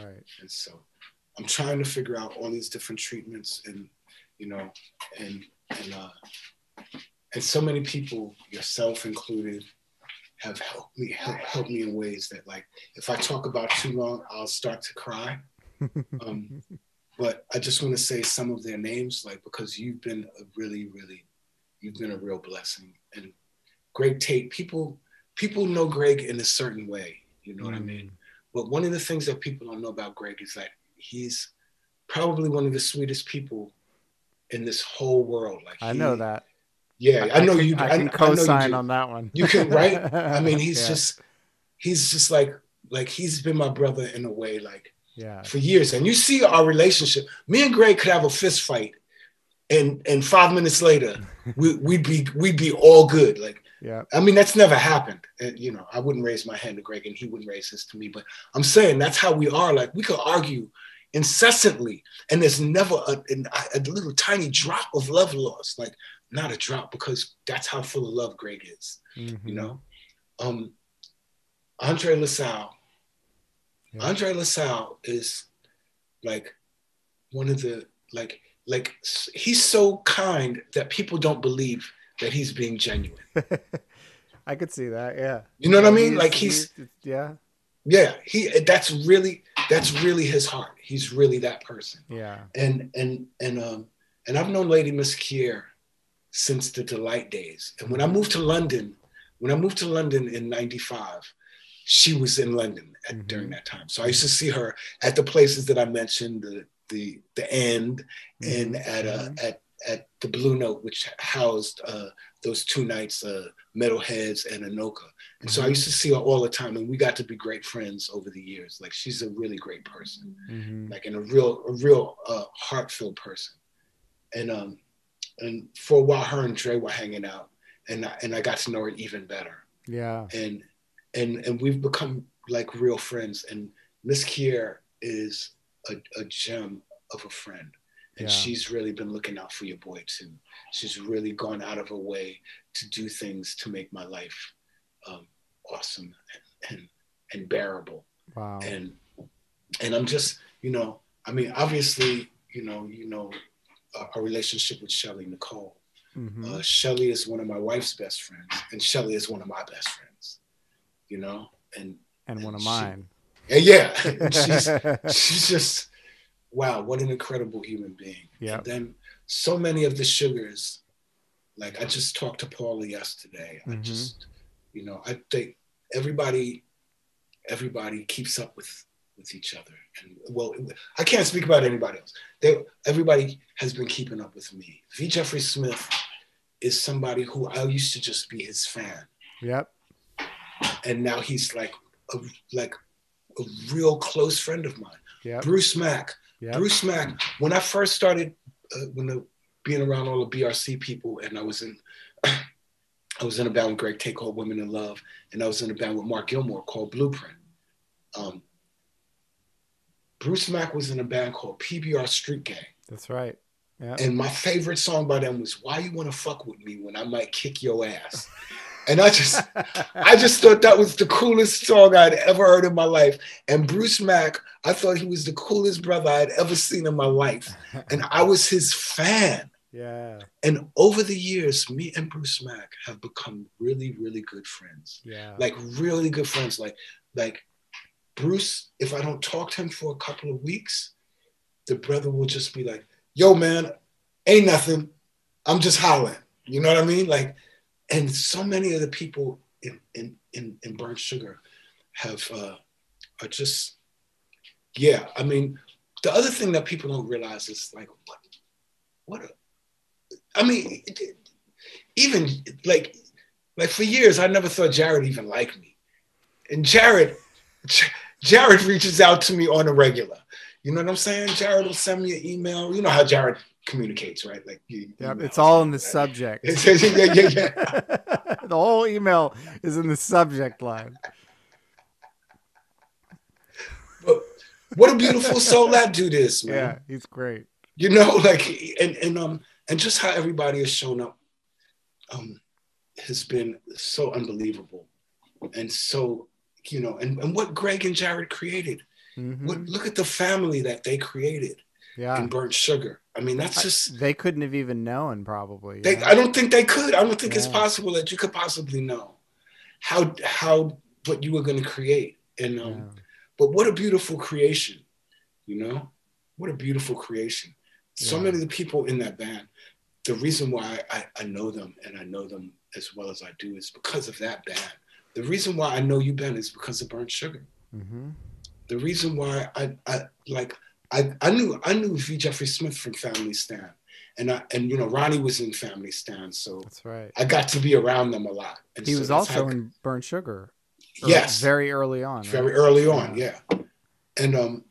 not. Right. And so I'm trying to figure out all these different treatments, and, you know, and so many people, yourself included, have helped me in ways that, like, if I talk about too long, I'll start to cry. But I just want to say some of their names, like, because you've been you've been a real blessing. And Greg Tate, people know Greg in a certain way, you know what I mean? But one of the things that people don't know about Greg is that he's probably one of the sweetest people in this whole world. Like, I know that. Yeah, I know you. I can co-sign on that one. You can, right? I mean, he's just like he's been my brother in a way, like, for years. And you see our relationship. Me and Greg could have a fist fight, and 5 minutes later, we'd be all good. Like, I mean, that's never happened. And, you know, I wouldn't raise my hand to Greg, and he wouldn't raise his to me. But I'm saying that's how we are. Like, we could argue incessantly, and there's never a little tiny drop of love lost. Like, not a drop, because that's how full of love Greg is, you know? Andre LaSalle. Andre LaSalle is like one of the, like he's so kind that people don't believe that he's being genuine. I could see that, yeah. You know what I mean? Like he's that's really his heart. He's really that person. Yeah. And I've known Lady Miss Kier since the Delight days. And when I moved to London in 95, she was in London during that time. So I used to see her at the places that I mentioned, the End, and at the Blue Note, which housed those 2 nights, Metalheads and Anoka. And so I used to see her all the time, and we got to be great friends over the years. Like, she's a really great person, like, and a real heart-filled person. And for a while, her and Dre were hanging out, and I got to know her even better. Yeah. And we've become like real friends. And Miss Kier is a gem of a friend. And she's really been looking out for your boy too. She's really gone out of her way to do things to make my life awesome and bearable. Wow. And I'm just, you know, I mean, obviously, you know, our relationship with Shelly Nicole. Shelly is one of my wife's best friends, and Shelly is one of my best friends, you know, and one of mine. Yeah. she's just, wow, what an incredible human being. Yeah. And then so many of the sugars, like, I just talked to Paula yesterday. I just, you know, I think everybody keeps up with each other. And, well, I can't speak about anybody else. Everybody has been keeping up with me. V. Jeffrey Smith is somebody who I used to just be his fan. Yep. And now he's like a real close friend of mine. Yep. Bruce Mack. Yep. Bruce Mack, when I first started being around all the BRC people, and I was in a band with Greg Tate called Women in Love, and I was in a band with Mark Gilmore called Blueprint. Bruce Mack was in a band called PBR Street Gang. That's right. Yeah. And my favorite song by them was "Why You Wanna Fuck With Me When I Might Kick Your Ass." And I just thought that was the coolest song I'd ever heard in my life. And Bruce Mack, I thought he was the coolest brother I'd ever seen in my life. And I was his fan. Yeah. And over the years, me and Bruce Mack have become really, really good friends. Yeah. Like, really good friends. Like Bruce, if I don't talk to him for a couple of weeks, the brother will just be like, "Yo, man, ain't nothing. I'm just hollering." You know what I mean? Like, and so many of the people in Burnt Sugar are just, yeah. I mean, the other thing that people don't realize is, like, I mean, even like for years, I never thought Jared even liked me. And Jared reaches out to me on a regular. You know what I'm saying? Jared will send me an email. You know how Jared communicates, right? Like, it's all in the subject. yeah. The whole email is in the subject line. But what a beautiful soul that dude is, man. Yeah, he's great. You know, like, and just how everybody has shown up has been so unbelievable, and so, you know, and what Greg and Jared created. Look at the family that they created. Yeah. In Burnt Sugar. I mean, that's just... They couldn't have even known, probably. I don't think they could. I don't think it's possible that you could possibly know how what you were going to create. And but what a beautiful creation, you know? What a beautiful creation. So many of the people in that band, the reason why I know them, and I know them as well as I do, is because of that band. The reason why I know you, Ben, is because of Burnt Sugar. The reason why I knew V. Jeffrey Smith from Family Stand, and you know, Ronnie was in Family Stand, so that's right. I got to be around them a lot. And he was also in Burnt Sugar. Yes, very early on. Very early on, yeah. And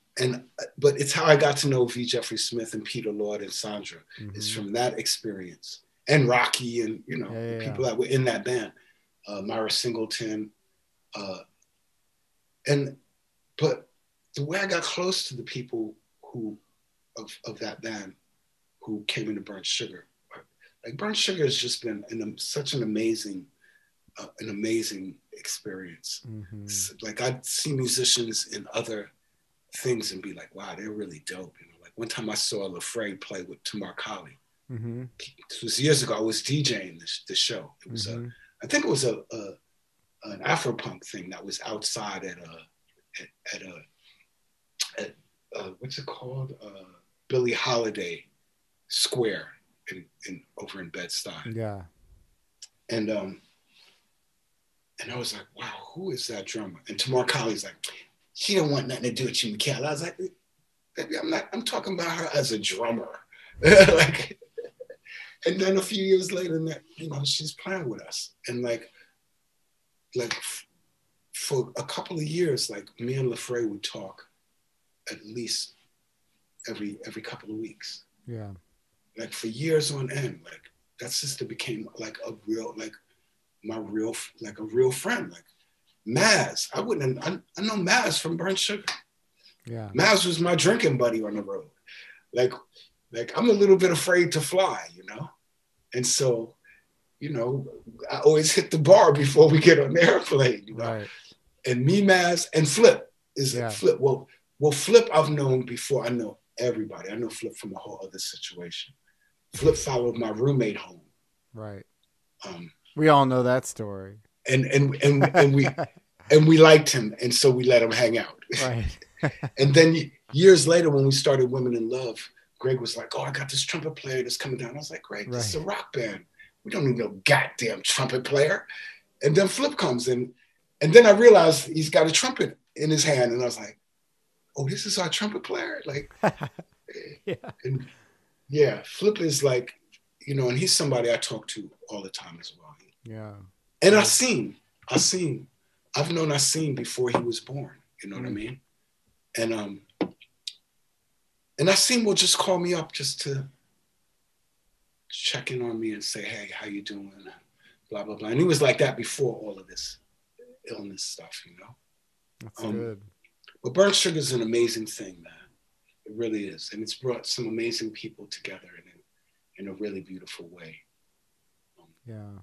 but it's how I got to know V. Jeffrey Smith and Peter Lord and Sandra. It's from that experience, and Rocky, and you know, the people that were in that band, Myra Singleton, but the way I got close to the people who of that band who came into Burnt Sugar, like Burnt Sugar has just been such an amazing experience. Like I'd see musicians in other things and be like, wow, they're really dope. You know, like one time I saw LaFrey play with Tamar Kali. This was years ago. I was DJing the show. It was I think it was an Afropunk thing that was outside at what's it called? Billie Holiday Square over in Bed-Stuy. Yeah. And I was like, wow, who is that drummer? And Tamar Kali's like, she don't want nothing to do with you, Mikel. I was like, baby, I'm talking about her as a drummer. Like, and then a few years later, you know, she's playing with us. And like for a couple of years, like me and LaFrey would talk at least every couple of weeks. Yeah. Like for years on end. Like that sister became like a real friend. Like Maz, I know Maz from Burnt Sugar. Yeah. Maz was my drinking buddy on the road. Like I'm a little bit afraid to fly, you know? And so, you know, I always hit the bar before we get on the airplane, you know? Right. And me, Maz, and Flip is Flip. Well, Flip I've known before I know everybody. I know Flip from a whole other situation. Flip followed my roommate home. Right. We all know that story. And we liked him, and so we let him hang out. Right. And then years later, when we started Women in Love, Greg was like, "Oh, I got this trumpet player that's coming down." I was like, "Greg, this is a rock band. We don't need no goddamn trumpet player." And then Flip comes in, and then I realized he's got a trumpet in his hand, and I was like, "Oh, this is our trumpet player!" Like, Flip is like, you know, and he's somebody I talk to all the time as well. Yeah. And I've known Asim before he was born. You know what I mean? And Asim will just call me up just to check in on me and say, "Hey, how you doing?" Blah, blah, blah. And he was like that before all of this illness stuff, you know? That's good. But Burnt Sugar is an amazing thing, man. It really is. And it's brought some amazing people together in a really beautiful way. In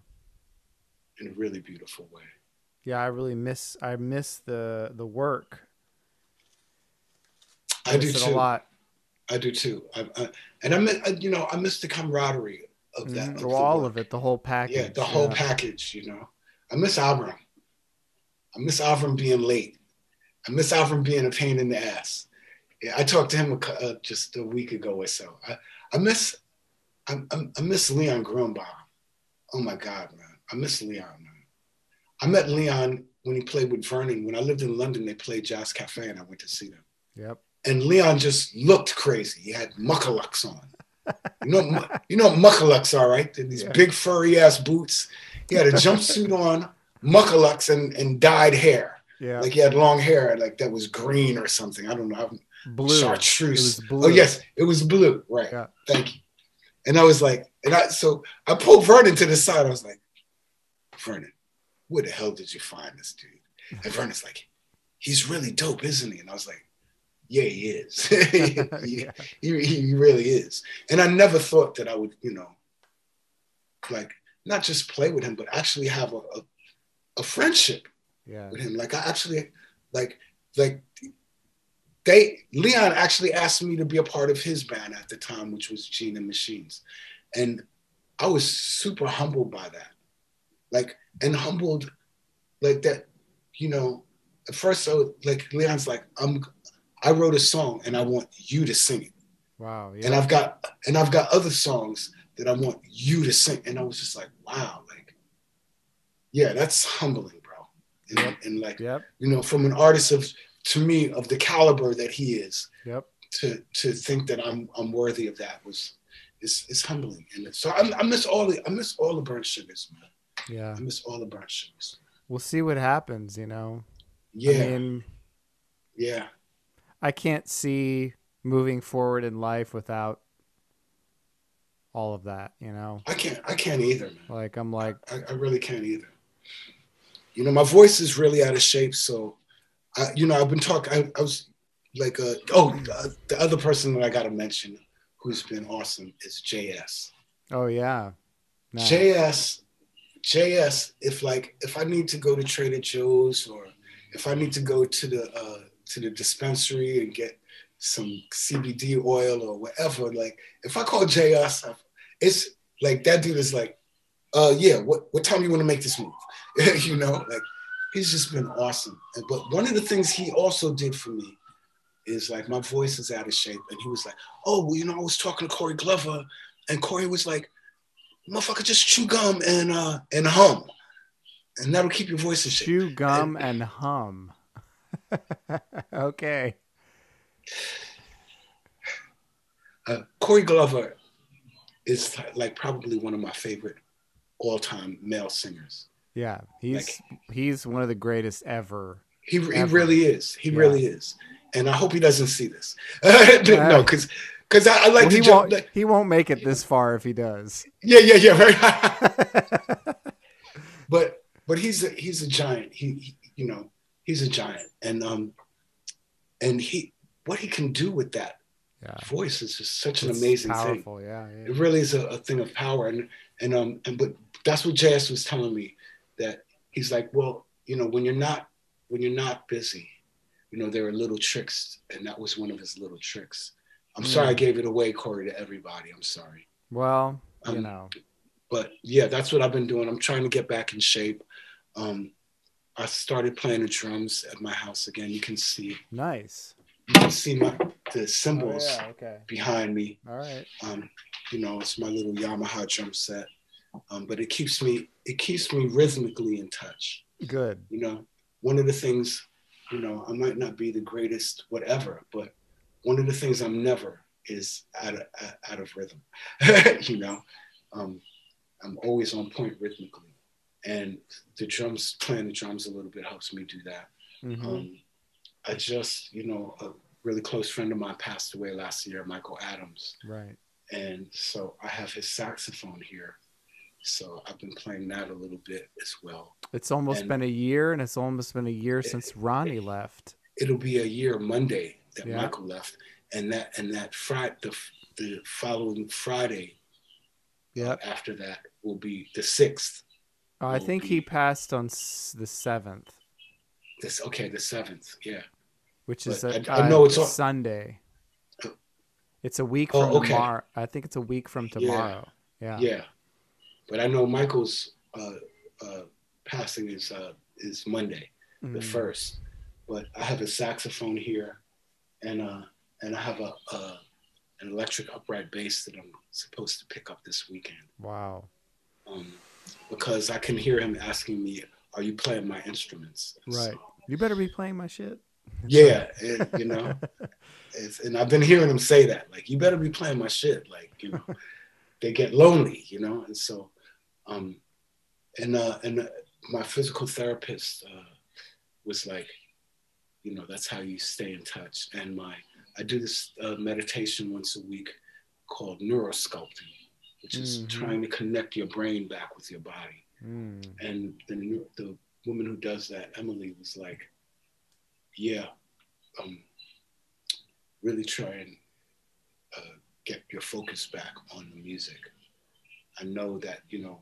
a really beautiful way. Yeah, I miss the work. I do too. A lot. I do too. I miss the camaraderie of that. Of it, the whole package. Yeah, the whole package, you know. I miss Avram. I miss Avram being late. I miss Avram being a pain in the ass. Yeah, I talked to him just a week ago or so. I miss Leon Grunbaum. Oh my God, man. I miss Leon, man. I met Leon when he played with Vernon. When I lived in London, they played Jazz Cafe and I went to see them. Yep. And Leon just looked crazy. He had muckalucks on. You know what muckalucks are, right? They're these big furry ass boots. He had a jumpsuit on, muckalucks and dyed hair. Yeah. Like he had long hair, like that was green or something. I don't know. Blue. Chartreuse. It was blue. Oh yes, it was blue. Right. Yeah. Thank you. And I was like, so I pulled Vernon to the side. I was like, Vernon, where the hell did you find this dude? And Vernon's like, he's really dope, isn't he? And I was like, yeah, he is. he really is. And I never thought that I would, like not just play with him, but actually have a friendship with him. Like I actually, Leon actually asked me to be a part of his band at the time, which was Gene and Machines. And I was super humbled by that. And humbled like that, at first, so like Leon's like, I wrote a song and I want you to sing it. Wow. Yeah. And I've got other songs that I want you to sing. And I was just like, wow, like, yeah, that's humbling, bro. And like, from an artist to me, of the caliber that he is, to think that I'm worthy of that is humbling. And so I miss all the burnt sugars, man. Yeah. I miss all the burnt sugars. We'll see what happens, Yeah. I mean, yeah. I can't see moving forward in life without all of that, I can't either, man. Like, I'm like, I really can't either. My voice is really out of shape. So, I've been talking, I was like, the other person that I got to mention who's been awesome is JS. Oh yeah. Nice. JS, if I need to go to Trader Joe's or if I need to go to the dispensary and get some CBD oil or whatever, like if I call JS, it's like that dude is like, yeah, what time you want to make this move? Like he's just been awesome. But one of the things he also did for me is like my voice is out of shape, and he was like, oh, well, I was talking to Corey Glover, and Corey was like, motherfucker, just chew gum and hum, and that'll keep your voice in shape. Chew gum and hum. Okay. Corey Glover is like probably one of my favorite all-time male singers. Yeah, he's one of the greatest ever. He really is. He really is. And I hope he doesn't see this. No, because I like to joke. He won't make it this far if he does. Yeah. Right. But he's a giant. He's a giant, and what he can do with that voice is just such an amazing powerful thing. Yeah. It really is a thing of power, but that's what JS was telling me, that he's like, well, when you're not busy, there are little tricks, and that was one of his little tricks. I'm sorry I gave it away, Corey, to everybody. I'm sorry. Well, But yeah, that's what I've been doing. I'm trying to get back in shape. I started playing the drums at my house again. You can see. Nice. You can see the cymbals behind me. All right. It's my little Yamaha drum set. But it keeps me rhythmically in touch. Good. One of the things, I might not be the greatest whatever, but one of the things I'm never is out of rhythm. I'm always on point rhythmically, and playing the drums a little bit helps me do that. Mm-hmm. I just, a really close friend of mine passed away last year, Michael Adams. Right. And so I have his saxophone here. So I've been playing that a little bit as well. It's almost been a year, and it's almost been a year since Ronnie left. It'll be a year Monday that Michael left, and that Friday, the following Friday, after that will be the 6th. I think he passed on the 7th. The 7th, yeah. Which is I know it's Sunday. It's a week from tomorrow. I think it's a week from tomorrow. Yeah. Yeah. But I know Michael's passing is Monday, the 1st. But I have a saxophone here, and I have an electric upright bass that I'm supposed to pick up this weekend. Wow. Because I can hear him asking me, "Are you playing my instruments?" Right. So, you better be playing my shit. Yeah, and I've been hearing him say that, like, "You better be playing my shit." Like, they get lonely, and so, and my physical therapist was like, that's how you stay in touch. And I do this meditation once a week called neurosculpting, which is trying to connect your brain back with your body. And the woman who does that, Emily, was like, yeah, really try and get your focus back on the music. I know that, you know,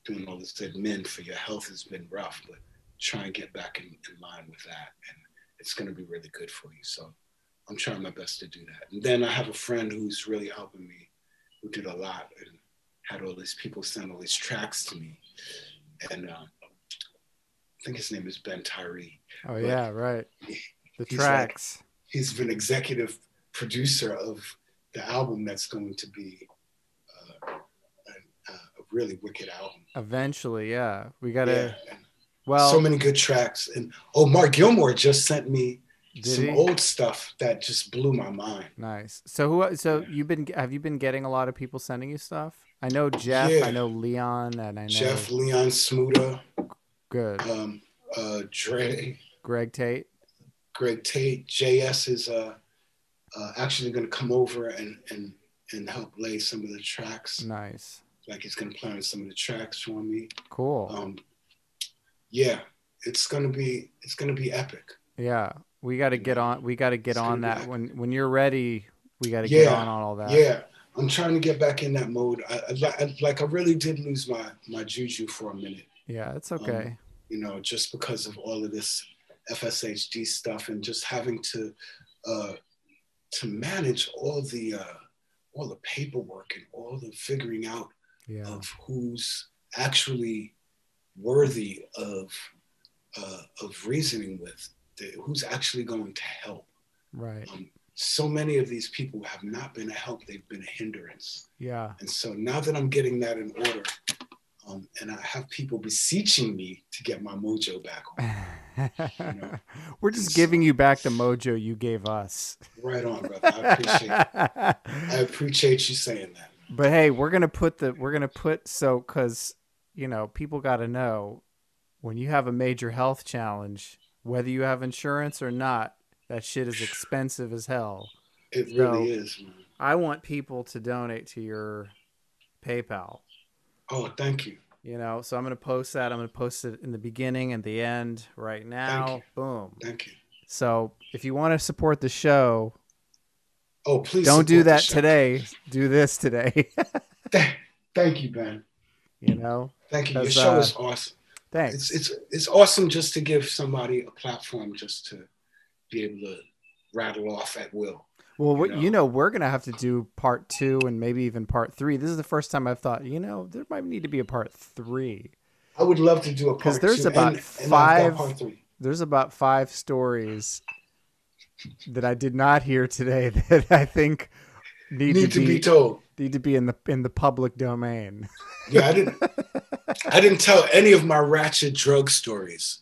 doing all this admin for your health has been rough, but try and get back in line with that. And it's going to be really good for you. So I'm trying my best to do that. And then I have a friend who's really helping me, who did a lot and had all these people send all these tracks to me. And I think his name is Tyree. Oh, yeah, right. The He's tracks. Like, he's been executive producer of the album that's going to be a really wicked album. Eventually, yeah. We got to... Yeah. Well, so many good tracks. And Mark Gilmore just sent me some old stuff that just blew my mind. Nice. So have you been getting a lot of people sending you stuff? I know Jeff, I know Leon, and I know Jeff, Leon Smuda. Good. Dre. Greg Tate. JS is actually going to come over and help lay some of the tracks. Nice. Like he's going to play on some of the tracks for me. Cool. Yeah, it's gonna be epic. Yeah, we got to get on. We got to get on that when you're ready. We got to get on all that. Yeah, I'm trying to get back in that mode. I really did lose my juju for a minute. Yeah, it's okay. You know, just because of all of this FSHD stuff and just having to manage all the paperwork and all the figuring out of who's actually worthy of reasoning with, who's actually going to help. Right. So many of these people have not been a help; they've been a hindrance. Yeah. And so now that I'm getting that in order, and I have people beseeching me to get my mojo back on. You know? We're just giving you back the mojo you gave us. Right on, brother. I appreciate you saying that. But hey, we're gonna put because you know, people got to know when you have a major health challenge, whether you have insurance or not, that shit is expensive as hell. It really is, man. I want people to donate to your PayPal. Oh, thank you. You know, so I'm going to post that. I'm going to post it in the beginning and the end right now. Thank you. Boom. Thank you. So if you want to support the show, please don't do that today. Do this today. Thank you, Ben. You know? Thank you. Your show is awesome. Thanks. It's awesome just to give somebody a platform just to be able to rattle off at will. Well, you know, we're going to have to do part 2 and maybe even part 3. This is the first time I've thought, you know, there might need to be a part 3. I would love to do a part 2. Because there's about there's about 5 stories that I did not hear today that I think need to be told. Need to be in the public domain. Yeah, I didn't tell any of my ratchet drug stories.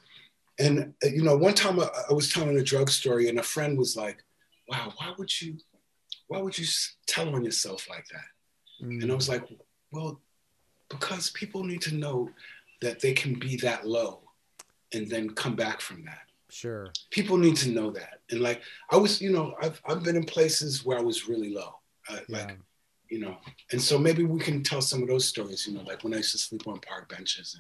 And you know, one time I was telling a drug story, and a friend was like, "Wow, why would you tell on yourself like that?" And I was like, "Well, because people need to know that they can be that low, and then come back from that." Sure. People need to know that. And like I was, you know, I've been in places where I was really low, like. You know, and so maybe we can tell some of those stories, you know, like when I used to sleep on park benches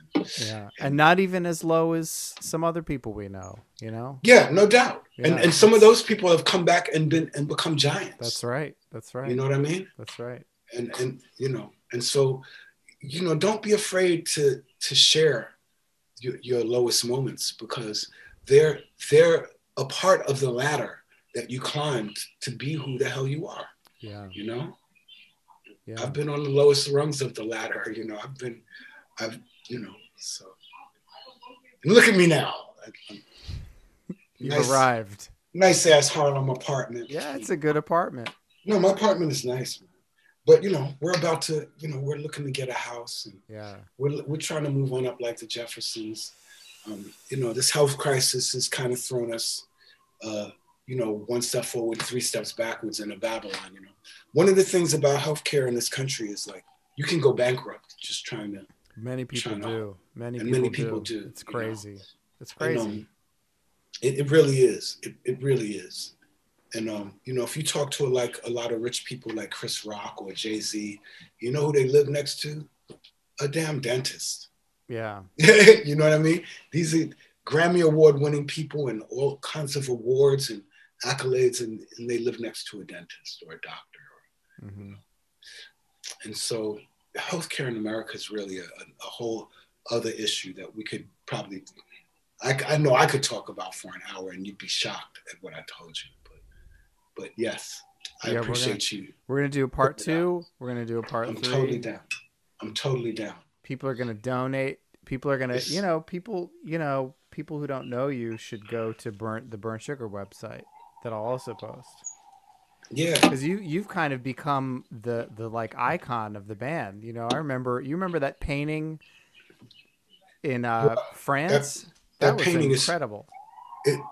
and not even as low as some other people we know, you know? Yeah, no doubt. Yeah. And some of those people have come back and become giants. That's right. That's right. You know what I mean? That's right. And you know, and so, you know, don't be afraid to share your lowest moments, because they're a part of the ladder that you climbed to be who the hell you are. Yeah. You know? Yeah. I've been on the lowest rungs of the ladder, you know. You know, so. And look at me now. You've arrived. Nice ass Harlem apartment. Yeah, it's a good apartment. No, my apartment is nice, man. But you know, we're about to, you know, we're looking to get a house, and we're trying to move on up like the Jeffersons. You know, this health crisis has kind of thrown us, you know, 1 step forward, 3 steps backwards in a Babylon, you know. One of the things about healthcare in this country is like, you can go bankrupt just trying to. Many people do. Many people do. It's crazy. You know? It's crazy. It really is. It really is. And you know, if you talk to like a lot of rich people like Chris Rock or Jay-Z, you know who they live next to? A damn dentist. Yeah. You know what I mean? These are Grammy Award winning people and all kinds of awards and accolades, and they live next to a dentist or a doctor. Mm-hmm. And so healthcare in America is really a whole other issue that we could probably, I know I could talk about for an hour and you'd be shocked at what I told you. But yes, I appreciate you. We're going to do a part 2. We're going to do a part 3. I'm totally down. People are going to donate. People are going to, people who don't know you should go to the Burnt Sugar website that I'll also post. Yeah. Because you've kind of become the like icon of the band. You remember that painting in France? That was painting incredible.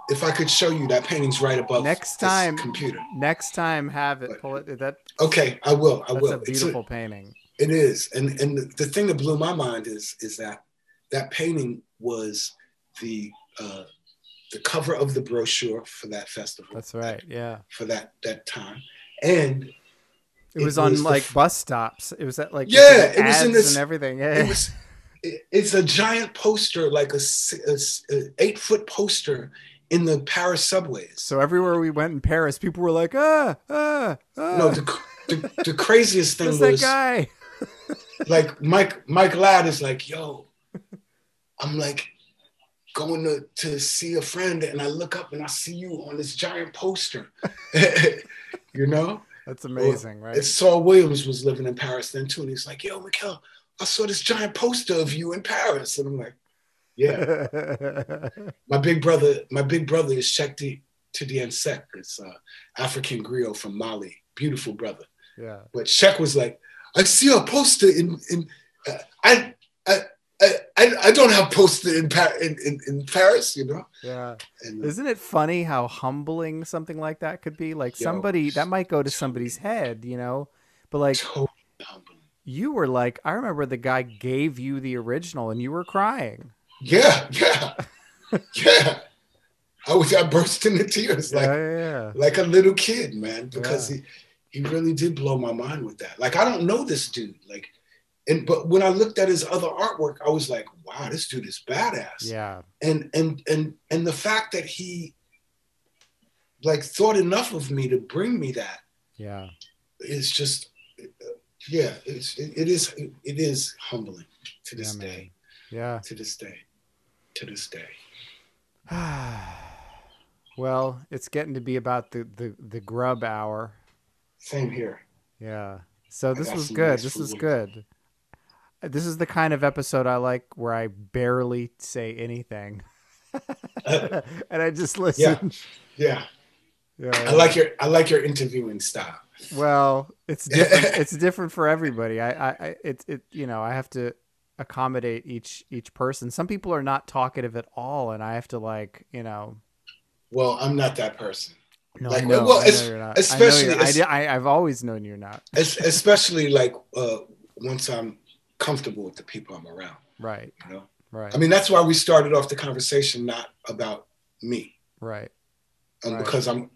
If I could show you, that painting's right above next time, this computer. Next time, have it. Pull it. Okay, I will. That's a beautiful painting. It is. And the thing that blew my mind is that painting was the cover of the brochure for that festival. That's right. Yeah. For that time. And it was on like bus stops. It was at like it was in this and everything. Yeah. It's a giant poster, like a 8-foot poster in the Paris subways. So everywhere we went in Paris, people were like, No, the craziest thing was that guy. Like Mike Ladd is like, yo, I'm like going to see a friend, and I look up and I see you on this giant poster. You know? That's amazing, right? Saul Williams was living in Paris then too, and he's like, yo, Mikel, I saw this giant poster of you in Paris. And I'm like, yeah. My big brother is Sheikh Tidiane Seck. It's African griot from Mali. Beautiful brother. Yeah. But Sheikh was like, I see a poster in I don't have poster in Paris, you know? Yeah. And, isn't it funny how humbling something like that could be? Like somebody that might go to somebody's head, you know? But like totally humbling. You were like, I remember the guy gave you the original and you were crying. Yeah. I burst into tears like a little kid, man, because he really did blow my mind with that. Like, I don't know this dude. Like, but when I looked at his other artwork, I was like, wow, this dude is badass. Yeah. And the fact that he like thought enough of me to bring me that. Yeah. Is just it is humbling to this day. Yeah. To this day. Well, it's getting to be about the grub hour. Same here. Yeah. So this was good. This was good. This is the kind of episode I like where I barely say anything. And I just listen. Yeah. I like your interviewing style. Well, it's different. It's different for everybody. I have to accommodate each person. Some people are not talkative at all, and I have to Well, I'm not that person. No, like, I know you're not. Especially, I've always known you're not. Especially like once I'm comfortable with the people I'm around. Right. You know. Right. I mean, that's why we started off the conversation not about me. Right. Because I'm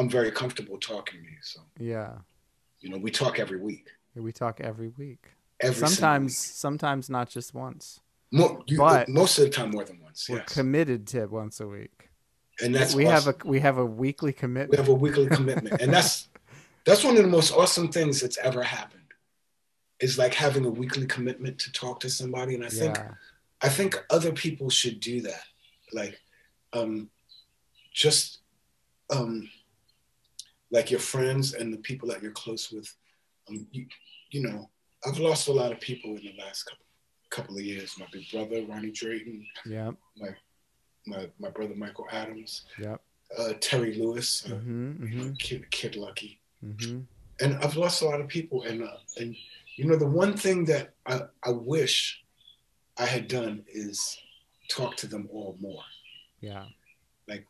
very comfortable talking to you. So yeah, we talk every week. Every week. Sometimes not just once. But most of the time more than once. We're committed to once a week. And that's we awesome. have a weekly commitment. We have a weekly commitment, and that's one of the most awesome things that's ever happened. Is like having a weekly commitment to talk to somebody, and I think other people should do that. Like, just like your friends and the people that you're close with. I've lost a lot of people in the last couple of years. My big brother, Ronnie Drayton. Yeah. My brother, Michael Adams. Yeah. Terry Lewis. Kid Lucky. Mm-hmm. And I've lost a lot of people. And the one thing that I wish I had done is talk to them all more. Yeah. Like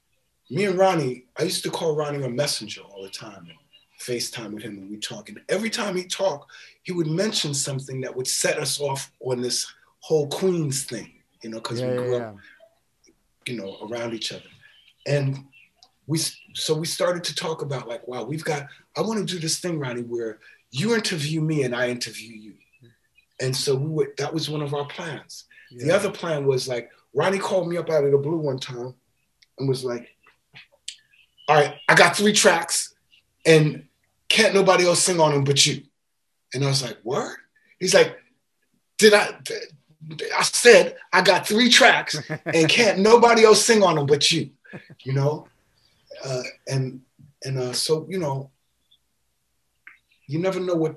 me and Ronnie, I used to call Ronnie a messenger all the time and FaceTime with him and we talk. And every time he talked, he would mention something that would set us off on this whole Queens thing, because we grew up, around each other. And we started to talk about like, wow, I want to do this thing, Ronnie, where you interview me and I interview you. And so that was one of our plans. Yeah. The other plan was like, Ronnie called me up out of the blue one time and was like, all right, I got 3 tracks and can't nobody else sing on them but you. And I was like, what? He's like, I said, I got 3 tracks and can't nobody else sing on them but you, you know? So, you know, you never know what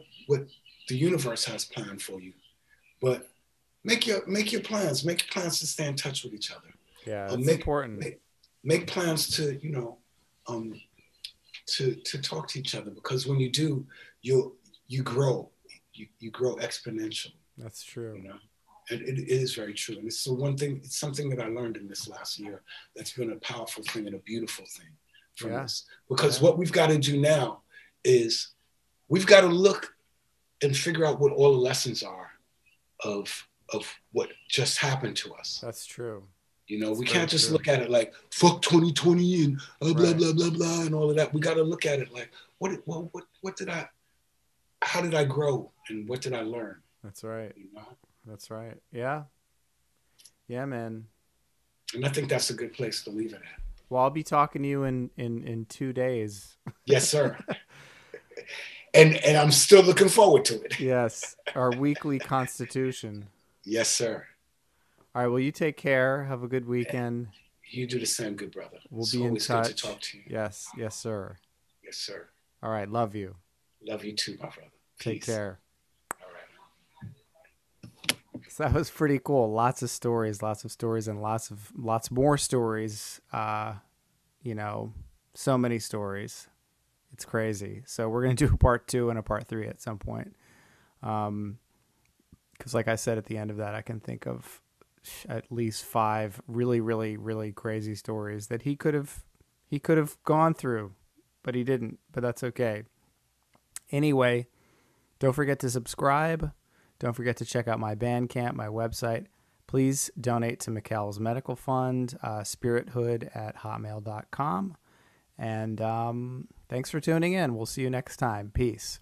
the universe has planned for you, but make your plans to stay in touch with each other. Yeah, it's important. Make plans to, you know, to talk to each other, because when you do, you grow, you grow exponentially. That's true. You know, and it is very true. And it's something that I learned in this last year that's been a powerful thing and a beautiful thing from this. Because what we've got to do now is we've got to look and figure out what all the lessons are of what just happened to us. That's true. You know, we can't just look at it like, fuck 2020 and blah, blah, blah, blah, and all of that. We got to look at it like, how did I grow and what did I learn? That's right. You know? That's right. Yeah. Yeah, man. And I think that's a good place to leave it at. Well, I'll be talking to you in 2 days. Yes, sir. and I'm still looking forward to it. Yes. Our weekly constitution. Yes, sir. All right. Well, you take care. Have a good weekend. You do the same, good brother. We'll be in touch. Good to talk to you. Yes. Yes, sir. Yes, sir. All right. Love you. Love you too, my brother. Take care. All right. So that was pretty cool. Lots of stories, and lots more stories. You know, so many stories. It's crazy. So we're going to do a part 2 and a part 3 at some point. Because like I said, at the end of that, I can think of at least 5 really, really, really crazy stories that he could have gone through, but he didn't. But that's okay. Anyway, don't forget to subscribe. Don't forget to check out my Bandcamp, my website. Please donate to Mikel's medical fund, spirithood@hotmail.com. And thanks for tuning in. We'll see you next time. Peace.